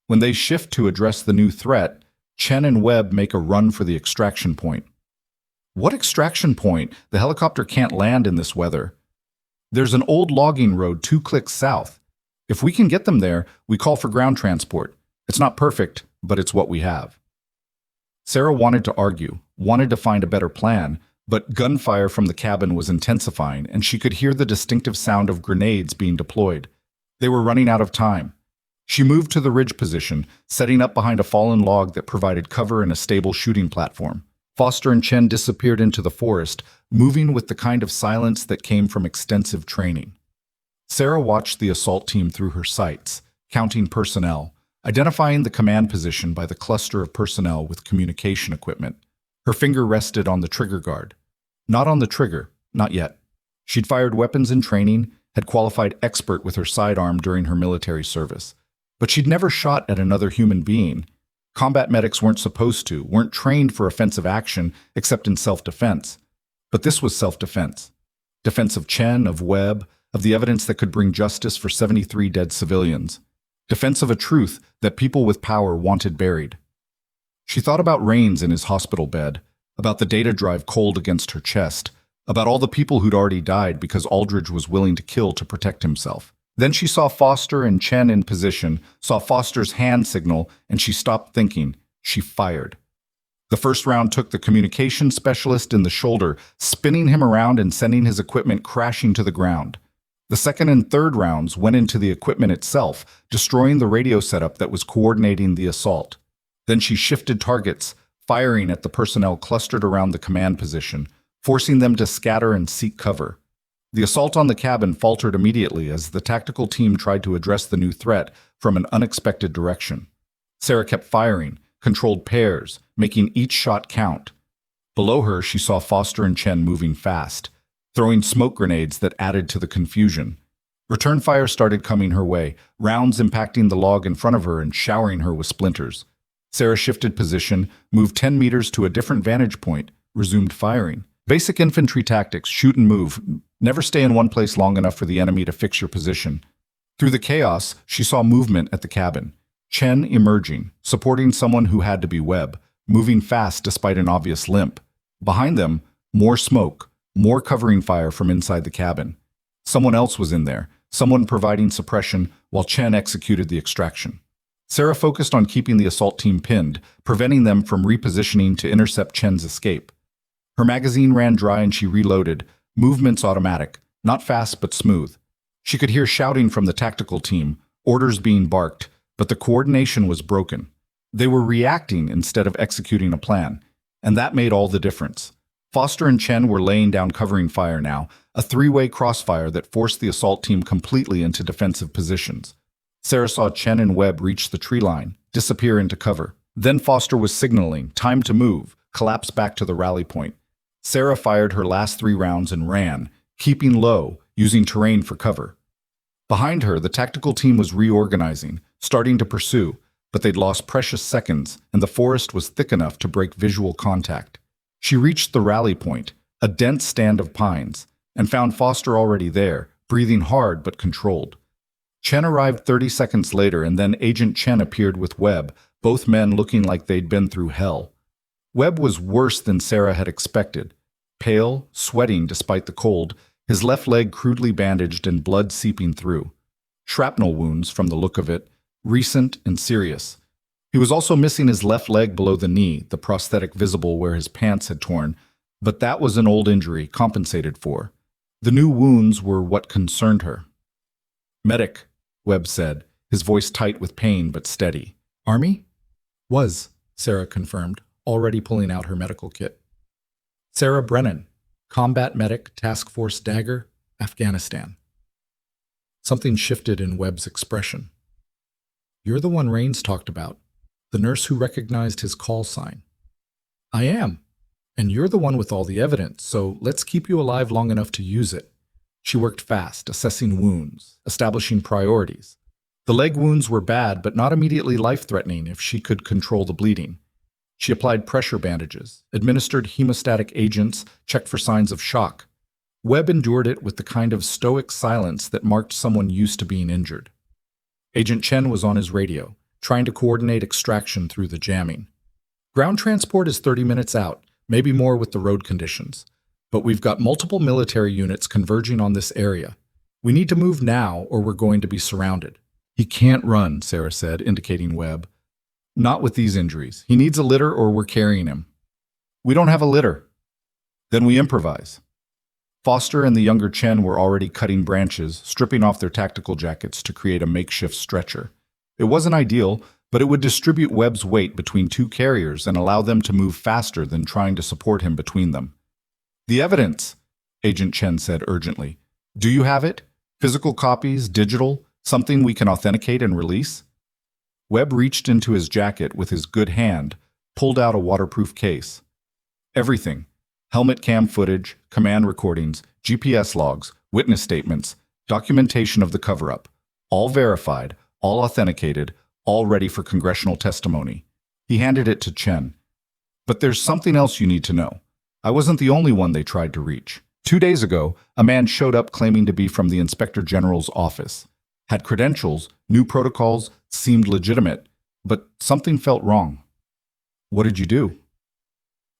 When they shift to address the new threat, Chen and Webb make a run for the extraction point. What extraction point? The helicopter can't land in this weather. There's an old logging road 2 clicks south. If we can get them there, we call for ground transport. It's not perfect, but it's what we have. Sarah wanted to argue, wanted to find a better plan, but gunfire from the cabin was intensifying, and she could hear the distinctive sound of grenades being deployed. They were running out of time. She moved to the ridge position, setting up behind a fallen log that provided cover and a stable shooting platform. Foster and Chen disappeared into the forest, moving with the kind of silence that came from extensive training. Sarah watched the assault team through her sights, counting personnel, identifying the command position by the cluster of personnel with communication equipment. Her finger rested on the trigger guard. Not on the trigger, not yet. She'd fired weapons in training, had qualified expert with her sidearm during her military service. But she'd never shot at another human being. Combat medics weren't supposed to, weren't trained for offensive action except in self-defense. But this was self-defense. Defense of Chen, of Webb, of the evidence that could bring justice for 73 dead civilians. Defense of a truth that people with power wanted buried. She thought about Rains in his hospital bed, about the data drive cold against her chest, about all the people who'd already died because Aldridge was willing to kill to protect himself. Then she saw Foster and Chen in position, saw Foster's hand signal, and she stopped thinking. She fired. The first round took the communication specialist in the shoulder, spinning him around and sending his equipment crashing to the ground. The second and third rounds went into the equipment itself, destroying the radio setup that was coordinating the assault. Then she shifted targets, firing at the personnel clustered around the command position, forcing them to scatter and seek cover. The assault on the cabin faltered immediately as the tactical team tried to address the new threat from an unexpected direction. Sarah kept firing, controlled pairs, making each shot count. Below her, she saw Foster and Chen moving fast, throwing smoke grenades that added to the confusion. Return fire started coming her way, rounds impacting the log in front of her and showering her with splinters. Sarah shifted position, moved 10 meters to a different vantage point, resumed firing. Basic infantry tactics, shoot and move. Never stay in one place long enough for the enemy to fix your position. Through the chaos, she saw movement at the cabin. Chen emerging, supporting someone who had to be Webb, moving fast despite an obvious limp. Behind them, more smoke, more covering fire from inside the cabin. Someone else was in there, someone providing suppression while Chen executed the extraction. Sarah focused on keeping the assault team pinned, preventing them from repositioning to intercept Chen's escape. Her magazine ran dry and she reloaded, movements automatic, not fast but smooth. She could hear shouting from the tactical team, orders being barked, but the coordination was broken. They were reacting instead of executing a plan, and that made all the difference. Foster and Chen were laying down covering fire now, a three-way crossfire that forced the assault team completely into defensive positions. Sarah saw Chen and Webb reach the tree line, disappear into cover. Then Foster was signaling, time to move, collapse back to the rally point. Sarah fired her last 3 rounds and ran, keeping low, using terrain for cover. Behind her, the tactical team was reorganizing, starting to pursue, but they'd lost precious seconds, and the forest was thick enough to break visual contact. She reached the rally point, a dense stand of pines, and found Foster already there, breathing hard but controlled. Chen arrived 30 seconds later, and then Agent Chen appeared with Webb, both men looking like they'd been through hell. Webb was worse than Sarah had expected. Pale, sweating despite the cold, his left leg crudely bandaged and blood seeping through. Shrapnel wounds, from the look of it, recent and serious. He was also missing his left leg below the knee, the prosthetic visible where his pants had torn, but that was an old injury, compensated for. The new wounds were what concerned her. "Medic," Webb said, his voice tight with pain but steady. "Army?" "Was," Sarah confirmed, already pulling out her medical kit. "Sarah Brennan, Combat Medic, Task Force Dagger, Afghanistan." Something shifted in Webb's expression. "You're the one Rains talked about, the nurse who recognized his call sign." "I am. And you're the one with all the evidence, so let's keep you alive long enough to use it." She worked fast, assessing wounds, establishing priorities. The leg wounds were bad, but not immediately life-threatening if she could control the bleeding. She applied pressure bandages, administered hemostatic agents, checked for signs of shock. Webb endured it with the kind of stoic silence that marked someone used to being injured. Agent Chen was on his radio, trying to coordinate extraction through the jamming. Ground transport is 30 minutes out, maybe more with the road conditions. But we've got multiple military units converging on this area. We need to move now or we're going to be surrounded. He can't run, Sarah said, indicating Webb. Not with these injuries. He needs a litter or we're carrying him. We don't have a litter. Then we improvise. Foster and the younger Chen were already cutting branches, stripping off their tactical jackets to create a makeshift stretcher. It wasn't ideal, but it would distribute Webb's weight between two carriers and allow them to move faster than trying to support him between them. The evidence, Agent Chen said urgently. Do you have it? Physical copies, digital, something we can authenticate and release? Webb reached into his jacket with his good hand, pulled out a waterproof case. Everything. Helmet cam footage, command recordings, GPS logs, witness statements, documentation of the cover-up. All verified, all authenticated, all ready for congressional testimony. He handed it to Chen. But there's something else you need to know. I wasn't the only one they tried to reach. 2 days ago, a man showed up claiming to be from the Inspector General's office. Had credentials, knew protocols, seemed legitimate, but something felt wrong. What did you do?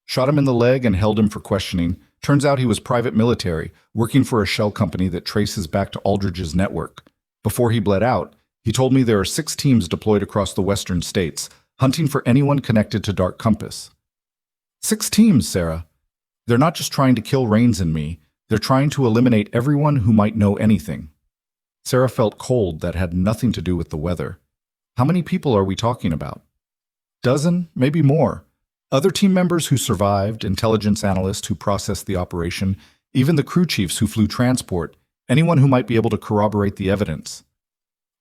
Shot him in the leg and held him for questioning. Turns out he was private military, working for a shell company that traces back to Aldridge's network. Before he bled out, he told me there are 6 teams deployed across the western states, hunting for anyone connected to Dark Compass. 6 teams, Sarah. They're not just trying to kill Rains and me, they're trying to eliminate everyone who might know anything. Sarah felt cold that had nothing to do with the weather. How many people are we talking about? Dozen, maybe more. Other team members who survived, intelligence analysts who processed the operation, even the crew chiefs who flew transport, anyone who might be able to corroborate the evidence.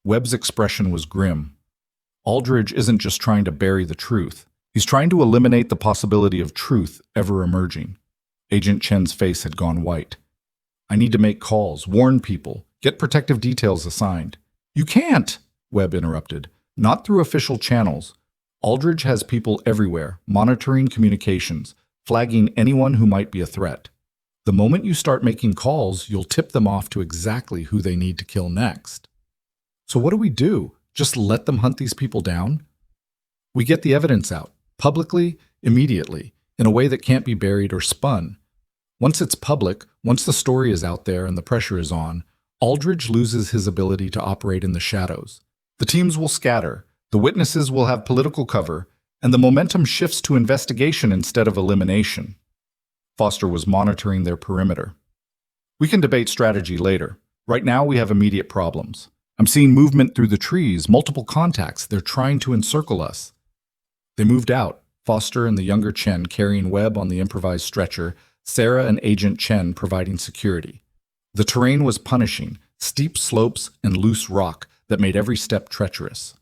Webb's expression was grim. Aldridge isn't just trying to bury the truth. He's trying to eliminate the possibility of truth ever emerging. Agent Chen's face had gone white. I need to make calls, warn people, get protective details assigned. You can't, Webb interrupted. Not through official channels. Aldridge has people everywhere, monitoring communications, flagging anyone who might be a threat. The moment you start making calls, you'll tip them off to exactly who they need to kill next. So what do? Just let them hunt these people down? We get the evidence out, publicly, immediately, in a way that can't be buried or spun. Once it's public, once the story is out there and the pressure is on, Aldridge loses his ability to operate in the shadows. The teams will scatter, the witnesses will have political cover, and the momentum shifts to investigation instead of elimination. Foster was monitoring their perimeter. We can debate strategy later. Right now we have immediate problems. I'm seeing movement through the trees, multiple contacts. They're trying to encircle us. They moved out, Foster and the younger Chen carrying Webb on the improvised stretcher, Sarah and Agent Chen providing security. The terrain was punishing, steep slopes and loose rock that made every step treacherous.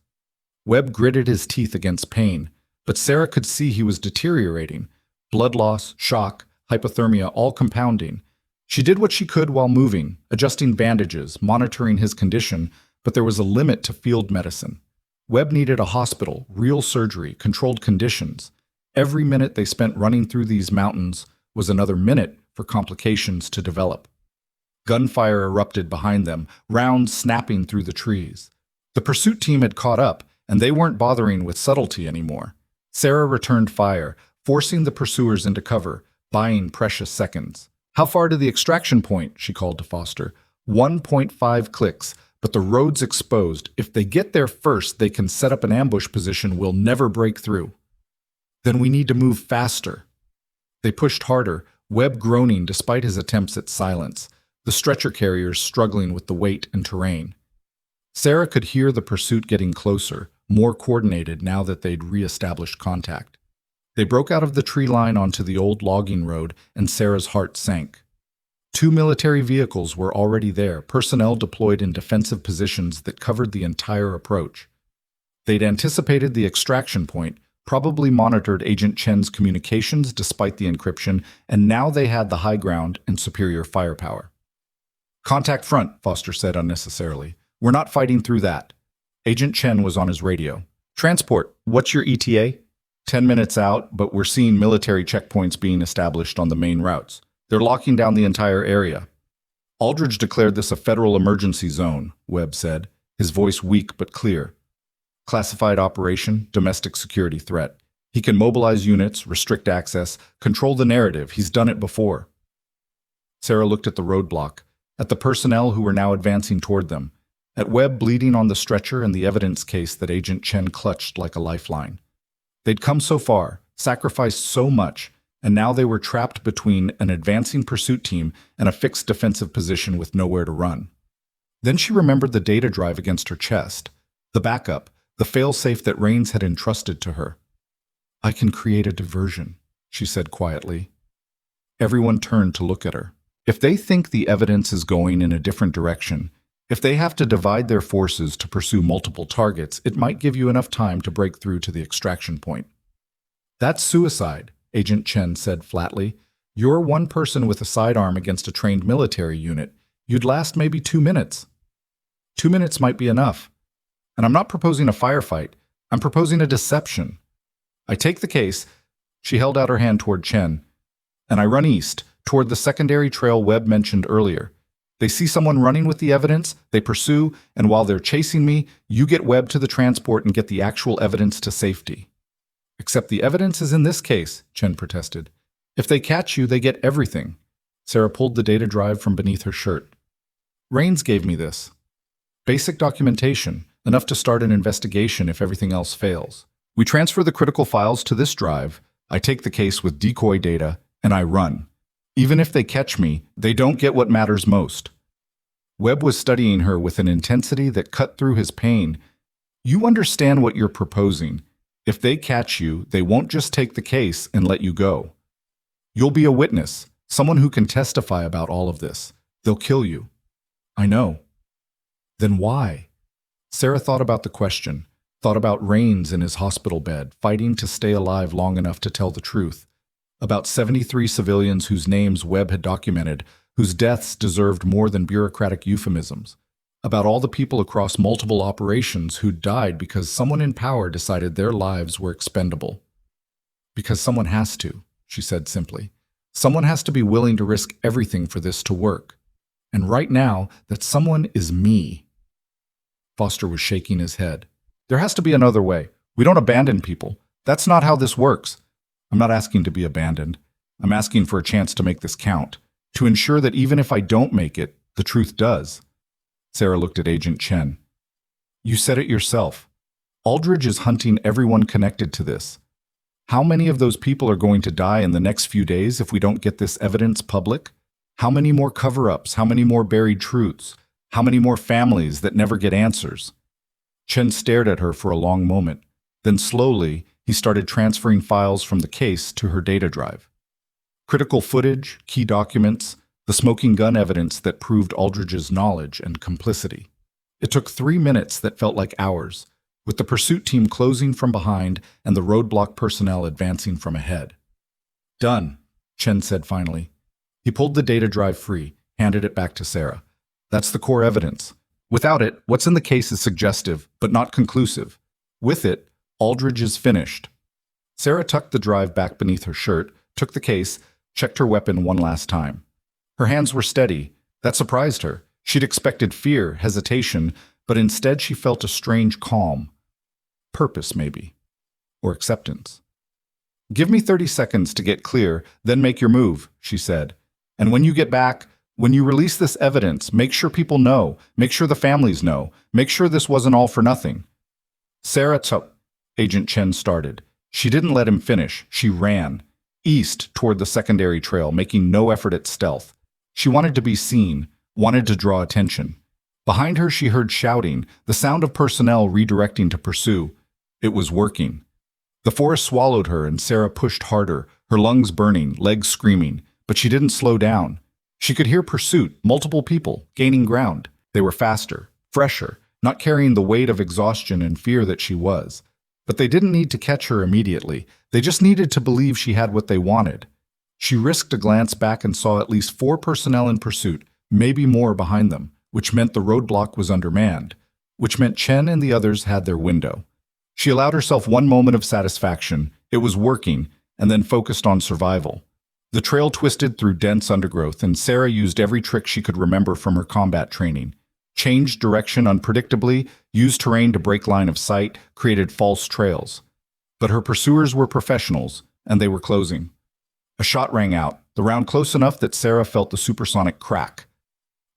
Webb gritted his teeth against pain, but Sarah could see he was deteriorating. Blood loss, shock, hypothermia, all compounding. She did what she could while moving, adjusting bandages, monitoring his condition, but there was a limit to field medicine. Webb needed a hospital, real surgery, controlled conditions. Every minute they spent running through these mountains was another minute for complications to develop. Gunfire erupted behind them, rounds snapping through the trees. The pursuit team had caught up, and they weren't bothering with subtlety anymore. Sarah returned fire, forcing the pursuers into cover, buying precious seconds. How far to the extraction point? She called to Foster. 1.5 clicks, but the road's exposed. If they get there first, they can set up an ambush position we'll never break through. Then we need to move faster. They pushed harder, Webb groaning despite his attempts at silence, the stretcher carriers struggling with the weight and terrain. Sarah could hear the pursuit getting closer, more coordinated now that they'd re-established contact. They broke out of the tree line onto the old logging road, and Sarah's heart sank. 2 military vehicles were already there, personnel deployed in defensive positions that covered the entire approach. They'd anticipated the extraction point, probably monitored Agent Chen's communications despite the encryption, and now they had the high ground and superior firepower. Contact front, Foster said unnecessarily. We're not fighting through that. Agent Chen was on his radio. Transport, what's your ETA? 10 minutes out, but we're seeing military checkpoints being established on the main routes. They're locking down the entire area. Aldridge declared this a federal emergency zone, Webb said. his voice weak but clear. Classified operation, domestic security threat. He can mobilize units, restrict access, control the narrative. He's done it before. Sarah looked at the roadblock, at the personnel who were now advancing toward them, at Webb bleeding on the stretcher and the evidence case that Agent Chen clutched like a lifeline. They'd come so far, sacrificed so much, and now they were trapped between an advancing pursuit team and a fixed defensive position with nowhere to run. Then she remembered the data drive against her chest, the backup, the failsafe that Rains had entrusted to her. "I can create a diversion," she said quietly. Everyone turned to look at her. If they think the evidence is going in a different direction, if they have to divide their forces to pursue multiple targets, it might give you enough time to break through to the extraction point. "That's suicide," Agent Chen said flatly. "You're one person with a sidearm against a trained military unit. You'd last maybe 2 minutes. 2 minutes might be enough. And I'm not proposing a firefight. I'm proposing a deception. I take the case," she held out her hand toward Chen, "and I run east, toward the secondary trail Webb mentioned earlier. They see someone running with the evidence, they pursue, and while they're chasing me, you get Webb to the transport and get the actual evidence to safety." "Except the evidence is in this case," Chen protested. "If they catch you, they get everything." Sarah pulled the data drive from beneath her shirt. "Rains gave me this. Basic documentation, enough to start an investigation if everything else fails. We transfer the critical files to this drive, I take the case with decoy data, and I run. Even if they catch me, they don't get what matters most." Webb was studying her with an intensity that cut through his pain. "You understand what you're proposing. If they catch you, they won't just take the case and let you go. You'll be a witness, someone who can testify about all of this. They'll kill you." "I know." "Then why?" Sarah thought about the question, thought about Rains in his hospital bed, fighting to stay alive long enough to tell the truth, about 73 civilians whose names Webb had documented, whose deaths deserved more than bureaucratic euphemisms, about all the people across multiple operations who died because someone in power decided their lives were expendable. "Because someone has to," she said simply. "Someone has to be willing to risk everything for this to work. And right now, that someone is me." Foster was shaking his head. "There has to be another way. We don't abandon people. That's not how this works. I'm not asking to be abandoned. I'm asking for a chance to make this count, to ensure that even if I don't make it, the truth does." Sarah looked at Agent Chen. "You said it yourself. Aldridge is hunting everyone connected to this. How many of those people are going to die in the next few days if we don't get this evidence public? How many more cover-ups? How many more buried truths? How many more families that never get answers?" Chen stared at her for a long moment. Then slowly, he started transferring files from the case to her data drive. Critical footage, key documents, the smoking gun evidence that proved Aldridge's knowledge and complicity. It took 3 minutes that felt like hours, with the pursuit team closing from behind and the roadblock personnel advancing from ahead. "Done," Chen said finally. He pulled the data drive free, handed it back to Sarah. "That's the core evidence. Without it, what's in the case is suggestive, but not conclusive. With it, Aldridge is finished." Sarah tucked the drive back beneath her shirt, took the case, checked her weapon one last time. Her hands were steady. That surprised her. She'd expected fear, hesitation, but instead she felt a strange calm. Purpose, maybe. Or acceptance. "Give me 30 seconds to get clear, then make your move," she said. "And when you get back, when you release this evidence, make sure people know, make sure the families know, make sure this wasn't all for nothing." "Sarah," Agent Chen started. She didn't let him finish. She ran. East toward the secondary trail, making no effort at stealth. She wanted to be seen, wanted to draw attention. Behind her she heard shouting, the sound of personnel redirecting to pursue. It was working. The forest swallowed her and Sarah pushed harder, her lungs burning, legs screaming, but she didn't slow down. She could hear pursuit, multiple people, gaining ground. They were faster, fresher, not carrying the weight of exhaustion and fear that she was. But they didn't need to catch her immediately. They just needed to believe she had what they wanted. She risked a glance back and saw at least 4 personnel in pursuit, maybe more behind them, which meant the roadblock was undermanned, which meant Chen and the others had their window. She allowed herself one moment of satisfaction. It was working, and then focused on survival. The trail twisted through dense undergrowth, and Sarah used every trick she could remember from her combat training. changed direction unpredictably, used terrain to break line of sight, created false trails. But her pursuers were professionals, and they were closing. A shot rang out, the round close enough that Sarah felt the supersonic crack.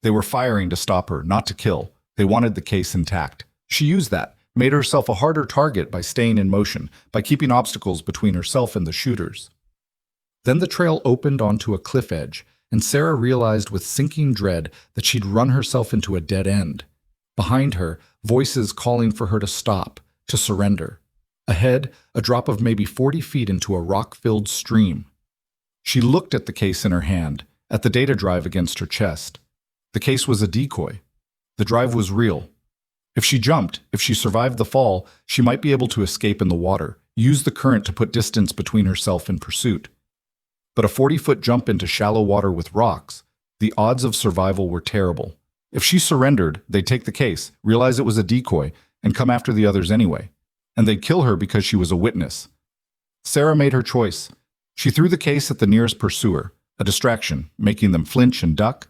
They were firing to stop her, not to kill. They wanted the case intact. She used that, made herself a harder target by staying in motion, by keeping obstacles between herself and the shooters. Then the trail opened onto a cliff edge, and Sarah realized with sinking dread that she'd run herself into a dead end. Behind her, voices calling for her to stop, to surrender. Ahead, a drop of maybe 40 feet into a rock-filled stream. She looked at the case in her hand, at the data drive against her chest. The case was a decoy. The drive was real. If she jumped, if she survived the fall, she might be able to escape in the water, use the current to put distance between herself and pursuit. But a 40-foot jump into shallow water with rocks, the odds of survival were terrible. If she surrendered, they'd take the case, realize it was a decoy, and come after the others anyway. And they'd kill her because she was a witness. Sarah made her choice. She threw the case at the nearest pursuer, a distraction, making them flinch and duck,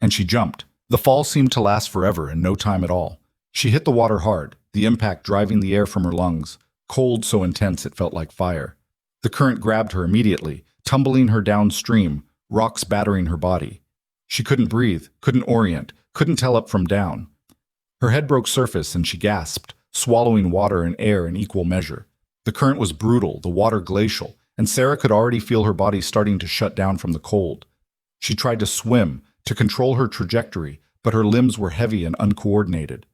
and she jumped. The fall seemed to last forever and no time at all. She hit the water hard, the impact driving the air from her lungs, cold so intense it felt like fire. The current grabbed her immediately, tumbling her downstream, rocks battering her body. She couldn't breathe, couldn't orient, couldn't tell up from down. Her head broke surface and she gasped, swallowing water and air in equal measure. The current was brutal, the water glacial, and Sarah could already feel her body starting to shut down from the cold. She tried to swim, to control her trajectory, but her limbs were heavy and uncoordinated.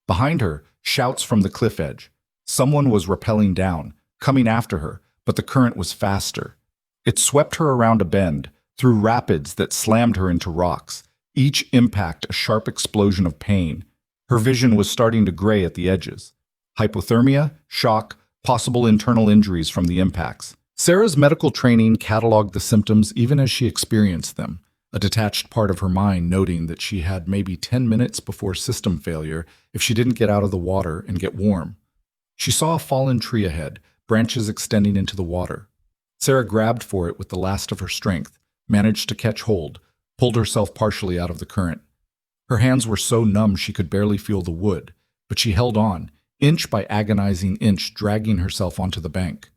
Behind her, shouts from the cliff edge. Someone was rappelling down, coming after her, but the current was faster. It swept her around a bend, through rapids that slammed her into rocks, each impact a sharp explosion of pain. Her vision was starting to gray at the edges. Hypothermia, shock, possible internal injuries from the impacts. Sarah's medical training cataloged the symptoms even as she experienced them, a detached part of her mind noting that she had maybe 10 minutes before system failure if she didn't get out of the water and get warm. She saw a fallen tree ahead, branches extending into the water. Sarah grabbed for it with the last of her strength, managed to catch hold, pulled herself partially out of the current. Her hands were so numb she could barely feel the wood, but she held on, inch by agonizing inch, dragging herself onto the bank.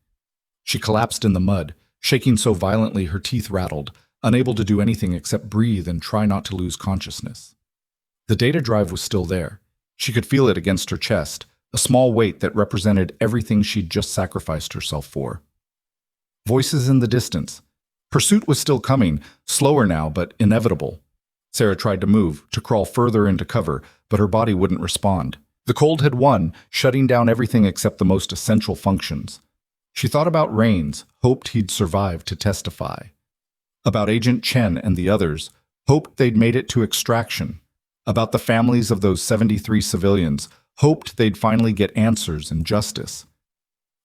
She collapsed in the mud, shaking so violently her teeth rattled, unable to do anything except breathe and try not to lose consciousness. The data drive was still there. She could feel it against her chest, a small weight that represented everything she'd just sacrificed herself for. Voices in the distance. Pursuit was still coming, slower now, but inevitable. Sarah tried to move, to crawl further into cover, but her body wouldn't respond. The cold had won, shutting down everything except the most essential functions. She thought about Rains, hoped he'd survived to testify. About Agent Chen and the others, hoped they'd made it to extraction. About the families of those 73 civilians, hoped they'd finally get answers and justice.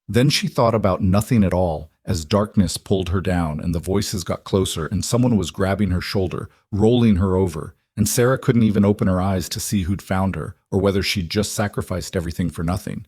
Then she thought about nothing at all, as darkness pulled her down and the voices got closer and someone was grabbing her shoulder, rolling her over, and Sarah couldn't even open her eyes to see who'd found her or whether she'd just sacrificed everything for nothing.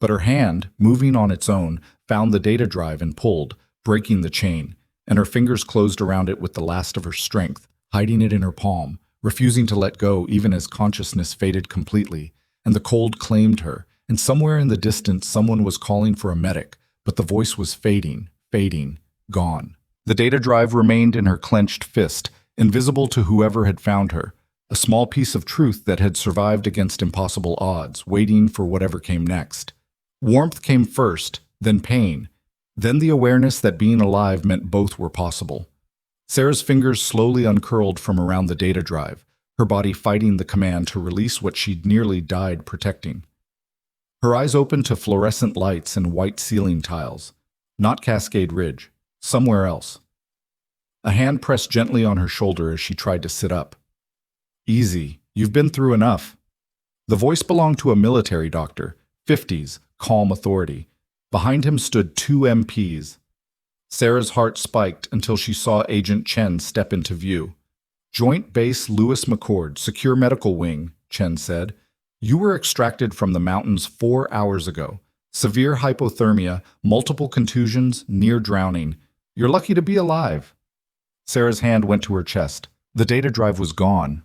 But her hand, moving on its own, found the data drive and pulled, breaking the chain, and her fingers closed around it with the last of her strength, hiding it in her palm, refusing to let go even as consciousness faded completely, and the cold claimed her, and somewhere in the distance someone was calling for a medic, but the voice was fading, gone. The data drive remained in her clenched fist, invisible to whoever had found her, a small piece of truth that had survived against impossible odds, waiting for whatever came next. Warmth came first, then pain, then the awareness that being alive meant both were possible. Sarah's fingers slowly uncurled from around the data drive, her body fighting the command to release what she'd nearly died protecting. Her eyes opened to fluorescent lights and white ceiling tiles. Not Cascade Ridge, somewhere else. A hand pressed gently on her shoulder as she tried to sit up. Easy, you've been through enough. The voice belonged to a military doctor, 50s, calm authority. Behind him stood 2 MPs. Sarah's heart spiked until she saw Agent Chen step into view. Joint Base Lewis McCord, Secure Medical Wing, Chen said. You were extracted from the mountains 4 hours ago. Severe hypothermia, multiple contusions, near drowning. You're lucky to be alive. Sarah's hand went to her chest. The data drive was gone.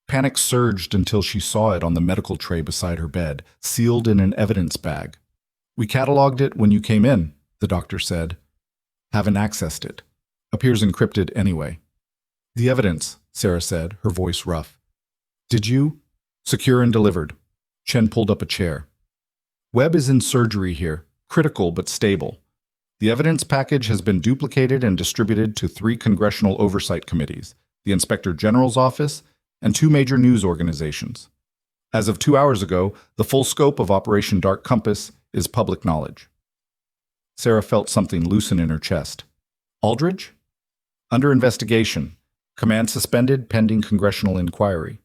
Panic surged until she saw it on the medical tray beside her bed, sealed in an evidence bag. "We cataloged it when you came in," the doctor said. "Haven't accessed it. Appears encrypted anyway." "The evidence," Sarah said, her voice rough. "Did you?" "Secure and delivered." Chen pulled up a chair. "Webb is in surgery here, critical but stable. The evidence package has been duplicated and distributed to 3 congressional oversight committees, the Inspector General's office, and 2 major news organizations. As of 2 hours ago, the full scope of Operation Dark Compass is public knowledge." Sarah felt something loosen in her chest. "Aldridge?" "Under investigation. Command suspended pending congressional inquiry."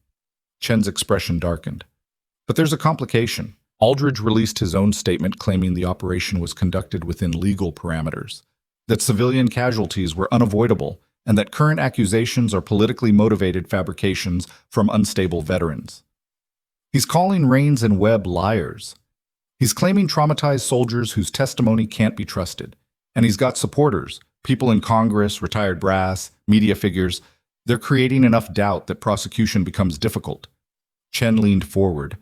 Chen's expression darkened. "But there's a complication. Aldridge released his own statement claiming the operation was conducted within legal parameters, that civilian casualties were unavoidable, and that current accusations are politically motivated fabrications from unstable veterans. He's calling Rains and Webb liars. He's claiming traumatized soldiers whose testimony can't be trusted. And he's got supporters, people in Congress, retired brass, media figures. They're creating enough doubt that prosecution becomes difficult." Chen leaned forward.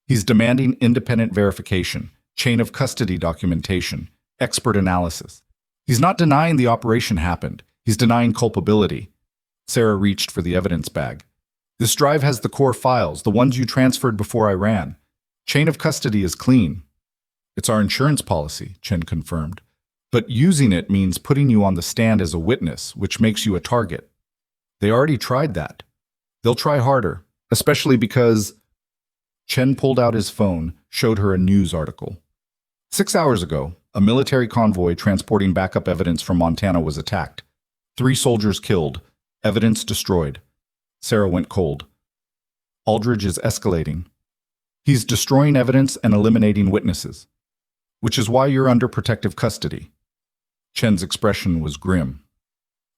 "He's demanding independent verification, chain of custody documentation, expert analysis. He's not denying the operation happened. He's denying culpability." Sarah reached for the evidence bag. "This drive has the core files, the ones you transferred before I ran. Chain of custody is clean." "It's our insurance policy," Chen confirmed. "But using it means putting you on the stand as a witness, which makes you a target. They already tried that. They'll try harder, especially because—" Chen pulled out his phone, showed her a news article. 6 hours ago, a military convoy transporting backup evidence from Montana was attacked. 3 soldiers killed, evidence destroyed. Sarah went cold. "Aldridge is escalating. He's destroying evidence and eliminating witnesses. Which is why you're under protective custody." Chen's expression was grim.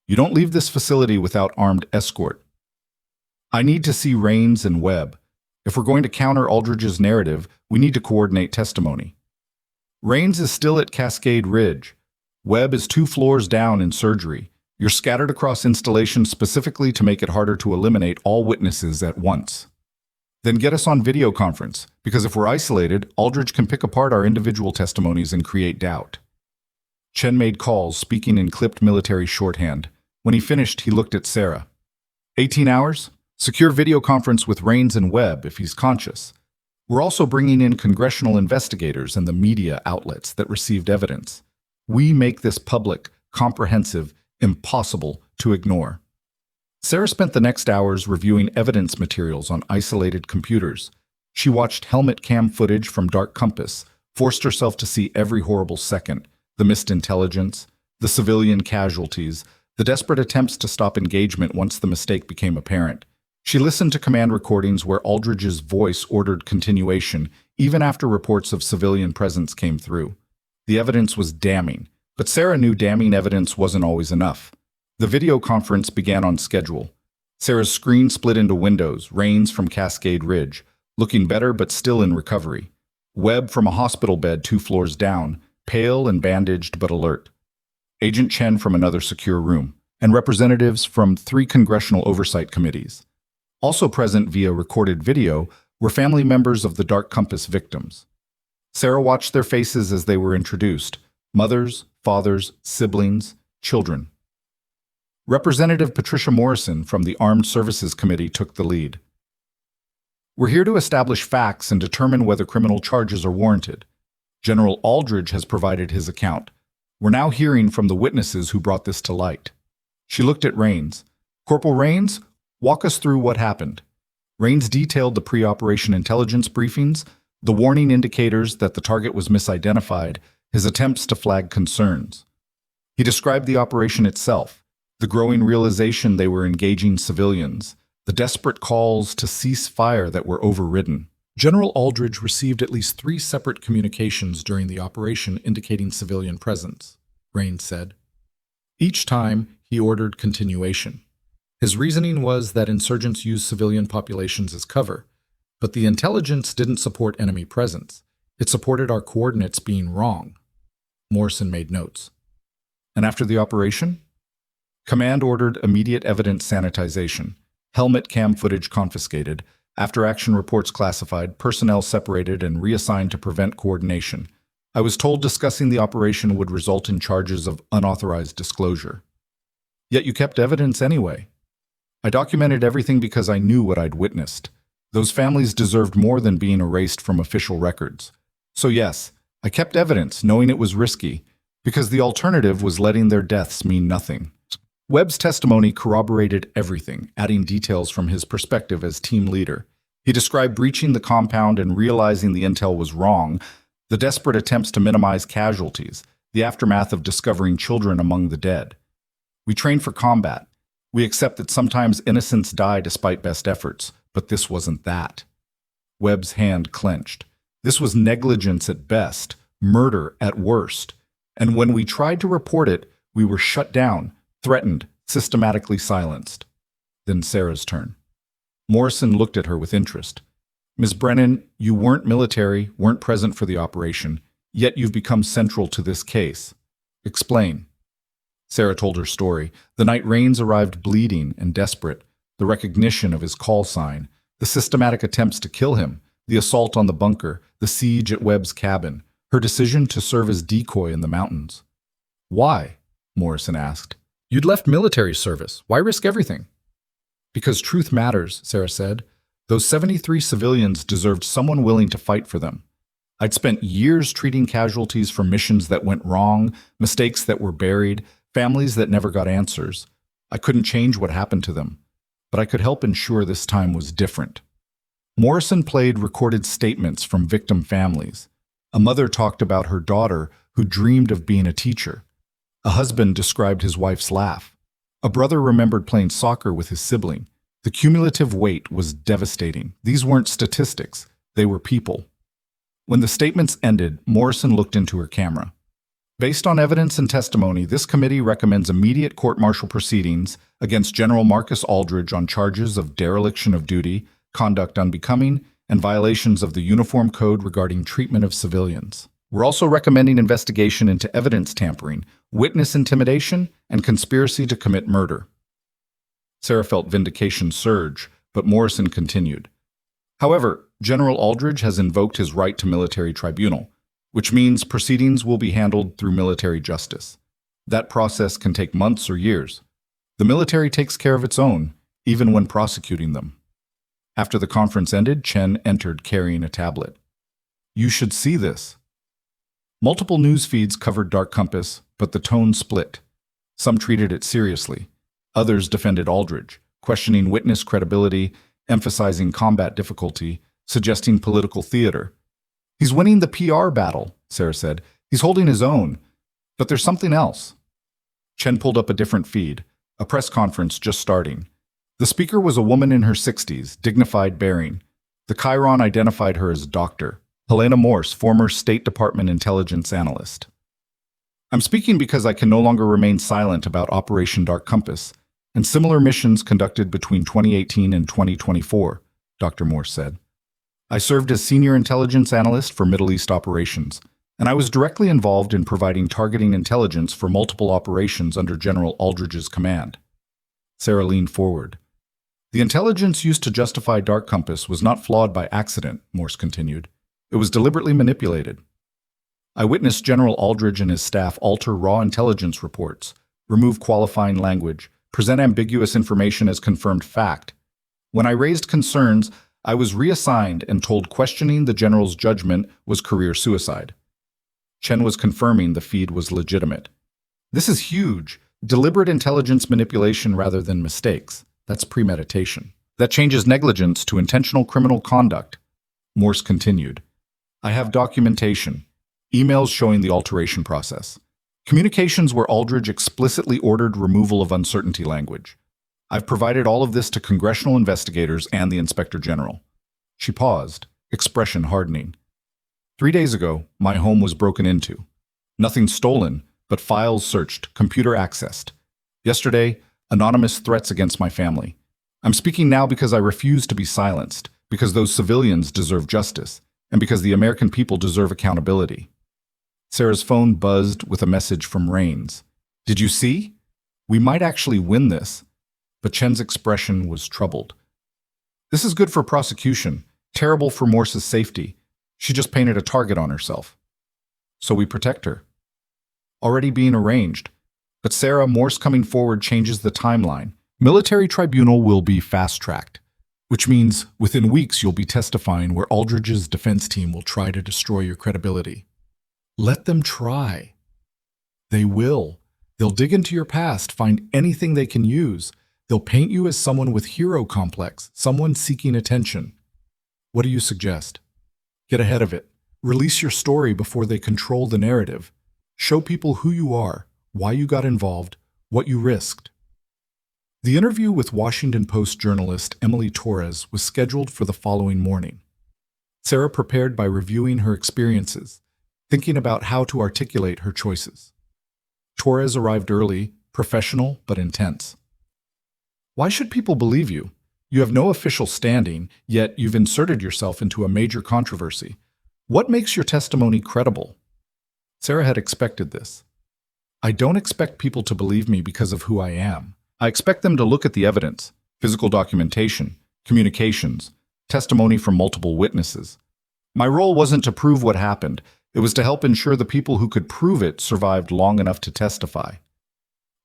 "You don't leave this facility without armed escort. I need to see Rains and Webb. If we're going to counter Aldridge's narrative, we need to coordinate testimony. Rains is still at Cascade Ridge. Webb is 2 floors down in surgery. You're scattered across installations specifically to make it harder to eliminate all witnesses at once. Then get us on video conference, because if we're isolated, Aldridge can pick apart our individual testimonies and create doubt." Chen made calls, speaking in clipped military shorthand. When he finished, he looked at Sarah. 18 hours? Secure video conference with Rains and Webb if he's conscious. We're also bringing in congressional investigators and the media outlets that received evidence. We make this public, comprehensive, impossible to ignore." Sarah spent the next hours reviewing evidence materials on isolated computers. She watched helmet cam footage from Dark Compass, forced herself to see every horrible second, the missed intelligence, the civilian casualties, the desperate attempts to stop engagement once the mistake became apparent. She listened to command recordings where Aldridge's voice ordered continuation, even after reports of civilian presence came through. The evidence was damning, but Sarah knew damning evidence wasn't always enough. The video conference began on schedule. Sarah's screen split into windows, Rains from Cascade Ridge, looking better but still in recovery. Webb from a hospital bed 2 floors down, pale and bandaged but alert. Agent Chen from another secure room, and representatives from 3 congressional oversight committees. Also present via recorded video were family members of the Dark Compass victims. Sarah watched their faces as they were introduced: mothers, fathers, siblings, children. Representative Patricia Morrison from the Armed Services Committee took the lead. "We're here to establish facts and determine whether criminal charges are warranted. General Aldridge has provided his account. We're now hearing from the witnesses who brought this to light." She looked at Rains. "Corporal Rains, walk us through what happened." Rains detailed the pre-operation intelligence briefings, the warning indicators that the target was misidentified, his attempts to flag concerns. He described the operation itself, the growing realization they were engaging civilians, the desperate calls to cease fire that were overridden. General Aldridge received at least 3 separate communications during the operation indicating civilian presence, Rains said. Each time, he ordered continuation. His reasoning was that insurgents used civilian populations as cover, but the intelligence didn't support enemy presence. It supported our coordinates being wrong. Morrison made notes. And after the operation? Command ordered immediate evidence sanitization. helmet cam footage confiscated, after-action reports classified, personnel separated and reassigned to prevent coordination. I was told discussing the operation would result in charges of unauthorized disclosure. Yet you kept evidence anyway. I documented everything because I knew what I'd witnessed. Those families deserved more than being erased from official records. So yes, I kept evidence, knowing it was risky, because the alternative was letting their deaths mean nothing. Webb's testimony corroborated everything, adding details from his perspective as team leader. He described breaching the compound and realizing the intel was wrong, the desperate attempts to minimize casualties, the aftermath of discovering children among the dead. We train for combat. We accept that sometimes innocents die despite best efforts, but this wasn't that. Webb's hand clenched. This was negligence at best, murder at worst. And when we tried to report it, we were shut down, threatened, systematically silenced. Then Sarah's turn. Morrison looked at her with interest. Ms. Brennan, you weren't military, weren't present for the operation, yet you've become central to this case. Explain. Sarah told her story. The night Rains arrived bleeding and desperate, the recognition of his call sign, the systematic attempts to kill him, the assault on the bunker, the siege at Webb's cabin, her decision to serve as decoy in the mountains. Why? Morrison asked. You'd left military service. Why risk everything? Because truth matters, Sarah said. Those 73 civilians deserved someone willing to fight for them. I'd spent years treating casualties for missions that went wrong, mistakes that were buried, families that never got answers. I couldn't change what happened to them, but I could help ensure this time was different. Morrison played recorded statements from victim families. A mother talked about her daughter who dreamed of being a teacher. A husband described his wife's laugh. A brother remembered playing soccer with his sibling. The cumulative weight was devastating. These weren't statistics. They were people. When the statements ended, Morrison looked into her camera. Based on evidence and testimony, this committee recommends immediate court-martial proceedings against General Marcus Aldridge on charges of dereliction of duty, conduct unbecoming, and violations of the Uniform Code regarding treatment of civilians. We're also recommending investigation into evidence tampering, witness intimidation, and conspiracy to commit murder. Sarah felt vindication surge, but Morrison continued. However, General Aldridge has invoked his right to military tribunal, which means proceedings will be handled through military justice. That process can take months or years. The military takes care of its own, even when prosecuting them. After the conference ended, Chen entered carrying a tablet. You should see this. Multiple news feeds covered Dark Compass, but the tone split. Some treated it seriously. Others defended Aldridge, questioning witness credibility, emphasizing combat difficulty, suggesting political theater. He's winning the PR battle, Sarah said. He's holding his own. But there's something else. Chen pulled up a different feed, a press conference just starting. The speaker was a woman in her 60s, dignified bearing. The Chiron identified her as Dr. Helena Morse, former State Department intelligence analyst. I'm speaking because I can no longer remain silent about Operation Dark Compass and similar missions conducted between 2018 and 2024, Dr. Morse said. I served as senior intelligence analyst for Middle East operations, and I was directly involved in providing targeting intelligence for multiple operations under General Aldridge's command. Sarah leaned forward. The intelligence used to justify Dark Compass was not flawed by accident, Morse continued. It was deliberately manipulated. I witnessed General Aldridge and his staff alter raw intelligence reports, remove qualifying language, present ambiguous information as confirmed fact. When I raised concerns, I was reassigned and told questioning the general's judgment was career suicide. Chen was confirming the feed was legitimate. This is huge. Deliberate intelligence manipulation rather than mistakes. That's premeditation. That changes negligence to intentional criminal conduct. Morse continued. I have documentation. Emails showing the alteration process. Communications where Aldridge explicitly ordered removal of uncertainty language. I've provided all of this to congressional investigators and the Inspector General. She paused, expression hardening. 3 days ago, my home was broken into. Nothing stolen, but files searched, computer accessed. Yesterday, anonymous threats against my family. I'm speaking now because I refuse to be silenced, because those civilians deserve justice, and because the American people deserve accountability. Sarah's phone buzzed with a message from Rains. Did you see? We might actually win this. but Chen's expression was troubled. This is good for prosecution, terrible for Morse's safety. She just painted a target on herself. So we protect her. Already being arranged. But Sarah, Morse coming forward changes the timeline. Military tribunal will be fast-tracked, which means within weeks you'll be testifying where Aldridge's defense team will try to destroy your credibility. Let them try. They will. They'll dig into your past, find anything they can use. They'll paint you as someone with hero complex, someone seeking attention. What do you suggest? Get ahead of it. Release your story before they control the narrative. Show people who you are, why you got involved, what you risked. The interview with Washington Post journalist Emily Torres was scheduled for the following morning. Sarah prepared by reviewing her experiences, thinking about how to articulate her choices. Torres arrived early, professional but intense. Why should people believe you? You have no official standing, yet you've inserted yourself into a major controversy. What makes your testimony credible? Sarah had expected this. I don't expect people to believe me because of who I am. I expect them to look at the evidence, physical documentation, communications, testimony from multiple witnesses. My role wasn't to prove what happened. It was to help ensure the people who could prove it survived long enough to testify.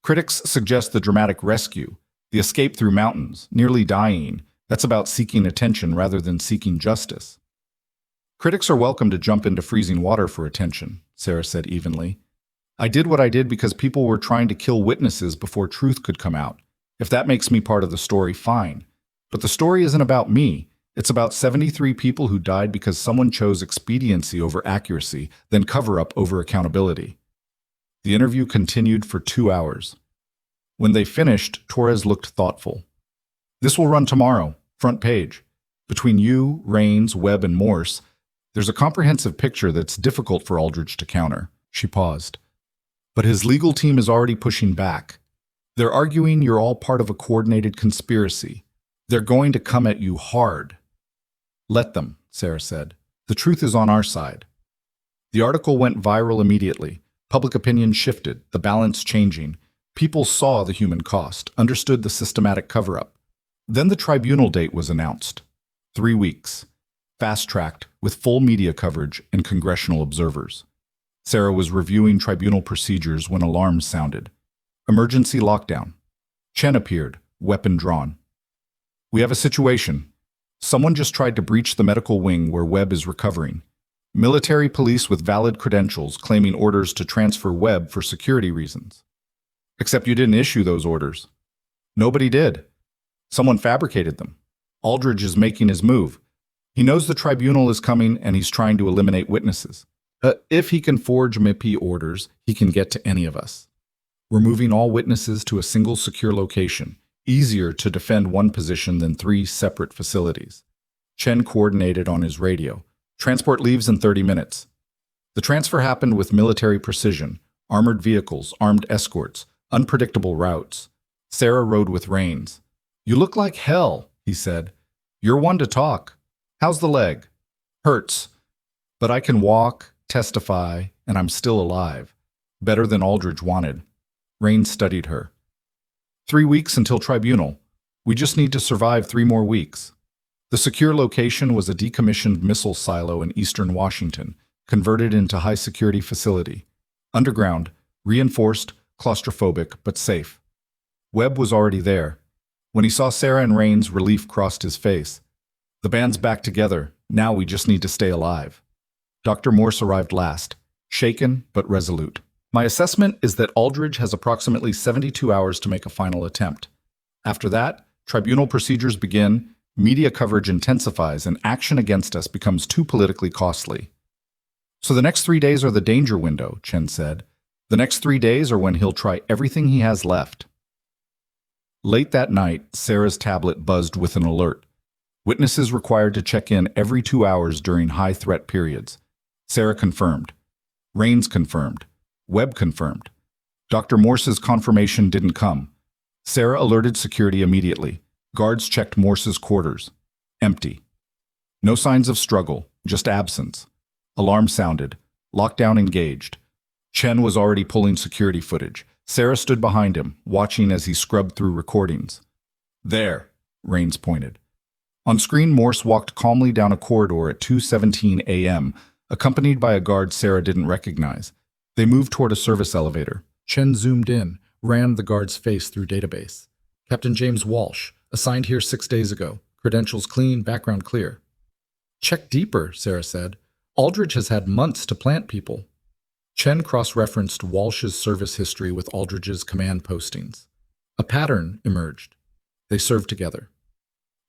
Critics suggest the dramatic rescue, the escape through mountains, nearly dying. That's about seeking attention rather than seeking justice. Critics are welcome to jump into freezing water for attention, Sarah said evenly. I did what I did because people were trying to kill witnesses before truth could come out. If that makes me part of the story, fine. But the story isn't about me. It's about 73 people who died because someone chose expediency over accuracy, then cover-up over accountability. The interview continued for 2 hours. When they finished, Torres looked thoughtful. This will run tomorrow, front page. Between you, Rains, Webb, and Morse, there's a comprehensive picture that's difficult for Aldridge to counter. She paused. But his legal team is already pushing back. They're arguing you're all part of a coordinated conspiracy. They're going to come at you hard. Let them, Sarah said. The truth is on our side. The article went viral immediately. Public opinion shifted, the balance changing. People saw the human cost, understood the systematic cover-up. Then the tribunal date was announced. 3 weeks. Fast-tracked, with full media coverage and congressional observers. Sarah was reviewing tribunal procedures when alarms sounded. Emergency lockdown. Chen appeared, weapon drawn. We have a situation. Someone just tried to breach the medical wing where Webb is recovering. Military police with valid credentials claiming orders to transfer Webb for security reasons. Except you didn't issue those orders. Nobody did. Someone fabricated them. Aldridge is making his move. He knows the tribunal is coming and he's trying to eliminate witnesses. If he can forge MIP orders, he can get to any of us. We're moving all witnesses to a single secure location. Easier to defend one position than 3 separate facilities. Chen coordinated on his radio. Transport leaves in 30 minutes. The transfer happened with military precision, armored vehicles, armed escorts, unpredictable routes. Sarah rode with Rains. You look like hell, he said. You're one to talk. How's the leg? Hurts. But I can walk, testify, and I'm still alive. Better than Aldridge wanted. Rains studied her. 3 weeks until tribunal. We just need to survive 3 more weeks. The secure location was a decommissioned missile silo in eastern Washington, converted into high-security facility. Underground, reinforced, claustrophobic, but safe. Webb was already there. When he saw Sarah and Rains, relief crossed his face. The band's back together. Now we just need to stay alive. Dr. Morse arrived last, shaken but resolute. My assessment is that Aldridge has approximately 72 hours to make a final attempt. After that, tribunal procedures begin, media coverage intensifies, and action against us becomes too politically costly. So the next 3 days are the danger window, Chen said. The next 3 days are when he'll try everything he has left. Late that night, Sarah's tablet buzzed with an alert. Witnesses required to check in every 2 hours during high-threat periods. Sarah confirmed. Rains confirmed. Webb confirmed. Dr. Morse's confirmation didn't come. Sarah alerted security immediately. Guards checked Morse's quarters. Empty. No signs of struggle, just absence. Alarm sounded. Lockdown engaged. Chen was already pulling security footage. Sarah stood behind him, watching as he scrubbed through recordings. There, Rains pointed. On screen, Morse walked calmly down a corridor at 2:17 a.m., accompanied by a guard Sarah didn't recognize. They moved toward a service elevator. Chen zoomed in, ran the guard's face through database. Captain James Walsh, assigned here 6 days ago. Credentials clean, background clear. Check deeper, Sarah said. Aldridge has had months to plant people. Chen cross-referenced Walsh's service history with Aldridge's command postings. A pattern emerged. They served together.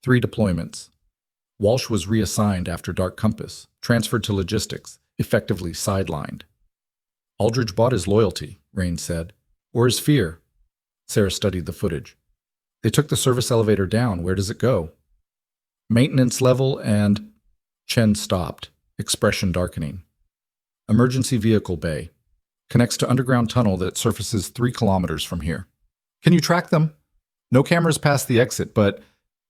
3 deployments. Walsh was reassigned after Dark Compass, transferred to logistics, effectively sidelined. Aldridge bought his loyalty, Rains said. Or his fear. Sarah studied the footage. They took the service elevator down. Where does it go? Maintenance level and... Chen stopped, expression darkening. Emergency vehicle bay. Connects to underground tunnel that surfaces 3 kilometers from here. Can you track them? No cameras past the exit, but...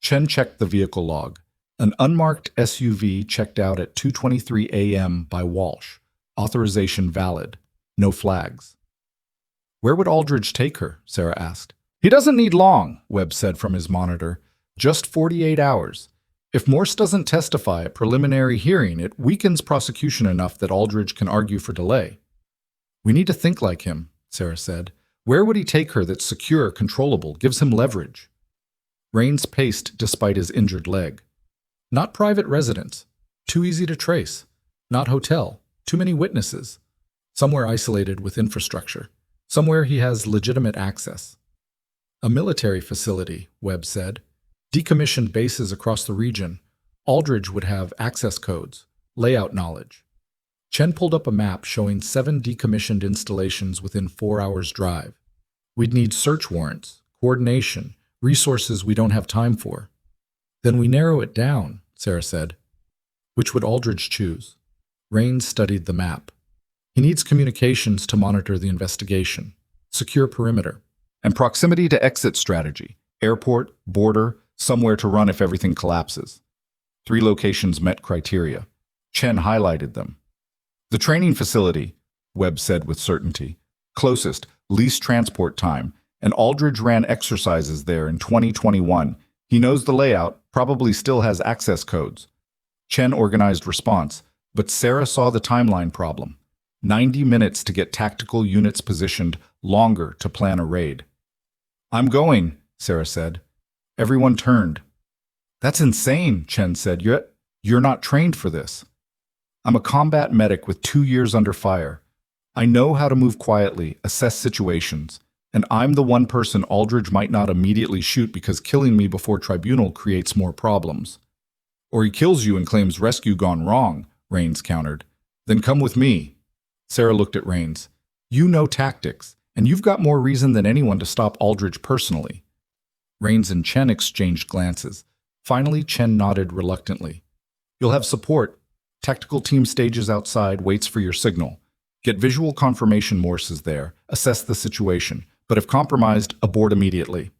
Chen checked the vehicle log. An unmarked SUV checked out at 2:23 a.m. by Walsh. Authorization valid. No flags. Where would Aldridge take her? Sarah asked. He doesn't need long, Webb said from his monitor. Just 48 hours. If Morse doesn't testify at preliminary hearing, it weakens prosecution enough that Aldridge can argue for delay. We need to think like him, Sarah said. Where would he take her that's secure, controllable, gives him leverage? Rains paced despite his injured leg. Not private residence. Too easy to trace. Not hotel. Too many witnesses. Somewhere isolated with infrastructure. Somewhere he has legitimate access. A military facility, Webb said. Decommissioned bases across the region. Aldridge would have access codes, layout knowledge. Chen pulled up a map showing 7 decommissioned installations within 4 hours' drive. We'd need search warrants, coordination, resources we don't have time for. Then we narrow it down, Sarah said. Which would Aldridge choose? Rains studied the map. He needs communications to monitor the investigation, secure perimeter, and proximity to exit strategy, airport, border, somewhere to run if everything collapses. 3 locations met criteria. Chen highlighted them. The training facility, Webb said with certainty. Closest, least transport time, and Aldridge ran exercises there in 2021. He knows the layout, probably still has access codes. Chen organized response, but Sarah saw the timeline problem. 90 minutes to get tactical units positioned, longer to plan a raid. I'm going, Sarah said. Everyone turned. That's insane, Chen said. You're not trained for this. I'm a combat medic with 2 years under fire. I know how to move quietly, assess situations. And I'm the one person Aldridge might not immediately shoot because killing me before tribunal creates more problems. Or he kills you and claims rescue gone wrong, Rains countered. Then come with me. Sarah looked at Rains. You know tactics, and you've got more reason than anyone to stop Aldridge personally. Rains and Chen exchanged glances. Finally, Chen nodded reluctantly. You'll have support. Tactical team stages outside, waits for your signal. Get visual confirmation Morse is there. Assess the situation. But if compromised, abort immediately.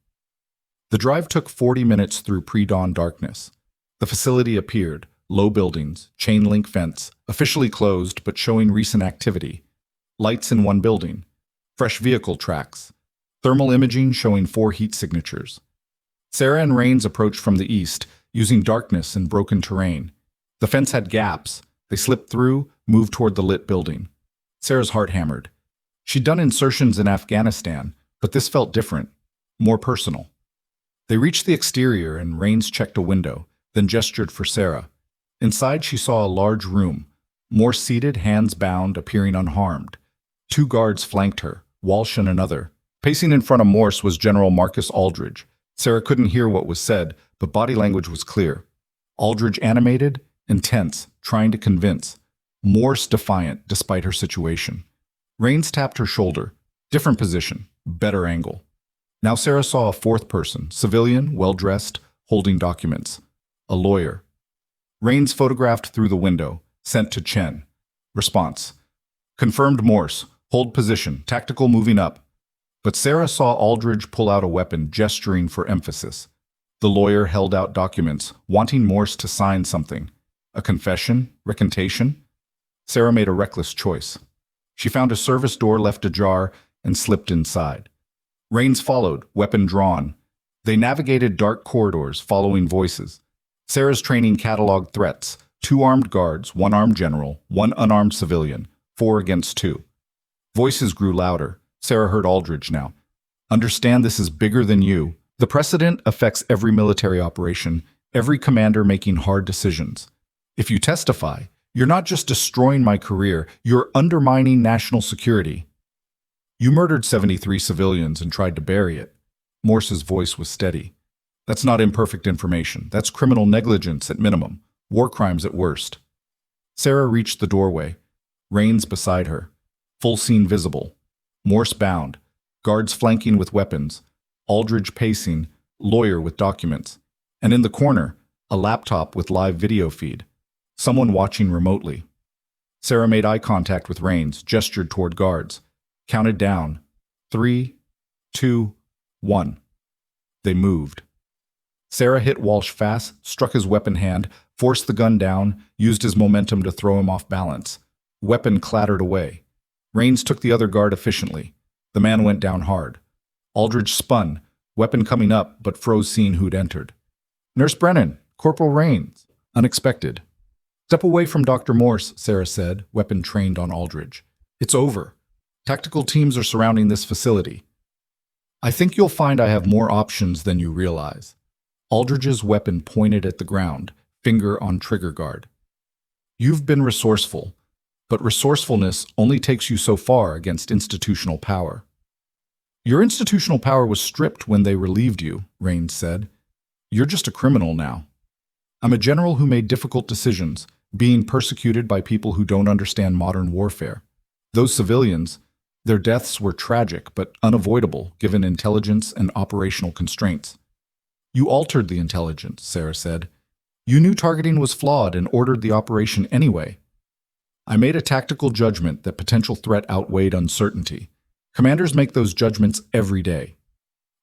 The drive took 40 minutes through pre-dawn darkness. The facility appeared, low buildings, chain-link fence, officially closed but showing recent activity. Lights in one building, fresh vehicle tracks, thermal imaging showing 4 heat signatures. Sarah and Rains approached from the east, using darkness and broken terrain. The fence had gaps. They slipped through, moved toward the lit building. Sarah's heart hammered. She'd done insertions in Afghanistan, but this felt different, more personal. They reached the exterior and Rains checked a window, then gestured for Sarah. Inside she saw a large room, Morse seated, hands bound, appearing unharmed. 2 guards flanked her, Walsh and another. Pacing in front of Morse was General Marcus Aldridge. Sarah couldn't hear what was said, but body language was clear. Aldridge animated, intense, trying to convince. Morse defiant, despite her situation. Rains tapped her shoulder. Different position, better angle. Now Sarah saw a 4th person, civilian, well-dressed, holding documents. A lawyer. Rains photographed through the window, sent to Chen. Response. Confirmed Morse. Hold position, tactical moving up. But Sarah saw Aldridge pull out a weapon, gesturing for emphasis. The lawyer held out documents, wanting Morse to sign something. A confession? Recantation? Sarah made a reckless choice. She found a service door left ajar and slipped inside. Rains followed, weapon drawn. They navigated dark corridors, following voices. Sarah's training cataloged threats: 2 armed guards, 1 armed general, 1 unarmed civilian, 4 against 2. Voices grew louder. Sarah heard Aldridge now. Understand, this is bigger than you. The precedent affects every military operation, every commander making hard decisions. If you testify, you're not just destroying my career, you're undermining national security. You murdered 73 civilians and tried to bury it. Morse's voice was steady. That's not imperfect information. That's criminal negligence at minimum, war crimes at worst. Sarah reached the doorway. Rains beside her. Full scene visible. Morse bound. Guards flanking with weapons. Aldridge pacing. Lawyer with documents. And in the corner, a laptop with live video feed. Someone watching remotely. Sarah made eye contact with Rains, gestured toward guards. Counted down. 3, 2, 1. They moved. Sarah hit Walsh fast, struck his weapon hand, forced the gun down, used his momentum to throw him off balance. Weapon clattered away. Rains took the other guard efficiently. The man went down hard. Aldridge spun, weapon coming up, but froze seeing who'd entered. Nurse Brennan, Corporal Rains. Unexpected. Step away from Dr. Morse, Sarah said, weapon trained on Aldridge. It's over. Tactical teams are surrounding this facility. I think you'll find I have more options than you realize. Aldridge's weapon pointed at the ground, finger on trigger guard. You've been resourceful, but resourcefulness only takes you so far against institutional power. Your institutional power was stripped when they relieved you, Rains said. You're just a criminal now. I'm a general who made difficult decisions, being persecuted by people who don't understand modern warfare. Those civilians, their deaths were tragic but unavoidable given intelligence and operational constraints. You altered the intelligence, Sarah said. You knew targeting was flawed and ordered the operation anyway. I made a tactical judgment that potential threat outweighed uncertainty. Commanders make those judgments every day.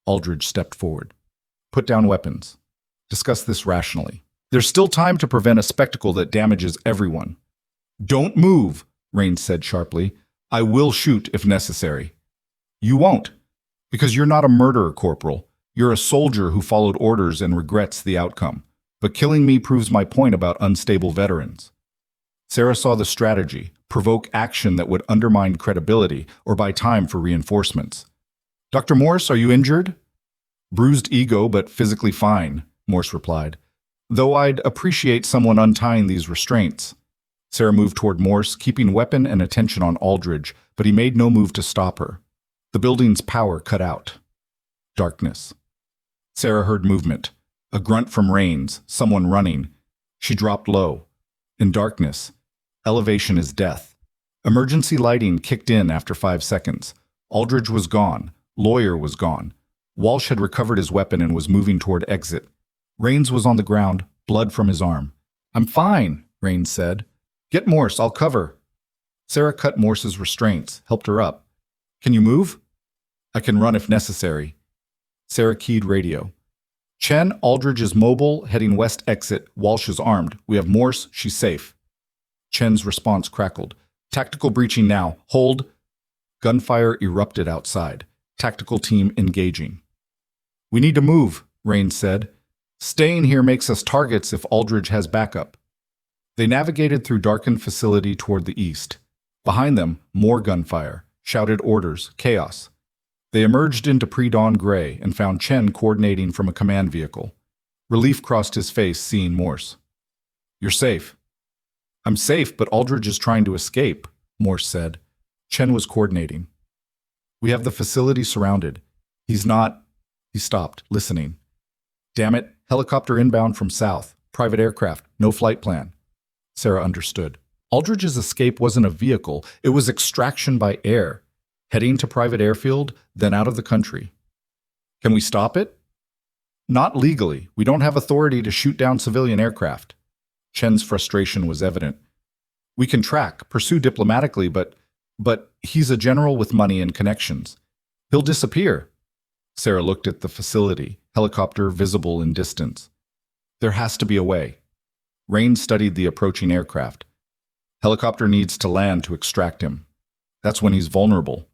Aldridge stepped forward. Put down weapons. Discuss this rationally. There's still time to prevent a spectacle that damages everyone. Don't move, Rains said sharply. I will shoot if necessary. You won't, because you're not a murderer, Corporal. You're a soldier who followed orders and regrets the outcome. But killing me proves my point about unstable veterans. Sarah saw the strategy, provoke action that would undermine credibility or buy time for reinforcements. Dr. Morse, are you injured? Bruised ego, but physically fine, Morse replied. Though I'd appreciate someone untying these restraints. Sarah moved toward Morse, keeping weapon and attention on Aldridge, but he made no move to stop her. The building's power cut out. Darkness. Sarah heard movement. A grunt from Rains, someone running. She dropped low. In darkness. Elevation is death. Emergency lighting kicked in after 5 seconds. Aldridge was gone. Lawyer was gone. Walsh had recovered his weapon and was moving toward exit. Rains was on the ground, blood from his arm. I'm fine, Rains said. Get Morse, I'll cover. Sarah cut Morse's restraints, helped her up. Can you move? I can run if necessary. Sarah keyed radio. Chen, Aldridge is mobile, heading west exit. Walsh is armed. We have Morse, she's safe. Chen's response crackled. Tactical breaching now. Hold. Gunfire erupted outside. Tactical team engaging. We need to move, Rains said. Staying here makes us targets if Aldridge has backup. They navigated through darkened facility toward the east. Behind them, more gunfire, shouted orders, chaos. They emerged into pre-dawn gray and found Chen coordinating from a command vehicle. Relief crossed his face seeing Morse. You're safe. I'm safe, but Aldridge is trying to escape, Morse said. Chen was coordinating. We have the facility surrounded. He's not... He stopped, listening. Damn it, helicopter inbound from south. Private aircraft, no flight plan. Sarah understood. Aldridge's escape wasn't a vehicle, it was extraction by air. Heading to private airfield, then out of the country. Can we stop it? Not legally. We don't have authority to shoot down civilian aircraft. Chen's frustration was evident. We can track, pursue diplomatically, but he's a general with money and connections. He'll disappear. Sarah looked at the facility, helicopter visible in distance. There has to be a way. Rains studied the approaching aircraft. Helicopter needs to land to extract him. That's when he's vulnerable.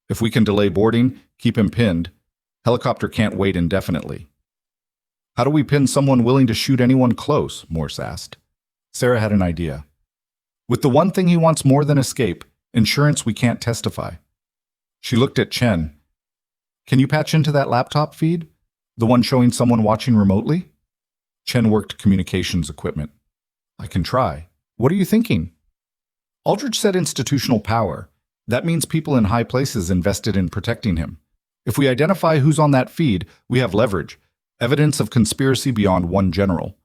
If we can delay boarding, keep him pinned, Helicopter can't wait indefinitely. How do we pin someone willing to shoot anyone close? Morse asked. Sarah had an idea. With the one thing he wants more than escape, insurance, we can't testify. She looked at Chen. Can you patch into that laptop feed? The one showing someone watching remotely? Chen worked communications equipment. I can try. What are you thinking? Aldridge said institutional power. That means people in high places invested in protecting him. If we identify who's on that feed, we have leverage. Evidence of conspiracy beyond one general.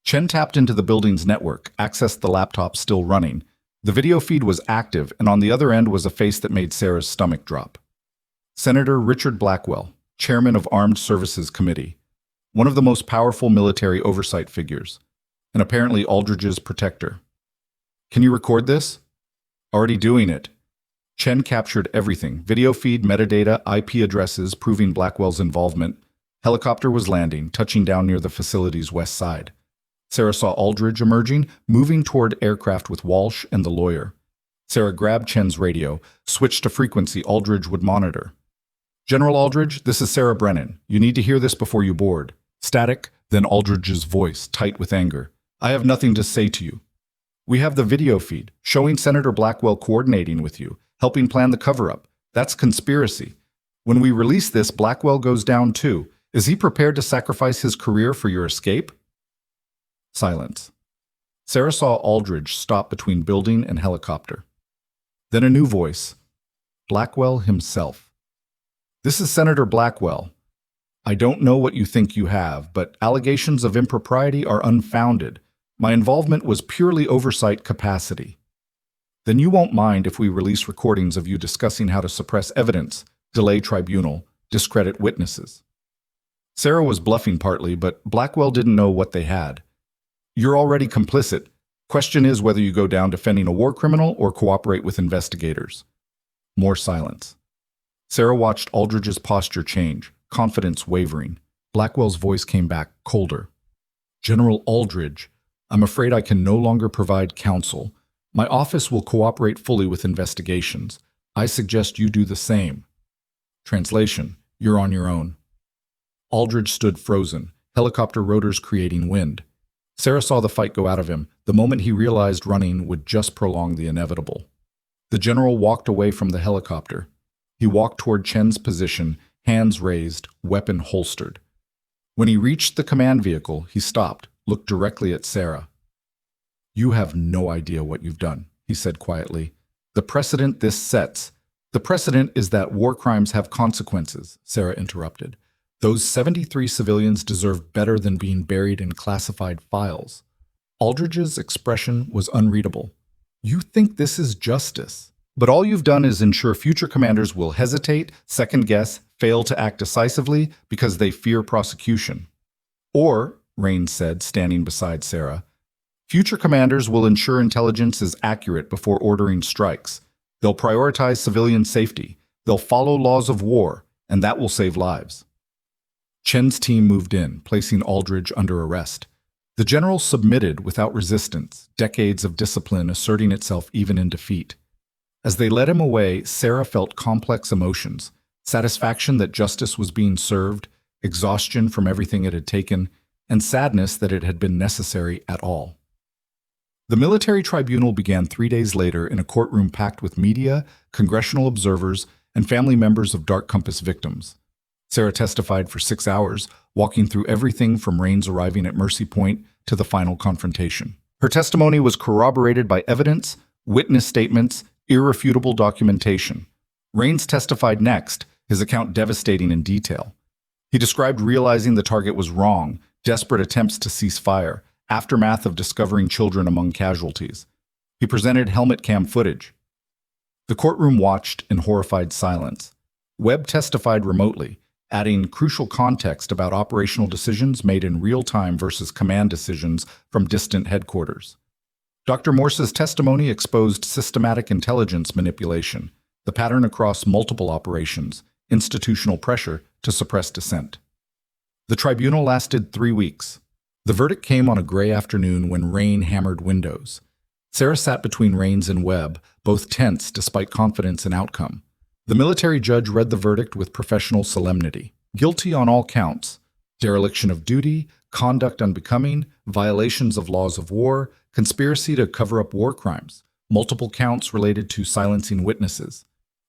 Chen tapped into the building's network, accessed the laptop still running. The video feed was active, and on the other end was a face that made Sarah's stomach drop. Senator Richard Blackwell, chairman of Armed Services Committee, one of the most powerful military oversight figures, and apparently Aldridge's protector. Can you record this? Already doing it. Chen captured everything: video feed, metadata, IP addresses, proving Blackwell's involvement. Helicopter was landing, touching down near the facility's west side. Sarah saw Aldridge emerging, moving toward aircraft with Walsh and the lawyer. Sarah grabbed Chen's radio, switched to frequency Aldridge would monitor. General Aldridge, this is Sarah Brennan. You need to hear this before you board. Static, then Aldridge's voice, tight with anger. I have nothing to say to you. We have the video feed, showing Senator Blackwell coordinating with you, helping plan the cover-up. That's conspiracy. When we release this, Blackwell goes down too. Is he prepared to sacrifice his career for your escape? Silence. Sarah saw Aldridge stop between building and helicopter. Then a new voice. Blackwell himself. This is Senator Blackwell. I don't know what you think you have, but allegations of impropriety are unfounded. My involvement was purely oversight capacity. Then you won't mind if we release recordings of you discussing how to suppress evidence, delay tribunal, discredit witnesses. Sarah was bluffing partly, but Blackwell didn't know what they had. You're already complicit. Question is whether you go down defending a war criminal or cooperate with investigators. More silence. Sarah watched Aldridge's posture change, confidence wavering. Blackwell's voice came back, colder. General Aldridge, I'm afraid I can no longer provide counsel. My office will cooperate fully with investigations. I suggest you do the same. Translation, you're on your own. Aldridge stood frozen, helicopter rotors creating wind. Sarah saw the fight go out of him the moment he realized running would just prolong the inevitable. The general walked away from the helicopter. He walked toward Chen's position, hands raised, weapon holstered. When he reached the command vehicle, he stopped, looked directly at Sarah. You have no idea what you've done, he said quietly. The precedent this sets. The precedent is that war crimes have consequences, Sarah interrupted. Those 73 civilians deserve better than being buried in classified files. Aldridge's expression was unreadable. You think this is justice, but all you've done is ensure future commanders will hesitate, second-guess, fail to act decisively because they fear prosecution. Or, Rains said, standing beside Sarah, future commanders will ensure intelligence is accurate before ordering strikes. They'll prioritize civilian safety. They'll follow laws of war, and that will save lives. Chen's team moved in, placing Aldridge under arrest. The general submitted without resistance, decades of discipline asserting itself even in defeat. As they led him away, Sarah felt complex emotions, satisfaction that justice was being served, exhaustion from everything it had taken, and sadness that it had been necessary at all. The military tribunal began 3 days later in a courtroom packed with media, congressional observers, and family members of Dark Compass victims. Sarah testified for 6 hours, walking through everything from Rains arriving at Mercy Point to the final confrontation. Her testimony was corroborated by evidence, witness statements, irrefutable documentation. Rains testified next, his account devastating in detail. He described realizing the target was wrong, desperate attempts to cease fire, aftermath of discovering children among casualties. He presented helmet cam footage. The courtroom watched in horrified silence. Webb testified remotely, adding crucial context about operational decisions made in real time versus command decisions from distant headquarters. Dr. Morse's testimony exposed systematic intelligence manipulation, the pattern across multiple operations, institutional pressure to suppress dissent. The tribunal lasted 3 weeks. The verdict came on a gray afternoon when rain hammered windows. Sarah sat between Rains and Webb, both tense despite confidence in outcome. The military judge read the verdict with professional solemnity. Guilty on all counts: dereliction of duty, conduct unbecoming, violations of laws of war, conspiracy to cover up war crimes, multiple counts related to silencing witnesses.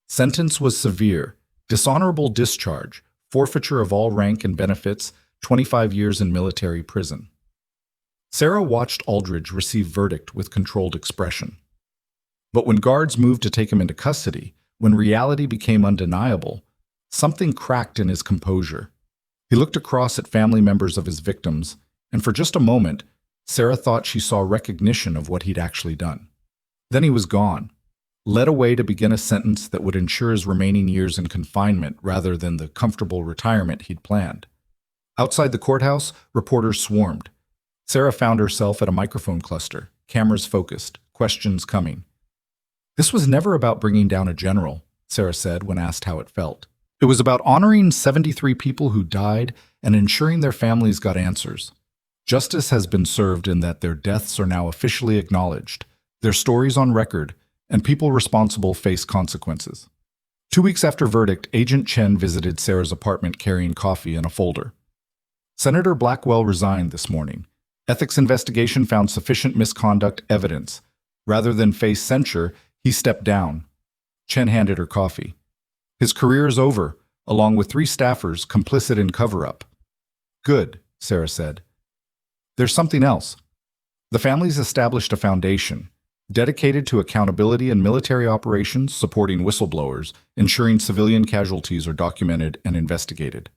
Sentence was severe: dishonorable discharge, forfeiture of all rank and benefits, 25 years in military prison. Sarah watched Aldridge receive verdict with controlled expression. But when guards moved to take him into custody, when reality became undeniable, something cracked in his composure. He looked across at family members of his victims, and for just a moment, Sarah thought she saw recognition of what he'd actually done. Then he was gone, led away to begin a sentence that would ensure his remaining years in confinement rather than the comfortable retirement he'd planned. Outside the courthouse, reporters swarmed. Sarah found herself at a microphone cluster, cameras focused, questions coming. This was never about bringing down a general, Sarah said when asked how it felt. It was about honoring 73 people who died and ensuring their families got answers. Justice has been served in that their deaths are now officially acknowledged, their stories on record, and people responsible face consequences. 2 weeks after verdict, Agent Chen visited Sarah's apartment carrying coffee and a folder. Senator Blackwell resigned this morning. Ethics investigation found sufficient misconduct evidence. Rather than face censure, he stepped down. Chen handed her coffee. His career is over, along with 3 staffers complicit in cover-up. Good, Sarah said. There's something else. The family's established a foundation dedicated to accountability in military operations, supporting whistleblowers, ensuring civilian casualties are documented and investigated.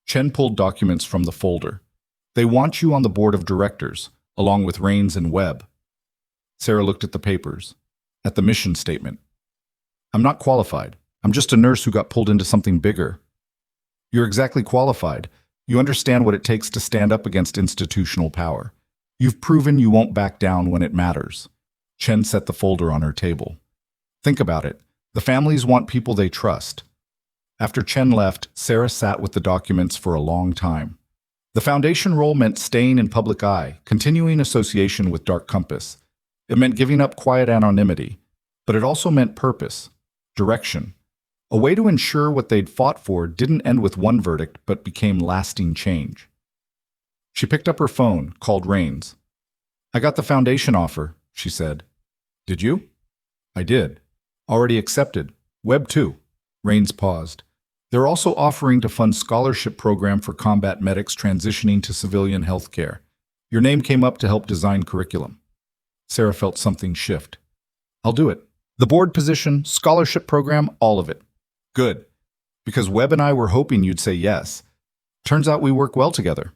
Chen pulled documents from the folder. They want you on the board of directors, along with Rains and Webb. Sarah looked at the papers, at the mission statement. I'm not qualified. I'm just a nurse who got pulled into something bigger. You're exactly qualified. You understand what it takes to stand up against institutional power. You've proven you won't back down when it matters. Chen set the folder on her table. Think about it. The families want people they trust. After Chen left, Sarah sat with the documents for a long time. The foundation role meant staying in public eye, continuing association with Dark Compass. It meant giving up quiet anonymity, but it also meant purpose, direction. A way to ensure what they'd fought for didn't end with one verdict, but became lasting change. She picked up her phone, called Rains. I got the foundation offer, she said. Did you? I did. Already accepted. Webb too. Rains paused. They're also offering to fund scholarship program for combat medics transitioning to civilian health care. Your name came up to help design curriculum. Sarah felt something shift. I'll do it. The board position, scholarship program, all of it. Good. Because Webb and I were hoping you'd say yes. Turns out we work well together.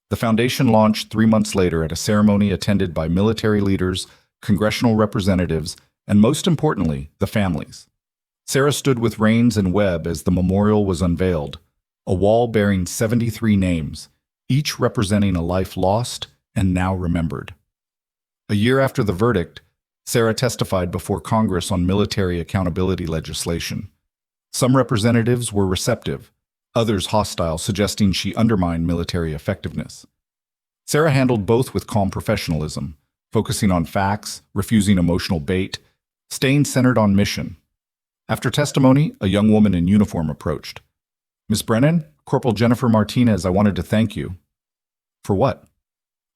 The foundation launched 3 months later at a ceremony attended by military leaders, congressional representatives, and most importantly, the families. Sarah stood with Rains and Webb as the memorial was unveiled, a wall bearing 73 names, each representing a life lost and now remembered. A year after the verdict, Sarah testified before Congress on military accountability legislation. Some representatives were receptive, others hostile, suggesting she undermined military effectiveness. Sarah handled both with calm professionalism, focusing on facts, refusing emotional bait, staying centered on mission. After testimony, a young woman in uniform approached. Ms. Brennan, Corporal Jennifer Martinez, I wanted to thank you. For what?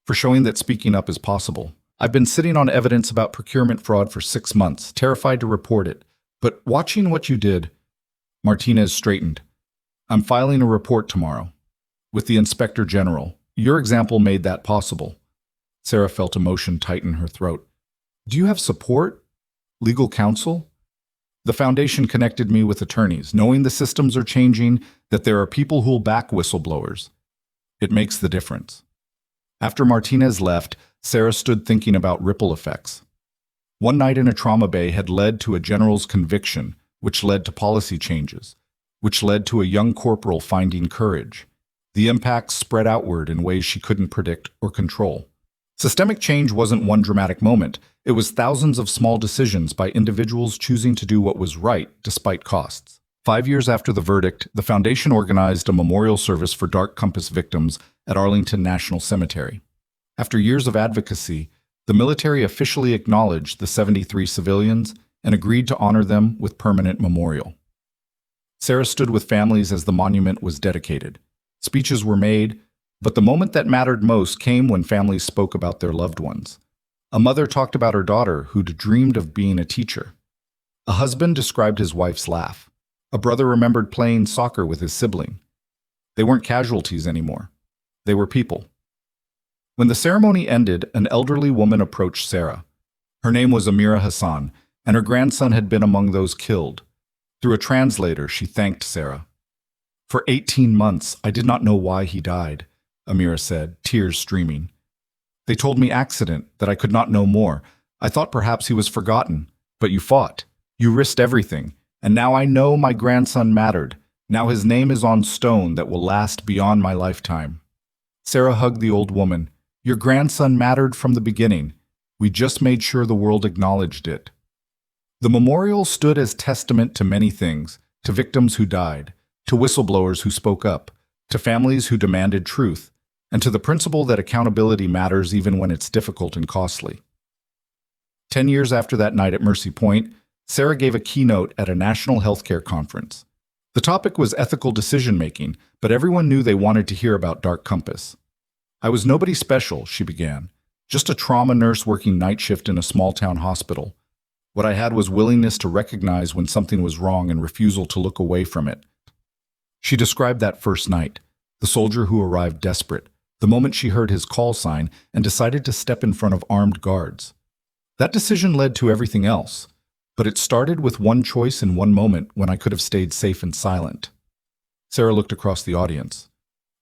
For showing that speaking up is possible. I've been sitting on evidence about procurement fraud for 6 months, terrified to report it. But watching what you did, Martinez straightened. I'm filing a report tomorrow. With the Inspector General. Your example made that possible. Sarah felt emotion tighten her throat. Do you have support? Legal counsel? The foundation connected me with attorneys, knowing the systems are changing, that there are people who'll back whistleblowers. It makes the difference. After Martinez left, Sarah stood thinking about ripple effects. One night in a trauma bay had led to a general's conviction, which led to policy changes, which led to a young corporal finding courage. The impacts spread outward in ways she couldn't predict or control. Systemic change wasn't one dramatic moment. It was thousands of small decisions by individuals choosing to do what was right despite costs. 5 years after the verdict, the foundation organized a memorial service for Dark Compass victims at Arlington National Cemetery. After years of advocacy, the military officially acknowledged the 73 civilians and agreed to honor them with permanent memorial. Sarah stood with families as the monument was dedicated. Speeches were made, but the moment that mattered most came when families spoke about their loved ones. A mother talked about her daughter who'd dreamed of being a teacher. A husband described his wife's laugh. A brother remembered playing soccer with his sibling. They weren't casualties anymore. They were people. When the ceremony ended, an elderly woman approached Sarah. Her name was Amira Hassan, and her grandson had been among those killed. Through a translator, she thanked Sarah. "For 18 months, I did not know why he died," Amira said, tears streaming. "They told me accident, that I could not know more. I thought perhaps he was forgotten. But you fought. You risked everything. And now I know my grandson mattered. Now his name is on stone that will last beyond my lifetime." Sarah hugged the old woman. "Your grandson mattered from the beginning. We just made sure the world acknowledged it." The memorial stood as testament to many things, to victims who died, to whistleblowers who spoke up, to families who demanded truth, and to the principle that accountability matters even when it's difficult and costly. 10 years after that night at Mercy Point, Sarah gave a keynote at a national healthcare conference. The topic was ethical decision-making, but everyone knew they wanted to hear about Dark Compass. "I was nobody special," she began, "just a trauma nurse working night shift in a small-town hospital. What I had was willingness to recognize when something was wrong and refusal to look away from it." She described that first night, the soldier who arrived desperate, the moment she heard his call sign and decided to step in front of armed guards. That decision led to everything else. But it started with one choice in one moment when I could have stayed safe and silent. Sarah looked across the audience.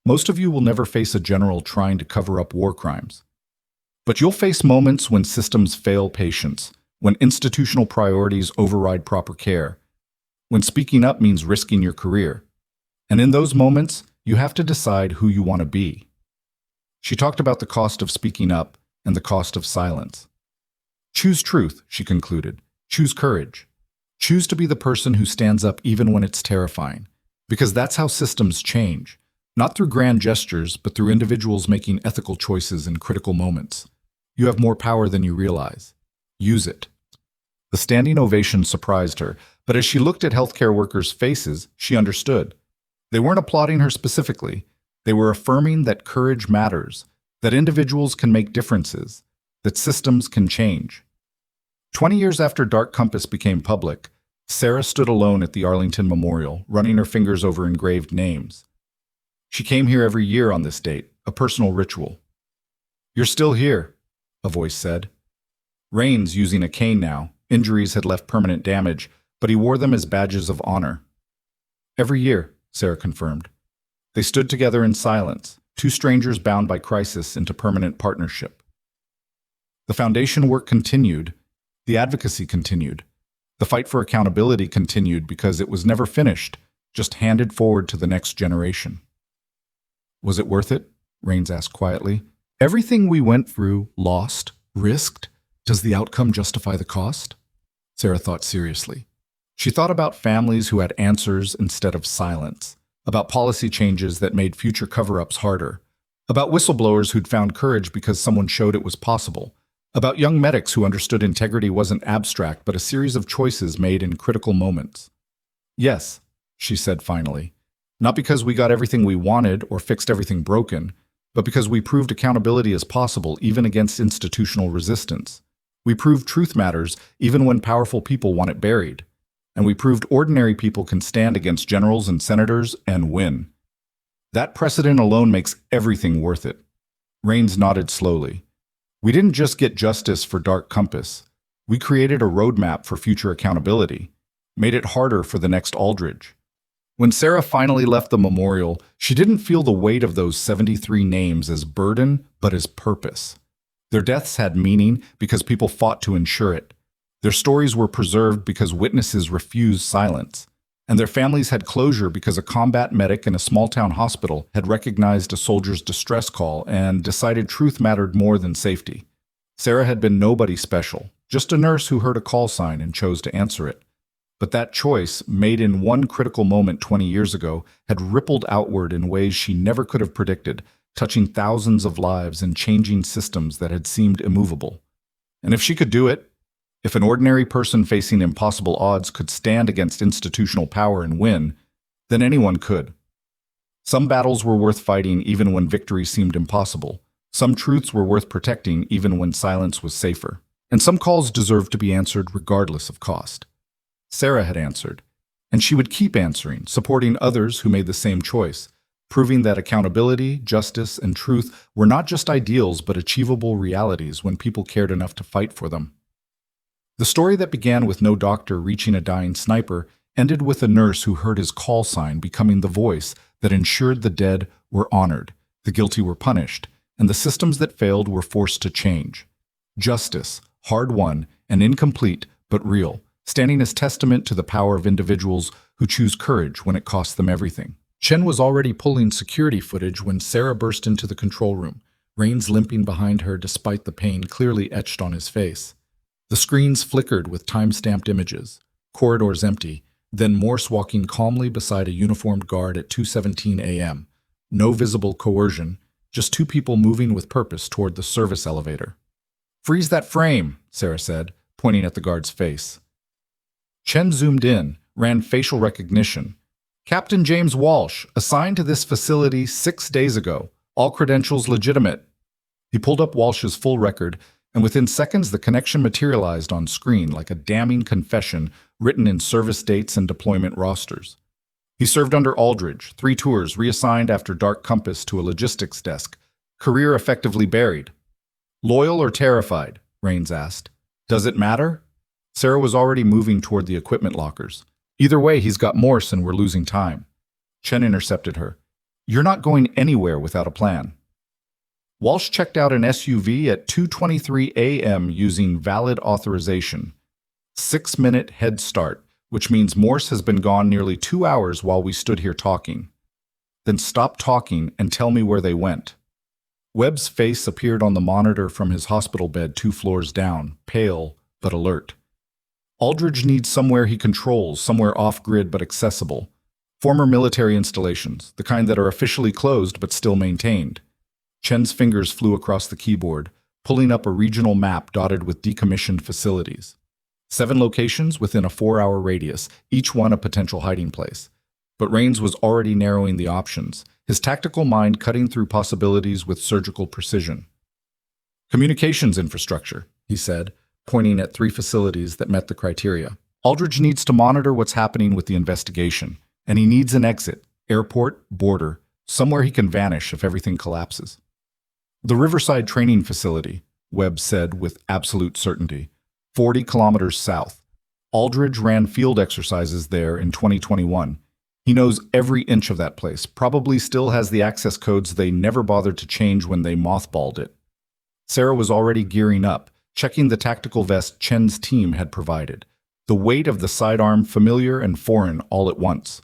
Most of you will never face a general trying to cover up war crimes. But you'll face moments when systems fail patients, when institutional priorities override proper care, when speaking up means risking your career. And in those moments, you have to decide who you want to be. She talked about the cost of speaking up and the cost of silence. Choose truth, she concluded. Choose courage. Choose to be the person who stands up even when it's terrifying. Because that's how systems change. Not through grand gestures, but through individuals making ethical choices in critical moments. You have more power than you realize. Use it. The standing ovation surprised her, but as she looked at healthcare workers' faces, she understood. They weren't applauding her specifically. They were affirming that courage matters, that individuals can make differences, that systems can change. 20 years after Dark Compass became public, Sarah stood alone at the Arlington Memorial, running her fingers over engraved names. She came here every year on this date, a personal ritual. "You're still here," a voice said. Rains using a cane now. Injuries had left permanent damage, but he wore them as badges of honor. "Every year," Sarah confirmed. They stood together in silence, two strangers bound by crisis into permanent partnership. The foundation work continued. The advocacy continued. The fight for accountability continued because it was never finished, just handed forward to the next generation. "Was it worth it?" Rains asked quietly. "Everything we went through, lost, risked, does the outcome justify the cost?" Sarah thought seriously. She thought about families who had answers instead of silence, about policy changes that made future cover-ups harder, about whistleblowers who'd found courage because someone showed it was possible, about young medics who understood integrity wasn't abstract but a series of choices made in critical moments. "Yes," she said finally, "not because we got everything we wanted or fixed everything broken, but because we proved accountability is possible even against institutional resistance. We proved truth matters even when powerful people want it buried. And we proved ordinary people can stand against generals and senators and win. That precedent alone makes everything worth it." Rains nodded slowly. "We didn't just get justice for Dark Compass. We created a roadmap for future accountability, made it harder for the next Aldridge." When Sarah finally left the memorial, she didn't feel the weight of those 73 names as burden, but as purpose. Their deaths had meaning because people fought to ensure it. Their stories were preserved because witnesses refused silence. And their families had closure because a combat medic in a small-town hospital had recognized a soldier's distress call and decided truth mattered more than safety. Sarah had been nobody special, just a nurse who heard a call sign and chose to answer it. But that choice, made in one critical moment 20 years ago, had rippled outward in ways she never could have predicted, touching thousands of lives and changing systems that had seemed immovable. And if she could do it, if an ordinary person facing impossible odds could stand against institutional power and win, than anyone could. Some battles were worth fighting even when victory seemed impossible. Some truths were worth protecting even when silence was safer. And some calls deserved to be answered regardless of cost. Sarah had answered, and she would keep answering, supporting others who made the same choice, proving that accountability, justice, and truth were not just ideals but achievable realities when people cared enough to fight for them. The story that began with no doctor reaching a dying sniper ended with a nurse who heard his call sign becoming the voice that ensured the dead were honored, the guilty were punished, and the systems that failed were forced to change. Justice, hard-won and incomplete but real, standing as testament to the power of individuals who choose courage when it costs them everything. Chen was already pulling security footage when Sarah burst into the control room, Rains limping behind her despite the pain clearly etched on his face. The screens flickered with time-stamped images, corridors empty, then Morse walking calmly beside a uniformed guard at 2:17 a.m. No visible coercion, just two people moving with purpose toward the service elevator. "Freeze that frame," Sarah said, pointing at the guard's face. Chen zoomed in, ran facial recognition. "Captain James Walsh, assigned to this facility 6 days ago. All credentials legitimate." He pulled up Walsh's full record, and within seconds the connection materialized on screen like a damning confession written in service dates and deployment rosters. He served under Aldridge, 3 tours, reassigned after Dark Compass to a logistics desk. Career effectively buried. "Loyal or terrified?" Rains asked. "Does it matter?" Sarah was already moving toward the equipment lockers. "Either way, he's got Morse and we're losing time." Chen intercepted her. "You're not going anywhere without a plan." Walsh checked out an SUV at 2:23 a.m. using valid authorization. 6-minute head start, which means Morse has been gone nearly 2 hours while we stood here talking. "Then stop talking and tell me where they went." Webb's face appeared on the monitor from his hospital bed 2 floors down, pale but alert. "Aldridge needs somewhere he controls, somewhere off-grid but accessible. Former military installations, the kind that are officially closed but still maintained." Chen's fingers flew across the keyboard, pulling up a regional map dotted with decommissioned facilities. 7 locations within a 4-hour radius, each one a potential hiding place. But Rains was already narrowing the options, his tactical mind cutting through possibilities with surgical precision. "Communications infrastructure," he said, pointing at 3 facilities that met the criteria. "Aldridge needs to monitor what's happening with the investigation, and he needs an exit, airport, border, somewhere he can vanish if everything collapses." "The Riverside Training Facility," Webb said with absolute certainty, 40 kilometers south. "Aldridge ran field exercises there in 2021. He knows every inch of that place, probably still has the access codes they never bothered to change when they mothballed it." Sarah was already gearing up, checking the tactical vest Chen's team had provided, the weight of the sidearm familiar and foreign all at once.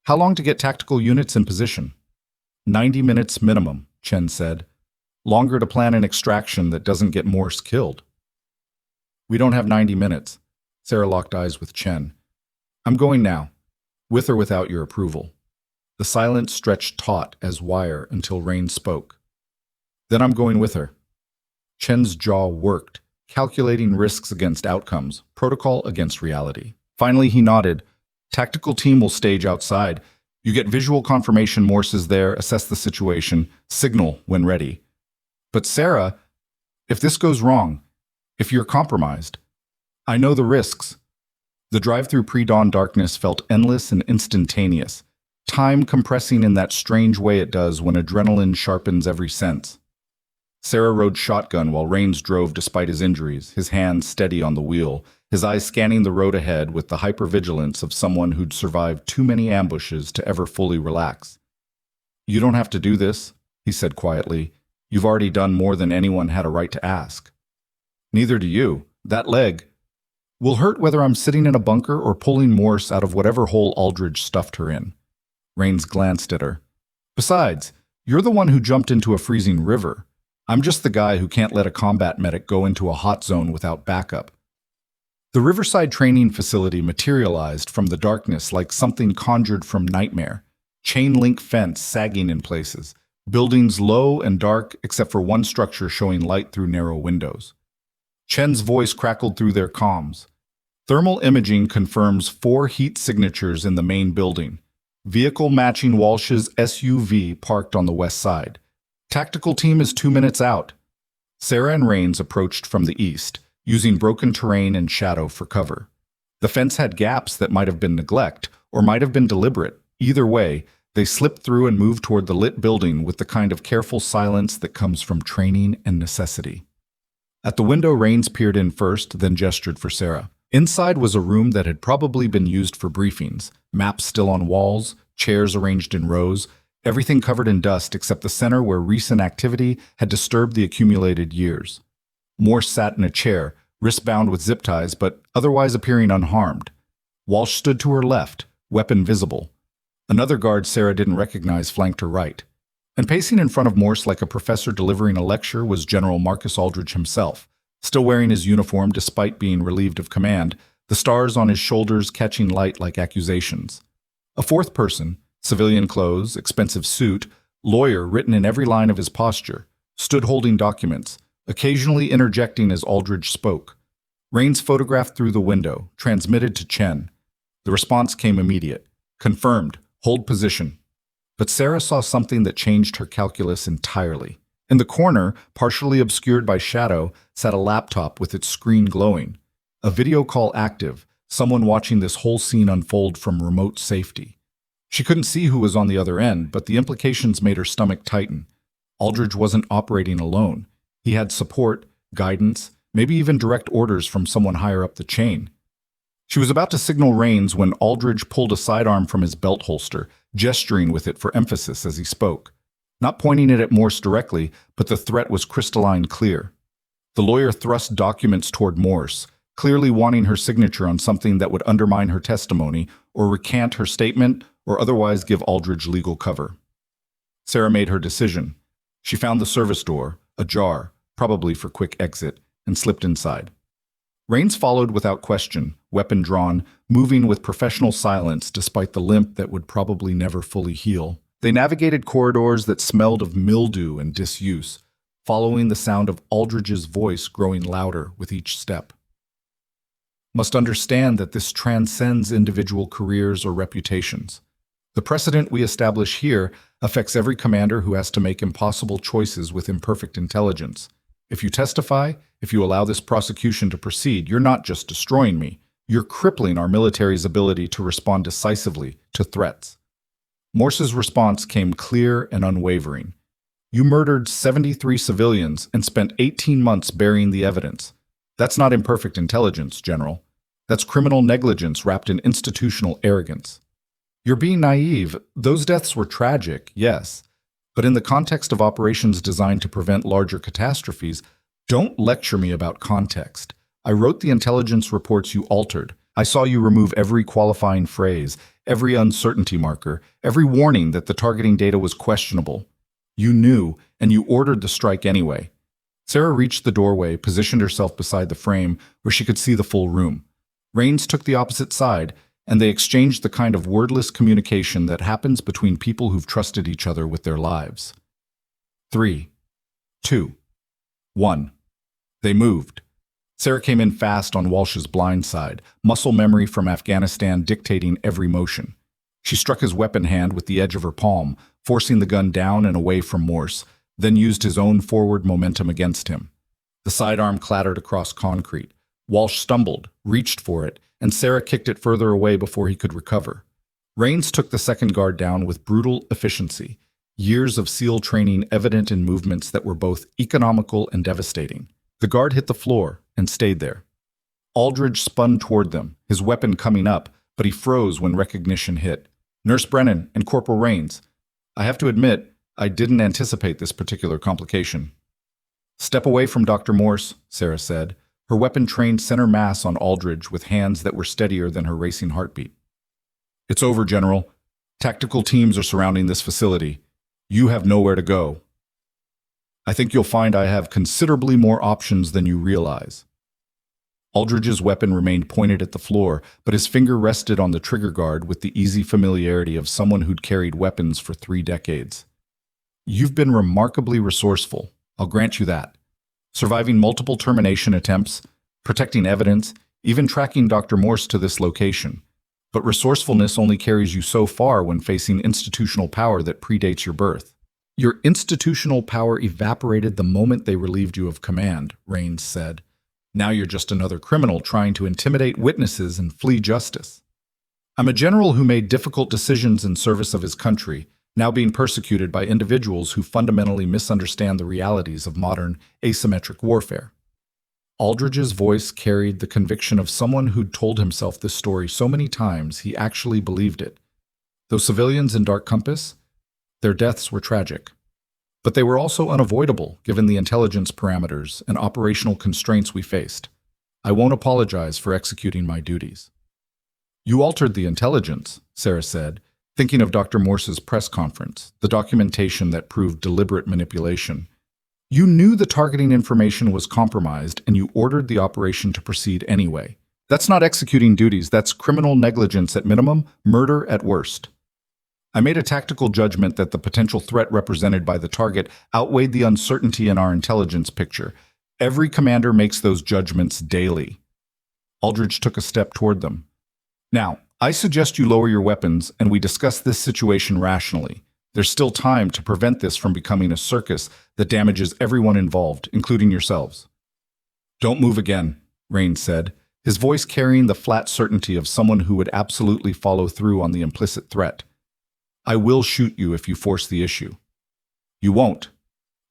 "How long to get tactical units in position?" 90 minutes minimum, Chen said. "Longer to plan an extraction that doesn't get Morse killed." "We don't have 90 minutes. Sarah locked eyes with Chen. "I'm going now, with or without your approval." The silence stretched taut as wire until Rain spoke. "Then I'm going with her." Chen's jaw worked, calculating risks against outcomes, protocol against reality. Finally, he nodded. "Tactical team will stage outside. You get visual confirmation Morse is there, assess the situation, signal when ready." "But Sarah, if this goes wrong, if you're compromised." "I know the risks." The drive through pre-dawn darkness felt endless and instantaneous, time compressing in that strange way it does when adrenaline sharpens every sense. Sarah rode shotgun while Rains drove despite his injuries, his hands steady on the wheel, his eyes scanning the road ahead with the hypervigilance of someone who'd survived too many ambushes to ever fully relax. "You don't have to do this," he said quietly. "You've already done more than anyone had a right to ask." "Neither do you. That leg will hurt whether I'm sitting in a bunker or pulling Morse out of whatever hole Aldridge stuffed her in." Rains glanced at her. "Besides, you're the one who jumped into a freezing river. I'm just the guy who can't let a combat medic go into a hot zone without backup." The Riverside Training Facility materialized from the darkness like something conjured from nightmare. Chain-link fence sagging in places, buildings low and dark except for one structure showing light through narrow windows. Chen's voice crackled through their comms. "Thermal imaging confirms 4 heat signatures in the main building. Vehicle matching Walsh's SUV parked on the west side. Tactical team is 2 minutes out. Sarah and Rains approached from the east, using broken terrain and shadow for cover. The fence had gaps that might have been neglect, or might have been deliberate. Either way, they slipped through and moved toward the lit building with the kind of careful silence that comes from training and necessity. At the window, Rains peered in first, then gestured for Sarah. Inside was a room that had probably been used for briefings, maps still on walls, chairs arranged in rows, everything covered in dust except the center where recent activity had disturbed the accumulated years. Morse sat in a chair, wrist bound with zip ties, but otherwise appearing unharmed. Walsh stood to her left, weapon visible. Another guard Sarah didn't recognize flanked her right. And pacing in front of Morse like a professor delivering a lecture was General Marcus Aldridge himself, still wearing his uniform despite being relieved of command, the stars on his shoulders catching light like accusations. A fourth person, civilian clothes, expensive suit, lawyer written in every line of his posture, stood holding documents, occasionally interjecting as Aldridge spoke. Rains photographed through the window, transmitted to Chen. The response came immediate. Confirmed. Hold position. But Sarah saw something that changed her calculus entirely. In the corner, partially obscured by shadow, sat a laptop with its screen glowing. A video call active, someone watching this whole scene unfold from remote safety. She couldn't see who was on the other end, but the implications made her stomach tighten. Aldridge wasn't operating alone. He had support, guidance, maybe even direct orders from someone higher up the chain. She was about to signal Rains when Aldridge pulled a sidearm from his belt holster, gesturing with it for emphasis as he spoke. Not pointing it at Morse directly, but the threat was crystalline clear. The lawyer thrust documents toward Morse, clearly wanting her signature on something that would undermine her testimony or recant her statement or otherwise give Aldridge legal cover. Sarah made her decision. She found the service door, ajar, probably for quick exit, and slipped inside. Rains followed without question, weapon drawn, moving with professional silence despite the limp that would probably never fully heal. They navigated corridors that smelled of mildew and disuse, following the sound of Aldridge's voice growing louder with each step. Must understand that this transcends individual careers or reputations. The precedent we establish here affects every commander who has to make impossible choices with imperfect intelligence. If you testify, if you allow this prosecution to proceed, you're not just destroying me, you're crippling our military's ability to respond decisively to threats. Morse's response came clear and unwavering. You murdered 73 civilians and spent 18 months burying the evidence. That's not imperfect intelligence, General. That's criminal negligence wrapped in institutional arrogance. You're being naive. Those deaths were tragic, yes. But in the context of operations designed to prevent larger catastrophes, don't lecture me about context. I wrote the intelligence reports you altered. I saw you remove every qualifying phrase, every uncertainty marker, every warning that the targeting data was questionable. You knew, and you ordered the strike anyway. Sarah reached the doorway, positioned herself beside the frame where she could see the full room. Rains took the opposite side, and they exchanged the kind of wordless communication that happens between people who've trusted each other with their lives. 3, 2, 1. They moved. Sarah came in fast on Walsh's blind side, muscle memory from Afghanistan dictating every motion. She struck his weapon hand with the edge of her palm, forcing the gun down and away from Morse, then used his own forward momentum against him. The sidearm clattered across concrete. Walsh stumbled, reached for it, and Sarah kicked it further away before he could recover. Rains took the second guard down with brutal efficiency, years of SEAL training evident in movements that were both economical and devastating. The guard hit the floor and stayed there. Aldridge spun toward them, his weapon coming up, but he froze when recognition hit. Nurse Brennan and Corporal Rains. I have to admit, I didn't anticipate this particular complication. Step away from Dr. Morse, Sarah said, her weapon trained center mass on Aldridge with hands that were steadier than her racing heartbeat. It's over, General. Tactical teams are surrounding this facility. You have nowhere to go. I think you'll find I have considerably more options than you realize. Aldridge's weapon remained pointed at the floor, but his finger rested on the trigger guard with the easy familiarity of someone who'd carried weapons for 3 decades. You've been remarkably resourceful, I'll grant you that. Surviving multiple termination attempts, protecting evidence, even tracking Dr. Morse to this location. but resourcefulness only carries you so far when facing institutional power that predates your birth. Your institutional power evaporated the moment they relieved you of command, Rains said. Now you're just another criminal trying to intimidate witnesses and flee justice. I'm a general who made difficult decisions in service of his country, now being persecuted by individuals who fundamentally misunderstand the realities of modern asymmetric warfare. Aldridge's voice carried the conviction of someone who'd told himself this story so many times he actually believed it. Those civilians in Dark Compass, their deaths were tragic. But they were also unavoidable given the intelligence parameters and operational constraints we faced. I won't apologize for executing my duties. You altered the intelligence, Sarah said, thinking of Dr. Morse's press conference, the documentation that proved deliberate manipulation. You knew the targeting information was compromised and you ordered the operation to proceed anyway. That's not executing duties, that's criminal negligence at minimum, murder at worst. I made a tactical judgment that the potential threat represented by the target outweighed the uncertainty in our intelligence picture. Every commander makes those judgments daily. Aldridge took a step toward them. Now, I suggest you lower your weapons and we discuss this situation rationally. There's still time to prevent this from becoming a circus that damages everyone involved, including yourselves. Don't move again, Rains said, his voice carrying the flat certainty of someone who would absolutely follow through on the implicit threat. I will shoot you if you force the issue. You won't.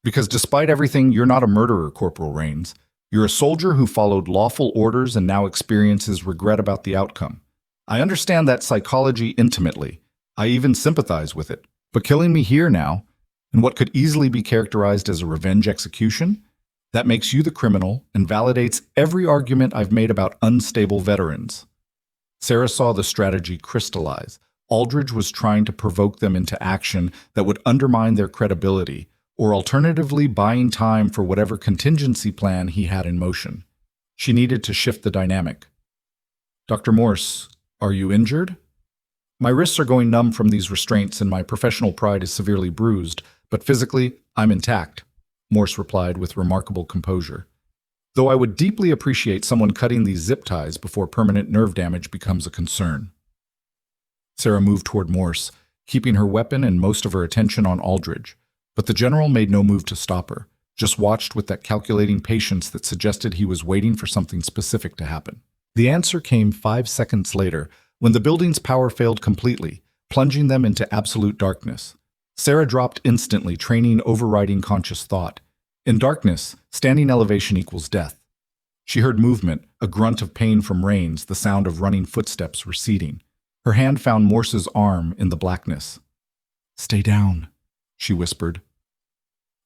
Because despite everything, you're not a murderer, Corporal Rains. You're a soldier who followed lawful orders and now experiences regret about the outcome. I understand that psychology intimately. I even sympathize with it. But killing me here now, in what could easily be characterized as a revenge execution, that makes you the criminal and validates every argument I've made about unstable veterans. Sarah saw the strategy crystallize. Aldridge was trying to provoke them into action that would undermine their credibility, or alternatively buying time for whatever contingency plan he had in motion. She needed to shift the dynamic. Dr. Morse, are you injured? My wrists are going numb from these restraints and my professional pride is severely bruised, but physically, I'm intact, Morse replied with remarkable composure. Though I would deeply appreciate someone cutting these zip ties before permanent nerve damage becomes a concern. Sarah moved toward Morse, keeping her weapon and most of her attention on Aldridge, but the general made no move to stop her, just watched with that calculating patience that suggested he was waiting for something specific to happen. The answer came 5 seconds later, when the building's power failed completely, plunging them into absolute darkness. Sarah dropped instantly, training overriding conscious thought. In darkness, standing elevation equals death. She heard movement, a grunt of pain from Rains, the sound of running footsteps receding. Her hand found Morse's arm in the blackness. Stay down, she whispered.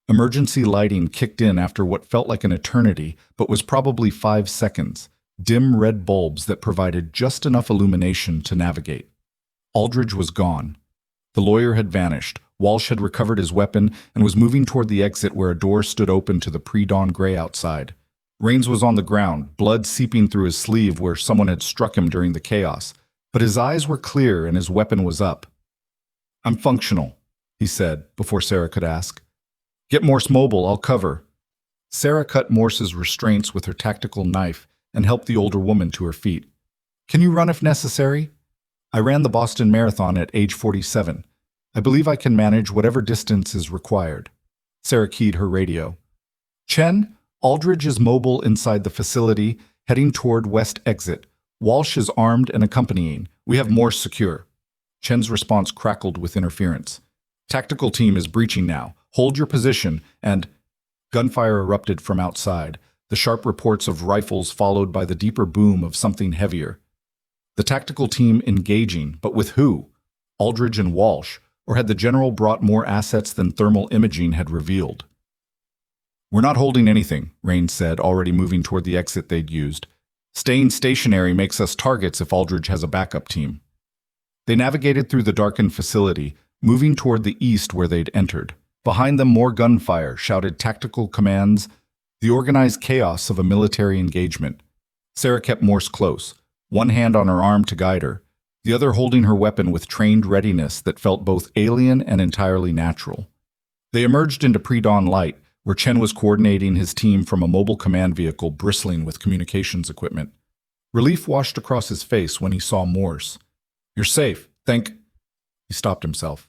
Emergency lighting kicked in after what felt like an eternity, but was probably 5 seconds. Dim red bulbs that provided just enough illumination to navigate. Aldridge was gone. The lawyer had vanished. Walsh had recovered his weapon and was moving toward the exit where a door stood open to the pre-dawn gray outside. Rains was on the ground, blood seeping through his sleeve where someone had struck him during the chaos. But his eyes were clear and his weapon was up. I'm functional, he said, before Sarah could ask. Get Morse mobile, I'll cover. Sarah cut Morse's restraints with her tactical knife and helped the older woman to her feet. Can you run if necessary? I ran the Boston Marathon at age 47. I believe I can manage whatever distance is required. Sarah keyed her radio. Chen, Aldridge is mobile inside the facility, heading toward west exit. Walsh is armed and accompanying. We have Morse secure. Chen's response crackled with interference. Tactical team is breaching now. Hold your position, and... Gunfire erupted from outside, the sharp reports of rifles followed by the deeper boom of something heavier. The tactical team engaging, but with who? Aldridge and Walsh, or had the general brought more assets than thermal imaging had revealed? We're not holding anything, Rains said, already moving toward the exit they'd used. Staying stationary makes us targets if Aldridge has a backup team. They navigated through the darkened facility, moving toward the east where they'd entered. Behind them, more gunfire shouted tactical commands, the organized chaos of a military engagement. Sarah kept Morse close, one hand on her arm to guide her, the other holding her weapon with trained readiness that felt both alien and entirely natural. They emerged into pre-dawn light, where Chen was coordinating his team from a mobile command vehicle bristling with communications equipment. Relief washed across his face when he saw Morse. You're safe. Thank... He stopped himself.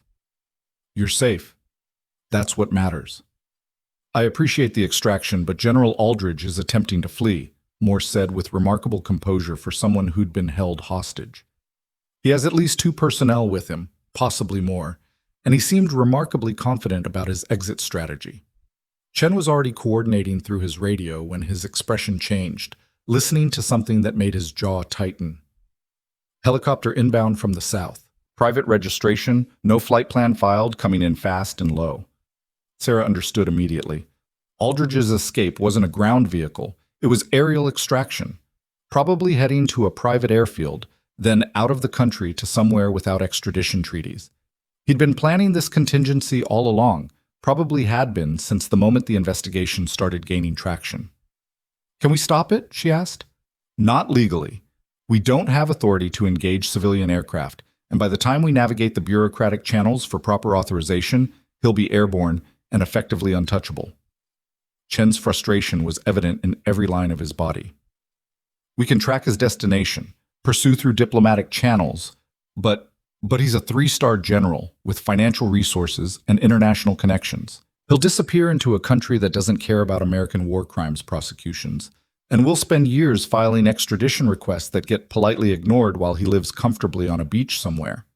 You're safe. That's what matters. I appreciate the extraction, but General Aldridge is attempting to flee, Morse said with remarkable composure for someone who'd been held hostage. He has at least 2 personnel with him, possibly more, and he seemed remarkably confident about his exit strategy. Chen was already coordinating through his radio when his expression changed, listening to something that made his jaw tighten. Helicopter inbound from the south. Private registration, no flight plan filed, coming in fast and low. Sarah understood immediately. Aldridge's escape wasn't a ground vehicle, it was aerial extraction, probably heading to a private airfield, then out of the country to somewhere without extradition treaties. He'd been planning this contingency all along, probably had been since the moment the investigation started gaining traction. Can we stop it? She asked. Not legally. We don't have authority to engage civilian aircraft, and by the time we navigate the bureaucratic channels for proper authorization, he'll be airborne and effectively untouchable. Chen's frustration was evident in every line of his body. We can track his destination, pursue through diplomatic channels, but he's a 3-star general with financial resources and international connections. He'll disappear into a country that doesn't care about American war crimes prosecutions, and we'll spend years filing extradition requests that get politely ignored while he lives comfortably on a beach somewhere.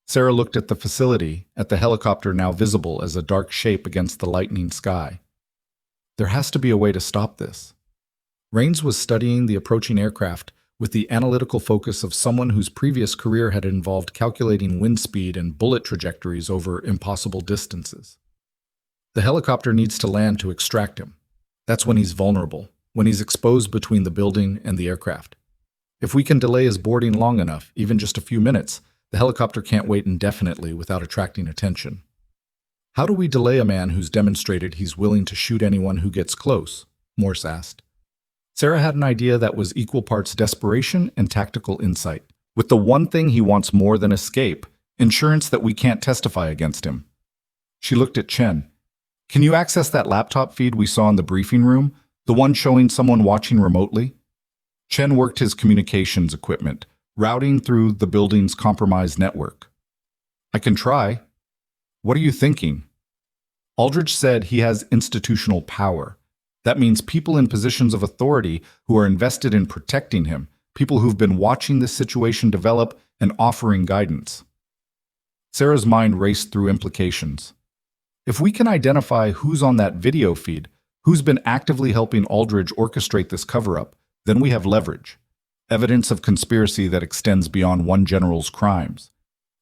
Sarah looked at the facility, at the helicopter now visible as a dark shape against the lightening sky. There has to be a way to stop this. Rains was studying the approaching aircraft with the analytical focus of someone whose previous career had involved calculating wind speed and bullet trajectories over impossible distances. The helicopter needs to land to extract him. That's when he's vulnerable, when he's exposed between the building and the aircraft. If we can delay his boarding long enough, even just a few minutes, the helicopter can't wait indefinitely without attracting attention. How do we delay a man who's demonstrated he's willing to shoot anyone who gets close? Morse asked. Sarah had an idea that was equal parts desperation and tactical insight. With the one thing he wants more than escape, insurance that we can't testify against him. She looked at Chen. Can you access that laptop feed we saw in the briefing room, the one showing someone watching remotely? Chen worked his communications equipment, routing through the building's compromised network. I can try. What are you thinking? Aldridge said he has institutional power. That means people in positions of authority who are invested in protecting him, people who've been watching this situation develop and offering guidance. Sarah's mind raced through implications. If we can identify who's on that video feed, who's been actively helping Aldridge orchestrate this cover-up, then we have leverage. Evidence of conspiracy that extends beyond one general's crimes.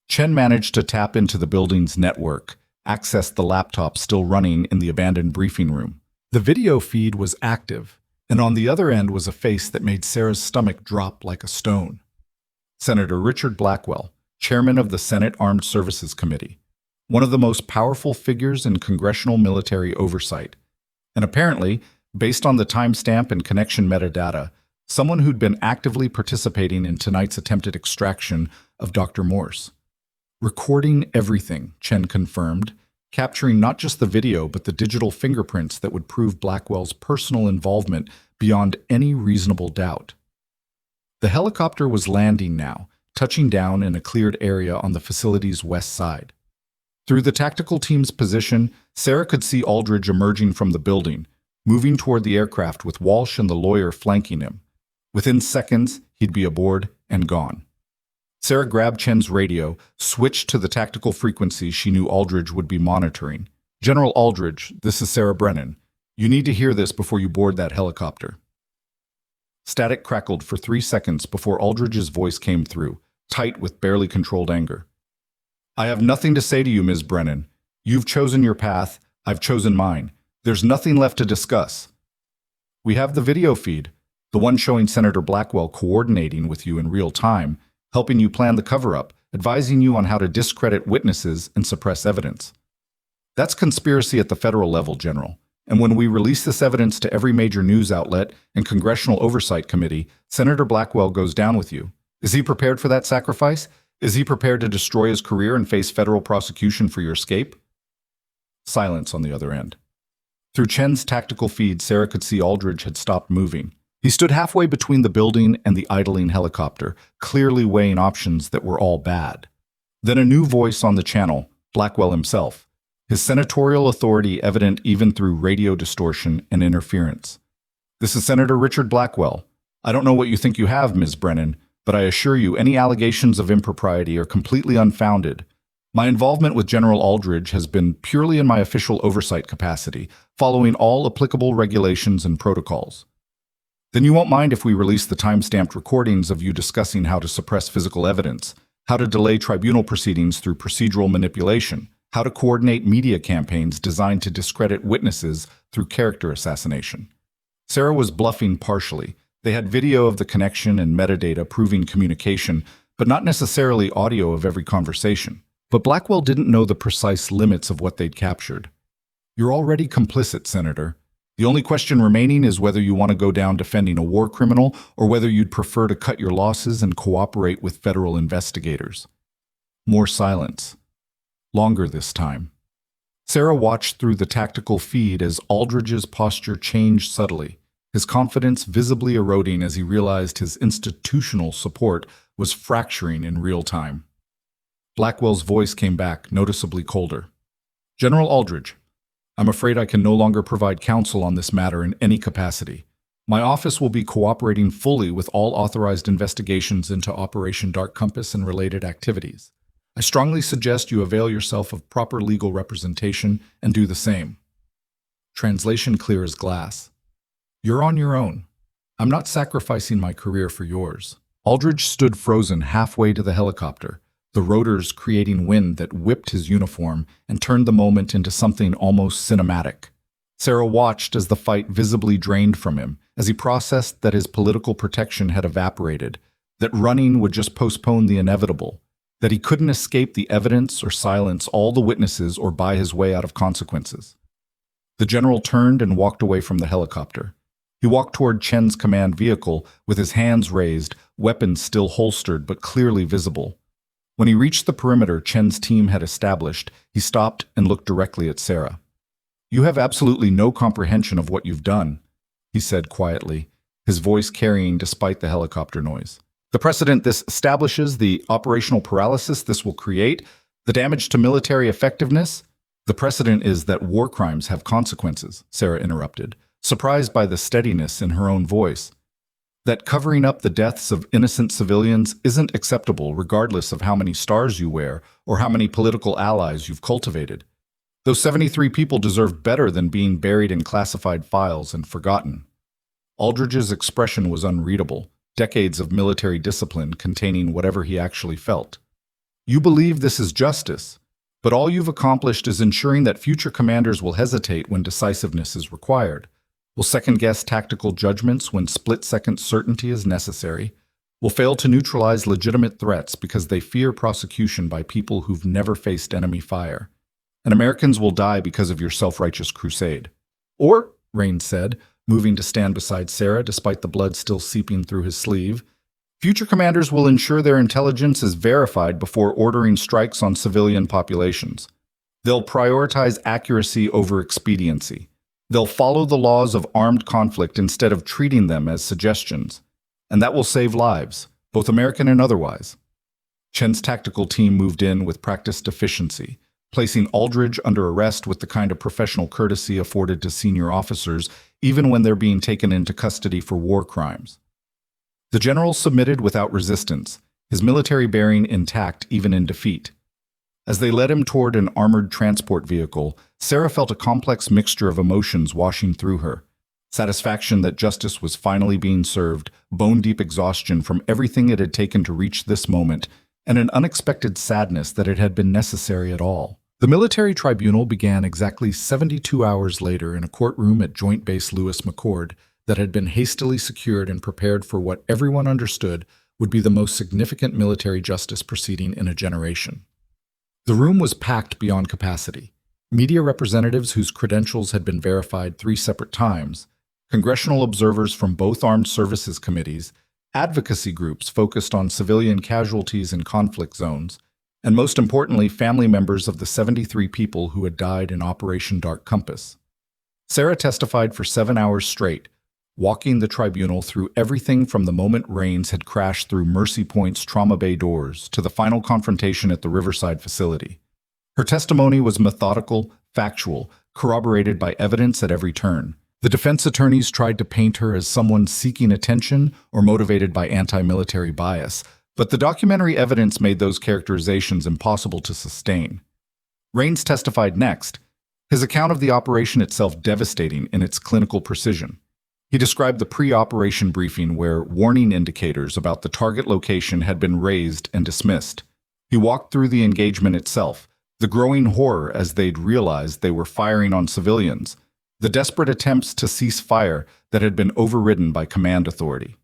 Chen managed to tap into the building's network, access the laptop still running in the abandoned briefing room. The video feed was active, and on the other end was a face that made Sarah's stomach drop like a stone. Senator Richard Blackwell, chairman of the Senate Armed Services Committee, one of the most powerful figures in congressional military oversight, and apparently, based on the timestamp and connection metadata, someone who'd been actively participating in tonight's attempted extraction of Dr. Morse. Recording everything, Chen confirmed, capturing not just the video but the digital fingerprints that would prove Blackwell's personal involvement beyond any reasonable doubt. The helicopter was landing now, touching down in a cleared area on the facility's west side. Through the tactical team's position, Sarah could see Aldridge emerging from the building, moving toward the aircraft with Walsh and the lawyer flanking him. Within seconds, he'd be aboard and gone. Sarah grabbed Chen's radio, switched to the tactical frequency she knew Aldridge would be monitoring. General Aldridge, this is Sarah Brennan. You need to hear this before you board that helicopter. Static crackled for 3 seconds before Aldridge's voice came through, tight with barely controlled anger. I have nothing to say to you, Ms. Brennan. You've chosen your path, I've chosen mine. There's nothing left to discuss. We have the video feed, the one showing Senator Blackwell coordinating with you in real time, helping you plan the cover-up, advising you on how to discredit witnesses and suppress evidence. That's conspiracy at the federal level, General. And when we release this evidence to every major news outlet and Congressional Oversight Committee, Senator Blackwell goes down with you. Is he prepared for that sacrifice? Is he prepared to destroy his career and face federal prosecution for your escape? Silence on the other end. Through Chen's tactical feed, Sarah could see Aldridge had stopped moving. He stood halfway between the building and the idling helicopter, clearly weighing options that were all bad. Then a new voice on the channel, Blackwell himself, his senatorial authority evident even through radio distortion and interference. "This is Senator Richard Blackwell. I don't know what you think you have, Ms. Brennan, but I assure you any allegations of impropriety are completely unfounded. My involvement with General Aldridge has been purely in my official oversight capacity, following all applicable regulations and protocols." "Then you won't mind if we release the time-stamped recordings of you discussing how to suppress physical evidence, how to delay tribunal proceedings through procedural manipulation, how to coordinate media campaigns designed to discredit witnesses through character assassination." Sarah was bluffing partially. They had video of the connection and metadata proving communication, but not necessarily audio of every conversation. But Blackwell didn't know the precise limits of what they'd captured. "You're already complicit, Senator. The only question remaining is whether you want to go down defending a war criminal or whether you'd prefer to cut your losses and cooperate with federal investigators." More silence. Longer this time. Sarah watched through the tactical feed as Aldridge's posture changed subtly, his confidence visibly eroding as he realized his institutional support was fracturing in real time. Blackwell's voice came back, noticeably colder. "General Aldridge, I'm afraid I can no longer provide counsel on this matter in any capacity. My office will be cooperating fully with all authorized investigations into Operation Dark Compass and related activities. I strongly suggest you avail yourself of proper legal representation and do the same." Translation clear as glass. "You're on your own. I'm not sacrificing my career for yours." Aldridge stood frozen halfway to the helicopter, the rotors creating wind that whipped his uniform and turned the moment into something almost cinematic. Sarah watched as the fight visibly drained from him, as he processed that his political protection had evaporated, that running would just postpone the inevitable, that he couldn't escape the evidence or silence all the witnesses or buy his way out of consequences. The general turned and walked away from the helicopter. He walked toward Chen's command vehicle with his hands raised, weapons still holstered but clearly visible. When he reached the perimeter Chen's team had established, he stopped and looked directly at Sarah. "You have absolutely no comprehension of what you've done," he said quietly, his voice carrying despite the helicopter noise. "The precedent this establishes, the operational paralysis this will create, the damage to military effectiveness." "The precedent is that war crimes have consequences," Sarah interrupted, surprised by the steadiness in her own voice. "That covering up the deaths of innocent civilians isn't acceptable regardless of how many stars you wear or how many political allies you've cultivated. Those 73 people deserve better than being buried in classified files and forgotten." Aldridge's expression was unreadable, decades of military discipline containing whatever he actually felt. "You believe this is justice, but all you've accomplished is ensuring that future commanders will hesitate when decisiveness is required, will second-guess tactical judgments when split-second certainty is necessary, will fail to neutralize legitimate threats because they fear prosecution by people who've never faced enemy fire. And Americans will die because of your self-righteous crusade." "Or," Raines said, moving to stand beside Sarah despite the blood still seeping through his sleeve, "future commanders will ensure their intelligence is verified before ordering strikes on civilian populations. They'll prioritize accuracy over expediency. They'll follow the laws of armed conflict instead of treating them as suggestions. And that will save lives, both American and otherwise." Chen's tactical team moved in with practiced efficiency, placing Aldridge under arrest with the kind of professional courtesy afforded to senior officers, even when they're being taken into custody for war crimes. The general submitted without resistance, his military bearing intact even in defeat. As they led him toward an armored transport vehicle, Sarah felt a complex mixture of emotions washing through her. Satisfaction that justice was finally being served, bone-deep exhaustion from everything it had taken to reach this moment, and an unexpected sadness that it had been necessary at all. The military tribunal began exactly 72 hours later in a courtroom at Joint Base Lewis McChord that had been hastily secured and prepared for what everyone understood would be the most significant military justice proceeding in a generation. The room was packed beyond capacity. Media representatives whose credentials had been verified 3 separate times, congressional observers from both armed services committees, advocacy groups focused on civilian casualties in conflict zones, and most importantly, family members of the 73 people who had died in Operation Dark Compass. Sarah testified for 7 hours straight, walking the tribunal through everything from the moment Rains had crashed through Mercy Point's Trauma Bay doors to the final confrontation at the Riverside facility. Her testimony was methodical, factual, corroborated by evidence at every turn. The defense attorneys tried to paint her as someone seeking attention or motivated by anti-military bias, but the documentary evidence made those characterizations impossible to sustain. Rains testified next, his account of the operation itself devastating in its clinical precision. He described the pre-operation briefing where warning indicators about the target location had been raised and dismissed. He walked through the engagement itself, the growing horror as they'd realized they were firing on civilians, the desperate attempts to cease fire that had been overridden by command authority.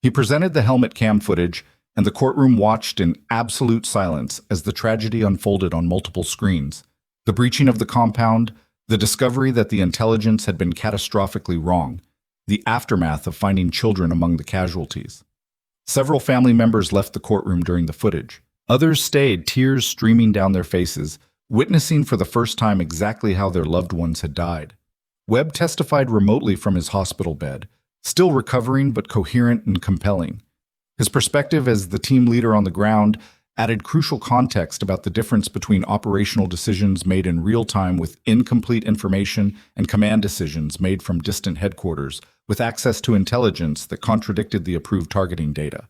He presented the helmet cam footage, and the courtroom watched in absolute silence as the tragedy unfolded on multiple screens. The breaching of the compound, the discovery that the intelligence had been catastrophically wrong, the aftermath of finding children among the casualties. Several family members left the courtroom during the footage. Others stayed, tears streaming down their faces, witnessing for the first time exactly how their loved ones had died. Webb testified remotely from his hospital bed, still recovering but coherent and compelling. His perspective as the team leader on the ground added crucial context about the difference between operational decisions made in real time with incomplete information and command decisions made from distant headquarters with access to intelligence that contradicted the approved targeting data.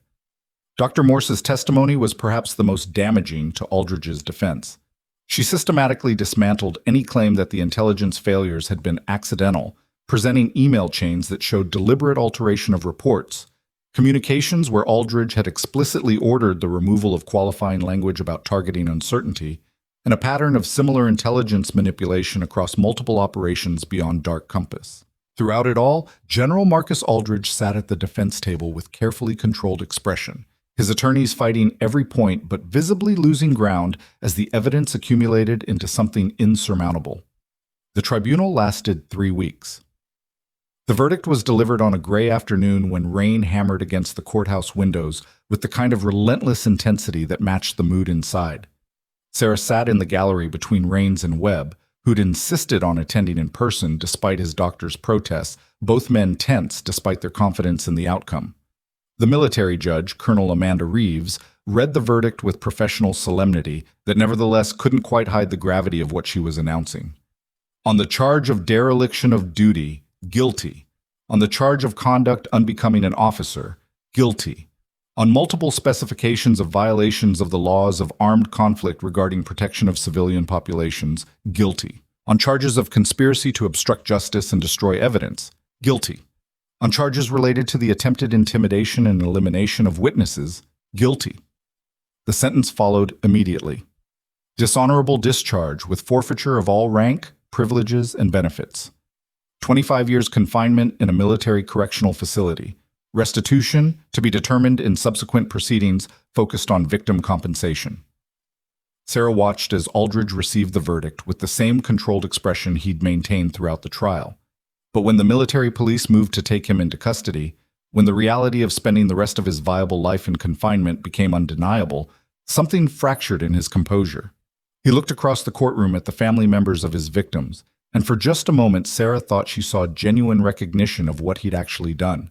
Dr. Morse's testimony was perhaps the most damaging to Aldridge's defense. She systematically dismantled any claim that the intelligence failures had been accidental, presenting email chains that showed deliberate alteration of reports, communications where Aldridge had explicitly ordered the removal of qualifying language about targeting uncertainty, and a pattern of similar intelligence manipulation across multiple operations beyond Dark Compass. Throughout it all, General Marcus Aldridge sat at the defense table with carefully controlled expression, his attorneys fighting every point but visibly losing ground as the evidence accumulated into something insurmountable. The tribunal lasted 3 weeks. The verdict was delivered on a gray afternoon when rain hammered against the courthouse windows with the kind of relentless intensity that matched the mood inside. Sarah sat in the gallery between Rains and Webb, who'd insisted on attending in person despite his doctor's protests, both men tense despite their confidence in the outcome. The military judge, Colonel Amanda Reeves, read the verdict with professional solemnity that nevertheless couldn't quite hide the gravity of what she was announcing. On the charge of dereliction of duty, guilty. On the charge of conduct unbecoming an officer, guilty. On multiple specifications of violations of the laws of armed conflict regarding protection of civilian populations, guilty. On charges of conspiracy to obstruct justice and destroy evidence, guilty. On charges related to the attempted intimidation and elimination of witnesses, guilty. The sentence followed immediately. Dishonorable discharge with forfeiture of all rank, privileges, and benefits. 25 years confinement in a military correctional facility. Restitution to be determined in subsequent proceedings focused on victim compensation. Sarah watched as Aldridge received the verdict with the same controlled expression he'd maintained throughout the trial. But when the military police moved to take him into custody, when the reality of spending the rest of his viable life in confinement became undeniable, something fractured in his composure. He looked across the courtroom at the family members of his victims, and for just a moment Sarah thought she saw genuine recognition of what he'd actually done,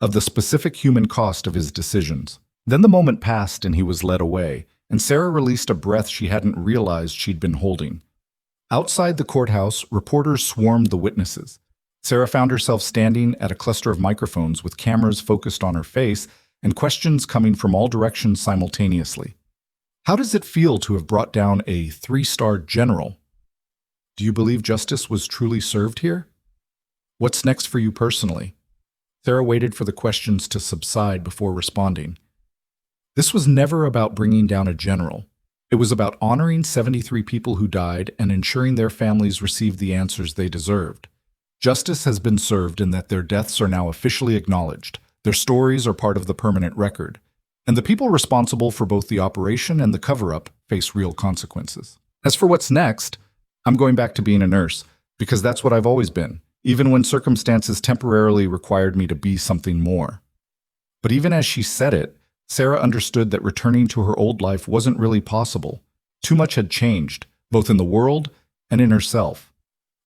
of the specific human cost of his decisions. Then the moment passed and he was led away, and Sarah released a breath she hadn't realized she'd been holding. Outside the courthouse, reporters swarmed the witnesses. Sarah found herself standing at a cluster of microphones with cameras focused on her face and questions coming from all directions simultaneously. How does it feel to have brought down a 3-star general? Do you believe justice was truly served here? What's next for you personally? Sarah waited for the questions to subside before responding. This was never about bringing down a general. It was about honoring 73 people who died and ensuring their families received the answers they deserved. Justice has been served in that their deaths are now officially acknowledged, their stories are part of the permanent record, and the people responsible for both the operation and the cover-up face real consequences. As for what's next, I'm going back to being a nurse, because that's what I've always been, even when circumstances temporarily required me to be something more. But even as she said it, Sarah understood that returning to her old life wasn't really possible. Too much had changed, both in the world and in herself.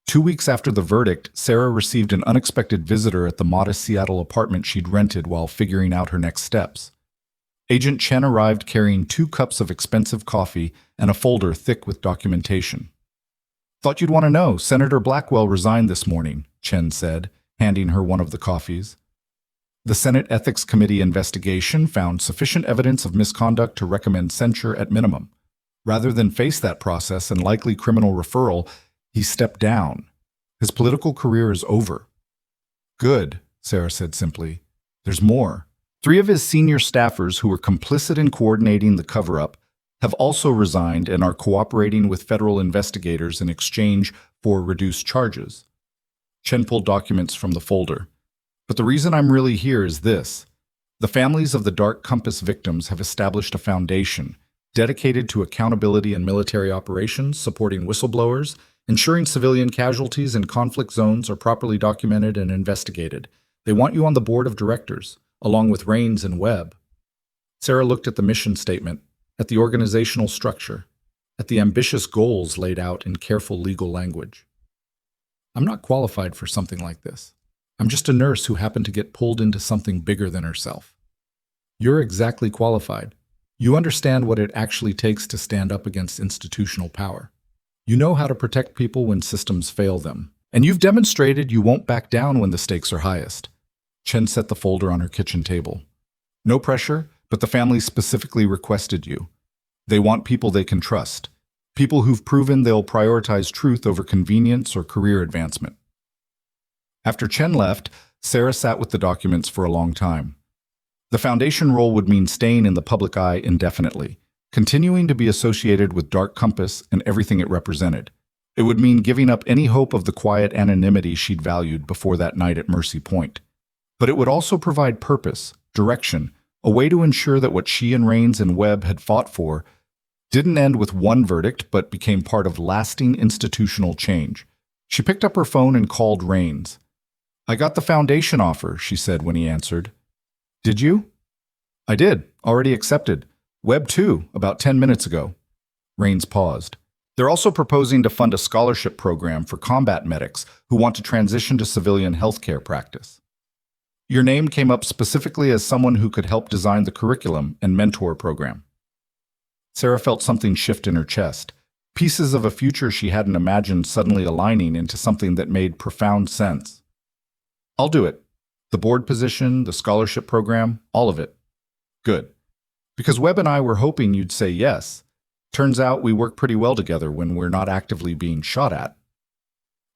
2 weeks after the verdict, Sarah received an unexpected visitor at the modest Seattle apartment she'd rented while figuring out her next steps. Agent Chen arrived carrying 2 cups of expensive coffee and a folder thick with documentation. "Thought you'd want to know. Senator Blackwell resigned this morning," Chen said, handing her one of the coffees. The Senate Ethics Committee investigation found sufficient evidence of misconduct to recommend censure at minimum. Rather than face that process and likely criminal referral, he stepped down. His political career is over. "Good," Sarah said simply. "There's more. 3 of his senior staffers who were complicit in coordinating the cover-up have also resigned and are cooperating with federal investigators in exchange for reduced charges." Chen pulled documents from the folder. "But the reason I'm really here is this. The families of the Dark Compass victims have established a foundation dedicated to accountability in military operations, supporting whistleblowers, ensuring civilian casualties in conflict zones are properly documented and investigated. They want you on the board of directors, along with Rains and Webb." Sarah looked at the mission statement, at the organizational structure, at the ambitious goals laid out in careful legal language. "I'm not qualified for something like this. I'm just a nurse who happened to get pulled into something bigger than herself." "You're exactly qualified. You understand what it actually takes to stand up against institutional power. You know how to protect people when systems fail them. And you've demonstrated you won't back down when the stakes are highest." Chen set the folder on her kitchen table. "No pressure, but the family specifically requested you. They want people they can trust. People who've proven they'll prioritize truth over convenience or career advancement." After Chen left, Sarah sat with the documents for a long time. The foundation role would mean staying in the public eye indefinitely, continuing to be associated with Dark Compass and everything it represented. It would mean giving up any hope of the quiet anonymity she'd valued before that night at Mercy Point. But it would also provide purpose, direction, a way to ensure that what she and Rains and Webb had fought for didn't end with one verdict but became part of lasting institutional change. She picked up her phone and called Rains. "I got the foundation offer," she said when he answered. "Did you?" "I did. Already accepted. Webb too, about 10 minutes ago." Rains paused. "They're also proposing to fund a scholarship program for combat medics who want to transition to civilian healthcare practice. Your name came up specifically as someone who could help design the curriculum and mentor program." Sarah felt something shift in her chest, pieces of a future she hadn't imagined suddenly aligning into something that made profound sense. "I'll do it. The board position, the scholarship program, all of it." "Good. Because Webb and I were hoping you'd say yes. Turns out we work pretty well together when we're not actively being shot at."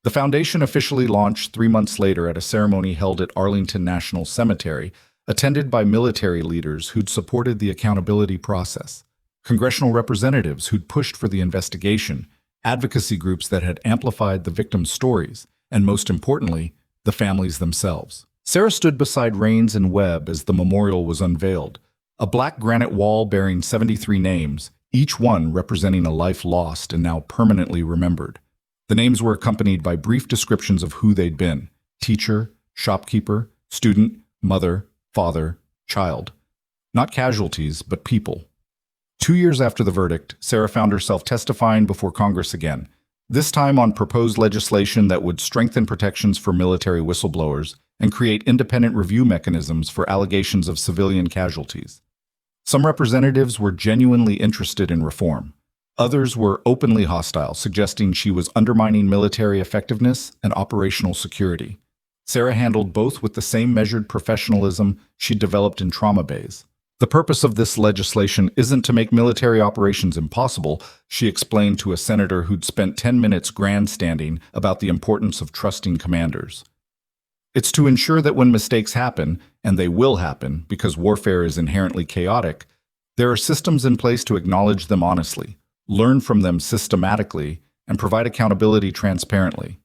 The foundation officially launched 3 months later at a ceremony held at Arlington National Cemetery, attended by military leaders who'd supported the accountability process, congressional representatives who'd pushed for the investigation, advocacy groups that had amplified the victims' stories, and most importantly, the families themselves. Sarah stood beside Rains and Webb as the memorial was unveiled, a black granite wall bearing 73 names, each one representing a life lost and now permanently remembered. The names were accompanied by brief descriptions of who they'd been: teacher, shopkeeper, student, mother, father, child. Not casualties, but people. 2 years after the verdict, Sarah found herself testifying before Congress again, this time on proposed legislation that would strengthen protections for military whistleblowers and create independent review mechanisms for allegations of civilian casualties. Some representatives were genuinely interested in reform. Others were openly hostile, suggesting she was undermining military effectiveness and operational security. Sarah handled both with the same measured professionalism she'd developed in trauma bays. "The purpose of this legislation isn't to make military operations impossible," she explained to a senator who'd spent 10 minutes grandstanding about the importance of trusting commanders. "It's to ensure that when mistakes happen, and they will happen because warfare is inherently chaotic, there are systems in place to acknowledge them honestly, learn from them systematically, and provide accountability transparently.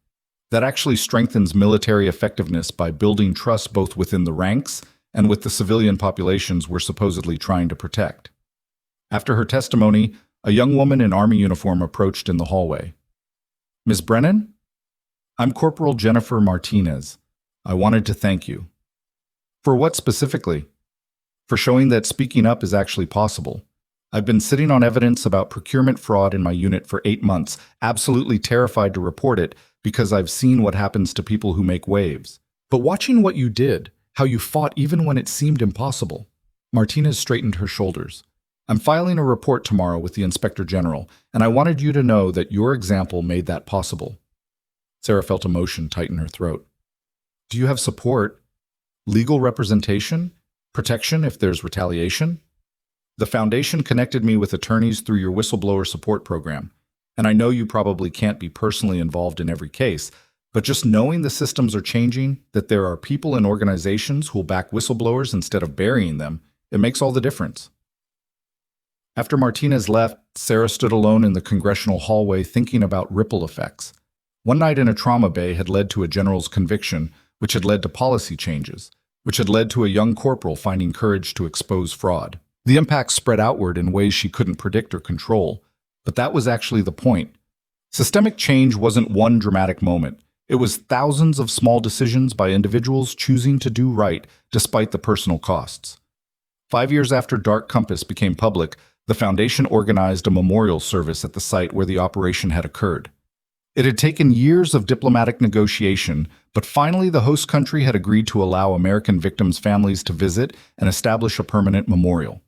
That actually strengthens military effectiveness by building trust both within the ranks and with the civilian populations we're supposedly trying to protect." After her testimony, a young woman in Army uniform approached in the hallway. "Ms. Brennan? I'm Corporal Jennifer Martinez. I wanted to thank you." "For what specifically?" "For showing that speaking up is actually possible. I've been sitting on evidence about procurement fraud in my unit for 8 months, absolutely terrified to report it because I've seen what happens to people who make waves. But watching what you did, how you fought even when it seemed impossible. Martinez straightened her shoulders. I'm filing a report tomorrow with the Inspector General, and I wanted you to know that your example made that possible. Sarah felt emotion tighten her throat. Do you have support? Legal representation? Protection if there's retaliation? The Foundation connected me with attorneys through your whistleblower support program, and I know you probably can't be personally involved in every case, but just knowing the systems are changing, that there are people and organizations who'll back whistleblowers instead of burying them, it makes all the difference. After Martinez left, Sarah stood alone in the congressional hallway thinking about ripple effects. One night in a trauma bay had led to a general's conviction, which had led to policy changes, which had led to a young corporal finding courage to expose fraud. The impact spread outward in ways she couldn't predict or control, but that was actually the point. Systemic change wasn't one dramatic moment. It was thousands of small decisions by individuals choosing to do right despite the personal costs. 5 years after Dark Compass became public, the Foundation organized a memorial service at the site where the operation had occurred. It had taken years of diplomatic negotiation, but finally the host country had agreed to allow American victims' families to visit and establish a permanent memorial.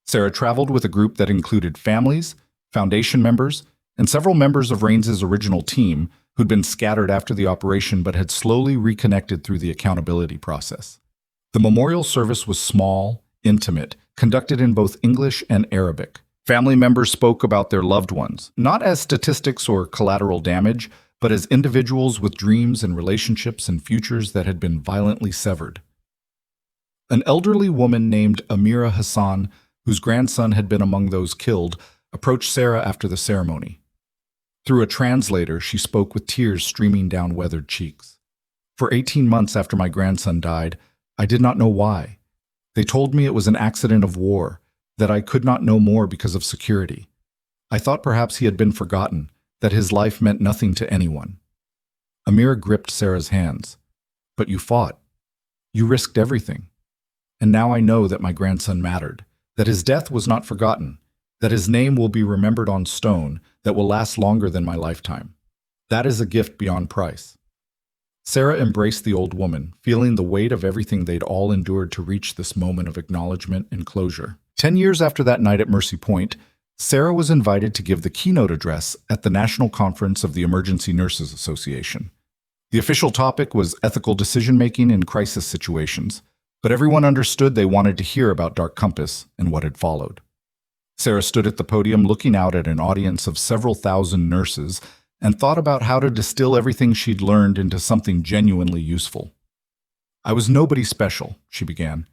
Sarah traveled with a group that included families, Foundation members, and several members of Raines's original team who'd been scattered after the operation but had slowly reconnected through the accountability process. The memorial service was small, intimate, conducted in both English and Arabic. Family members spoke about their loved ones, not as statistics or collateral damage, but as individuals with dreams and relationships and futures that had been violently severed. An elderly woman named Amira Hassan, whose grandson had been among those killed, approached Sarah after the ceremony. Through a translator, she spoke with tears streaming down weathered cheeks. For 18 months after my grandson died, I did not know why. They told me it was an accident of war, that I could not know more because of security. I thought perhaps he had been forgotten, that his life meant nothing to anyone. Amira gripped Sarah's hands. But you fought. You risked everything. And now I know that my grandson mattered, that his death was not forgotten, that his name will be remembered on stone that will last longer than my lifetime. That is a gift beyond price. Sarah embraced the old woman, feeling the weight of everything they'd all endured to reach this moment of acknowledgement and closure. 10 years after that night at Mercy Point, Sarah was invited to give the keynote address at the National Conference of the Emergency Nurses Association. The official topic was ethical decision-making in crisis situations, but everyone understood they wanted to hear about Dark Compass and what had followed. Sarah stood at the podium looking out at an audience of several thousand nurses and thought about how to distill everything she'd learned into something genuinely useful. I was nobody special, she began.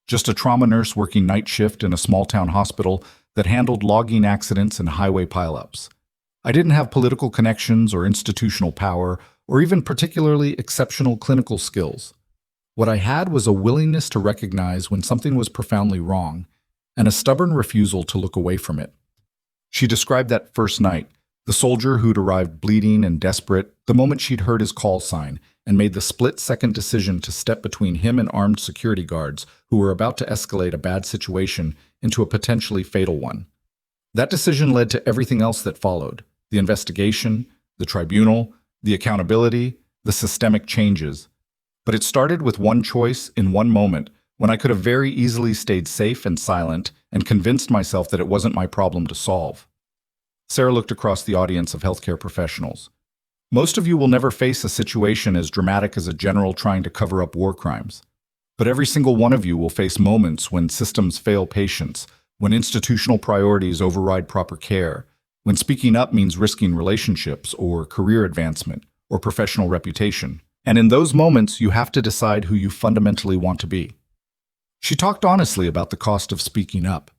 Just a trauma nurse working night shift in a small-town hospital that handled logging accidents and highway pileups. I didn't have political connections or institutional power or even particularly exceptional clinical skills. What I had was a willingness to recognize when something was profoundly wrong and a stubborn refusal to look away from it. She described that first night, the soldier who'd arrived bleeding and desperate, the moment she'd heard his call sign and made the split-second decision to step between him and armed security guards who were about to escalate a bad situation into a potentially fatal one. That decision led to everything else that followed: the investigation, the tribunal, the accountability, the systemic changes. But it started with one choice in one moment when I could have very easily stayed safe and silent and convinced myself that it wasn't my problem to solve. Sarah looked across the audience of healthcare professionals. Most of you will never face a situation as dramatic as a general trying to cover up war crimes. But every single one of you will face moments when systems fail patients, when institutional priorities override proper care, when speaking up means risking relationships or career advancement or professional reputation. And in those moments, you have to decide who you fundamentally want to be. She talked honestly about the cost of speaking up,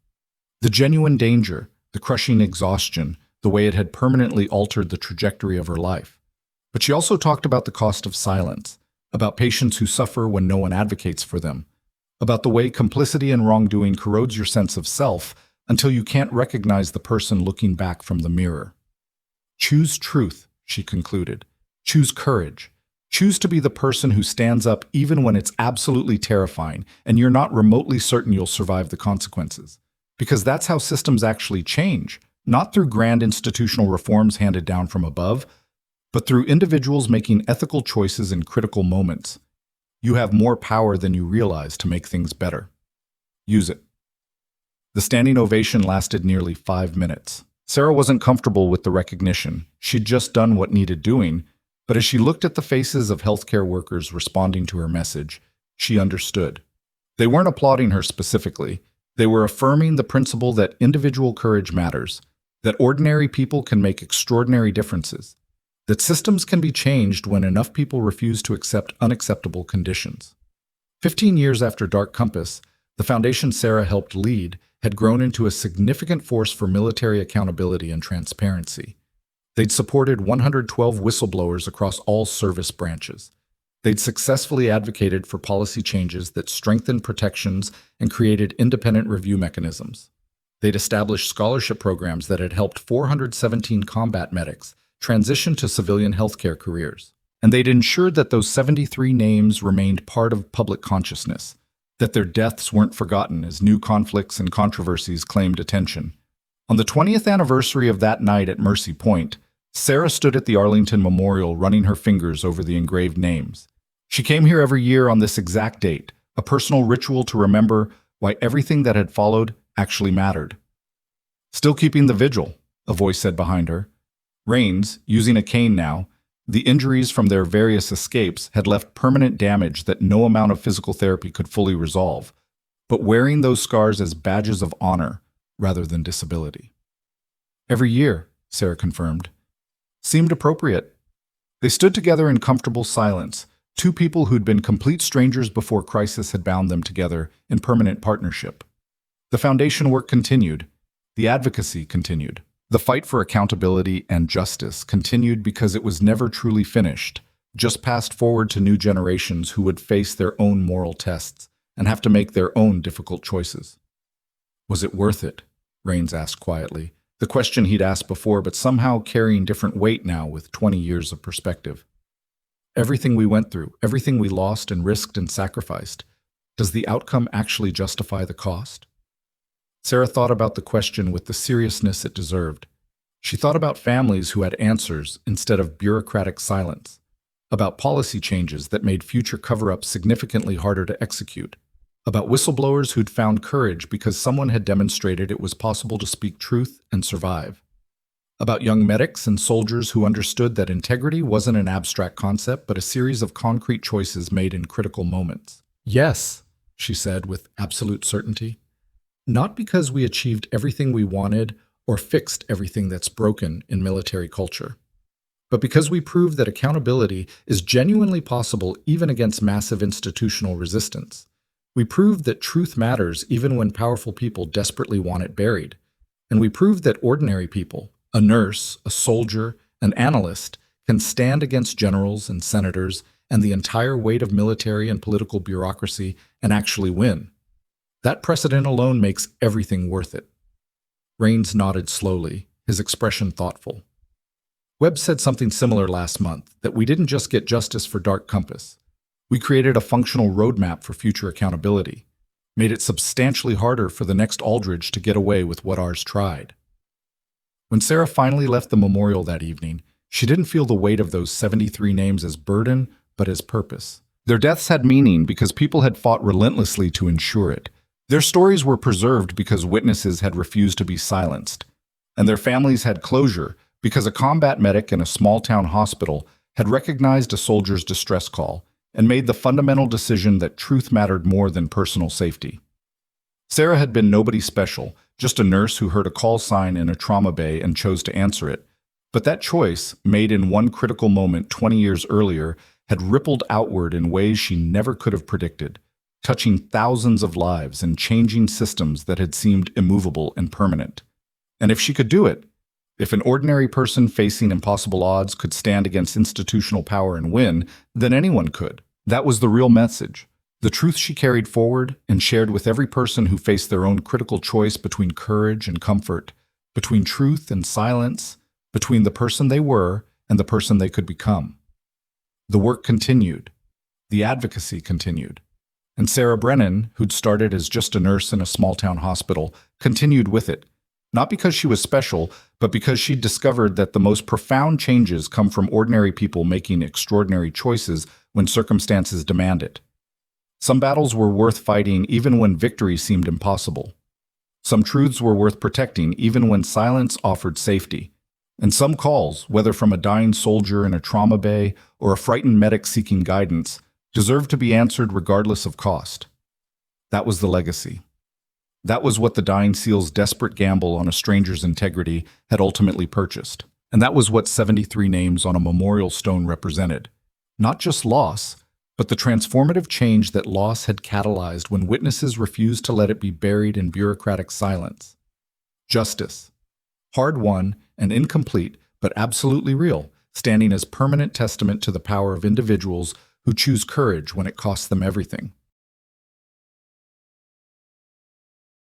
the genuine danger, the crushing exhaustion, the way it had permanently altered the trajectory of her life. But she also talked about the cost of silence, about patients who suffer when no one advocates for them, about the way complicity and wrongdoing corrodes your sense of self until you can't recognize the person looking back from the mirror. Choose truth, she concluded. Choose courage. Choose to be the person who stands up even when it's absolutely terrifying and you're not remotely certain you'll survive the consequences. Because that's how systems actually change, not through grand institutional reforms handed down from above, but through individuals making ethical choices in critical moments, you have more power than you realize to make things better. Use it. The standing ovation lasted nearly 5 minutes. Sarah wasn't comfortable with the recognition. She'd just done what needed doing, but as she looked at the faces of healthcare workers responding to her message, she understood. They weren't applauding her specifically. They were affirming the principle that individual courage matters, that ordinary people can make extraordinary differences, that systems can be changed when enough people refuse to accept unacceptable conditions. 15 years after Dark Compass, the foundation Sarah helped lead had grown into a significant force for military accountability and transparency. They'd supported 112 whistleblowers across all service branches. They'd successfully advocated for policy changes that strengthened protections and created independent review mechanisms. They'd established scholarship programs that had helped 417 combat medics transition to civilian healthcare careers. And they'd ensured that those 73 names remained part of public consciousness, that their deaths weren't forgotten as new conflicts and controversies claimed attention. On the 20th anniversary of that night at Mercy Point, Sarah stood at the Arlington Memorial running her fingers over the engraved names. She came here every year on this exact date, a personal ritual to remember why everything that had followed actually mattered. "Still keeping the vigil," a voice said behind her. Rains, using a cane now, the injuries from their various escapes had left permanent damage that no amount of physical therapy could fully resolve, but wearing those scars as badges of honor rather than disability. "Every year," Sarah confirmed. Seemed appropriate. They stood together in comfortable silence, two people who'd been complete strangers before crisis had bound them together in permanent partnership. The foundation work continued. The advocacy continued. The fight for accountability and justice continued because it was never truly finished, just passed forward to new generations who would face their own moral tests and have to make their own difficult choices. "Was it worth it?" Rains asked quietly, the question he'd asked before but somehow carrying different weight now with 20 years of perspective. "Everything we went through, everything we lost and risked and sacrificed, does the outcome actually justify the cost?" Sarah thought about the question with the seriousness it deserved. She thought about families who had answers instead of bureaucratic silence, about policy changes that made future cover-ups significantly harder to execute, about whistleblowers who'd found courage because someone had demonstrated it was possible to speak truth and survive, about young medics and soldiers who understood that integrity wasn't an abstract concept but a series of concrete choices made in critical moments. "Yes," she said with absolute certainty. "Not because we achieved everything we wanted or fixed everything that's broken in military culture, but because we proved that accountability is genuinely possible even against massive institutional resistance. We proved that truth matters even when powerful people desperately want it buried. And we proved that ordinary people, a nurse, a soldier, an analyst, can stand against generals and senators and the entire weight of military and political bureaucracy and actually win. That precedent alone makes everything worth it." Rains nodded slowly, his expression thoughtful. "Webb said something similar last month, that we didn't just get justice for Dark Compass. We created a functional roadmap for future accountability, made it substantially harder for the next Aldridge to get away with what ours tried." When Sarah finally left the memorial that evening, she didn't feel the weight of those 73 names as burden, but as purpose. Their deaths had meaning because people had fought relentlessly to ensure it. Their stories were preserved because witnesses had refused to be silenced. And their families had closure because a combat medic in a small-town hospital had recognized a soldier's distress call and made the fundamental decision that truth mattered more than personal safety. Sarah had been nobody special, just a nurse who heard a call sign in a trauma bay and chose to answer it. But that choice, made in one critical moment 20 years earlier, had rippled outward in ways she never could have predicted, touching thousands of lives and changing systems that had seemed immovable and permanent. And if she could do it, if an ordinary person facing impossible odds could stand against institutional power and win, then anyone could. That was the real message. The truth she carried forward and shared with every person who faced their own critical choice between courage and comfort, between truth and silence, between the person they were and the person they could become. The work continued. The advocacy continued. And Sarah Brennan, who'd started as just a nurse in a small-town hospital, continued with it, Not because she was special, but because she'd discovered that the most profound changes come from ordinary people making extraordinary choices when circumstances demand it. Some battles were worth fighting even when victory seemed impossible. Some truths were worth protecting even when silence offered safety. And some calls, whether from a dying soldier in a trauma bay or a frightened medic seeking guidance, deserved to be answered regardless of cost. That was the legacy. That was what the Dying SEAL's desperate gamble on a stranger's integrity had ultimately purchased. And that was what 73 names on a memorial stone represented. Not just loss, but the transformative change that loss had catalyzed when witnesses refused to let it be buried in bureaucratic silence. Justice. Hard-won and incomplete, but absolutely real, standing as permanent testament to the power of individuals who choose courage when it costs them everything.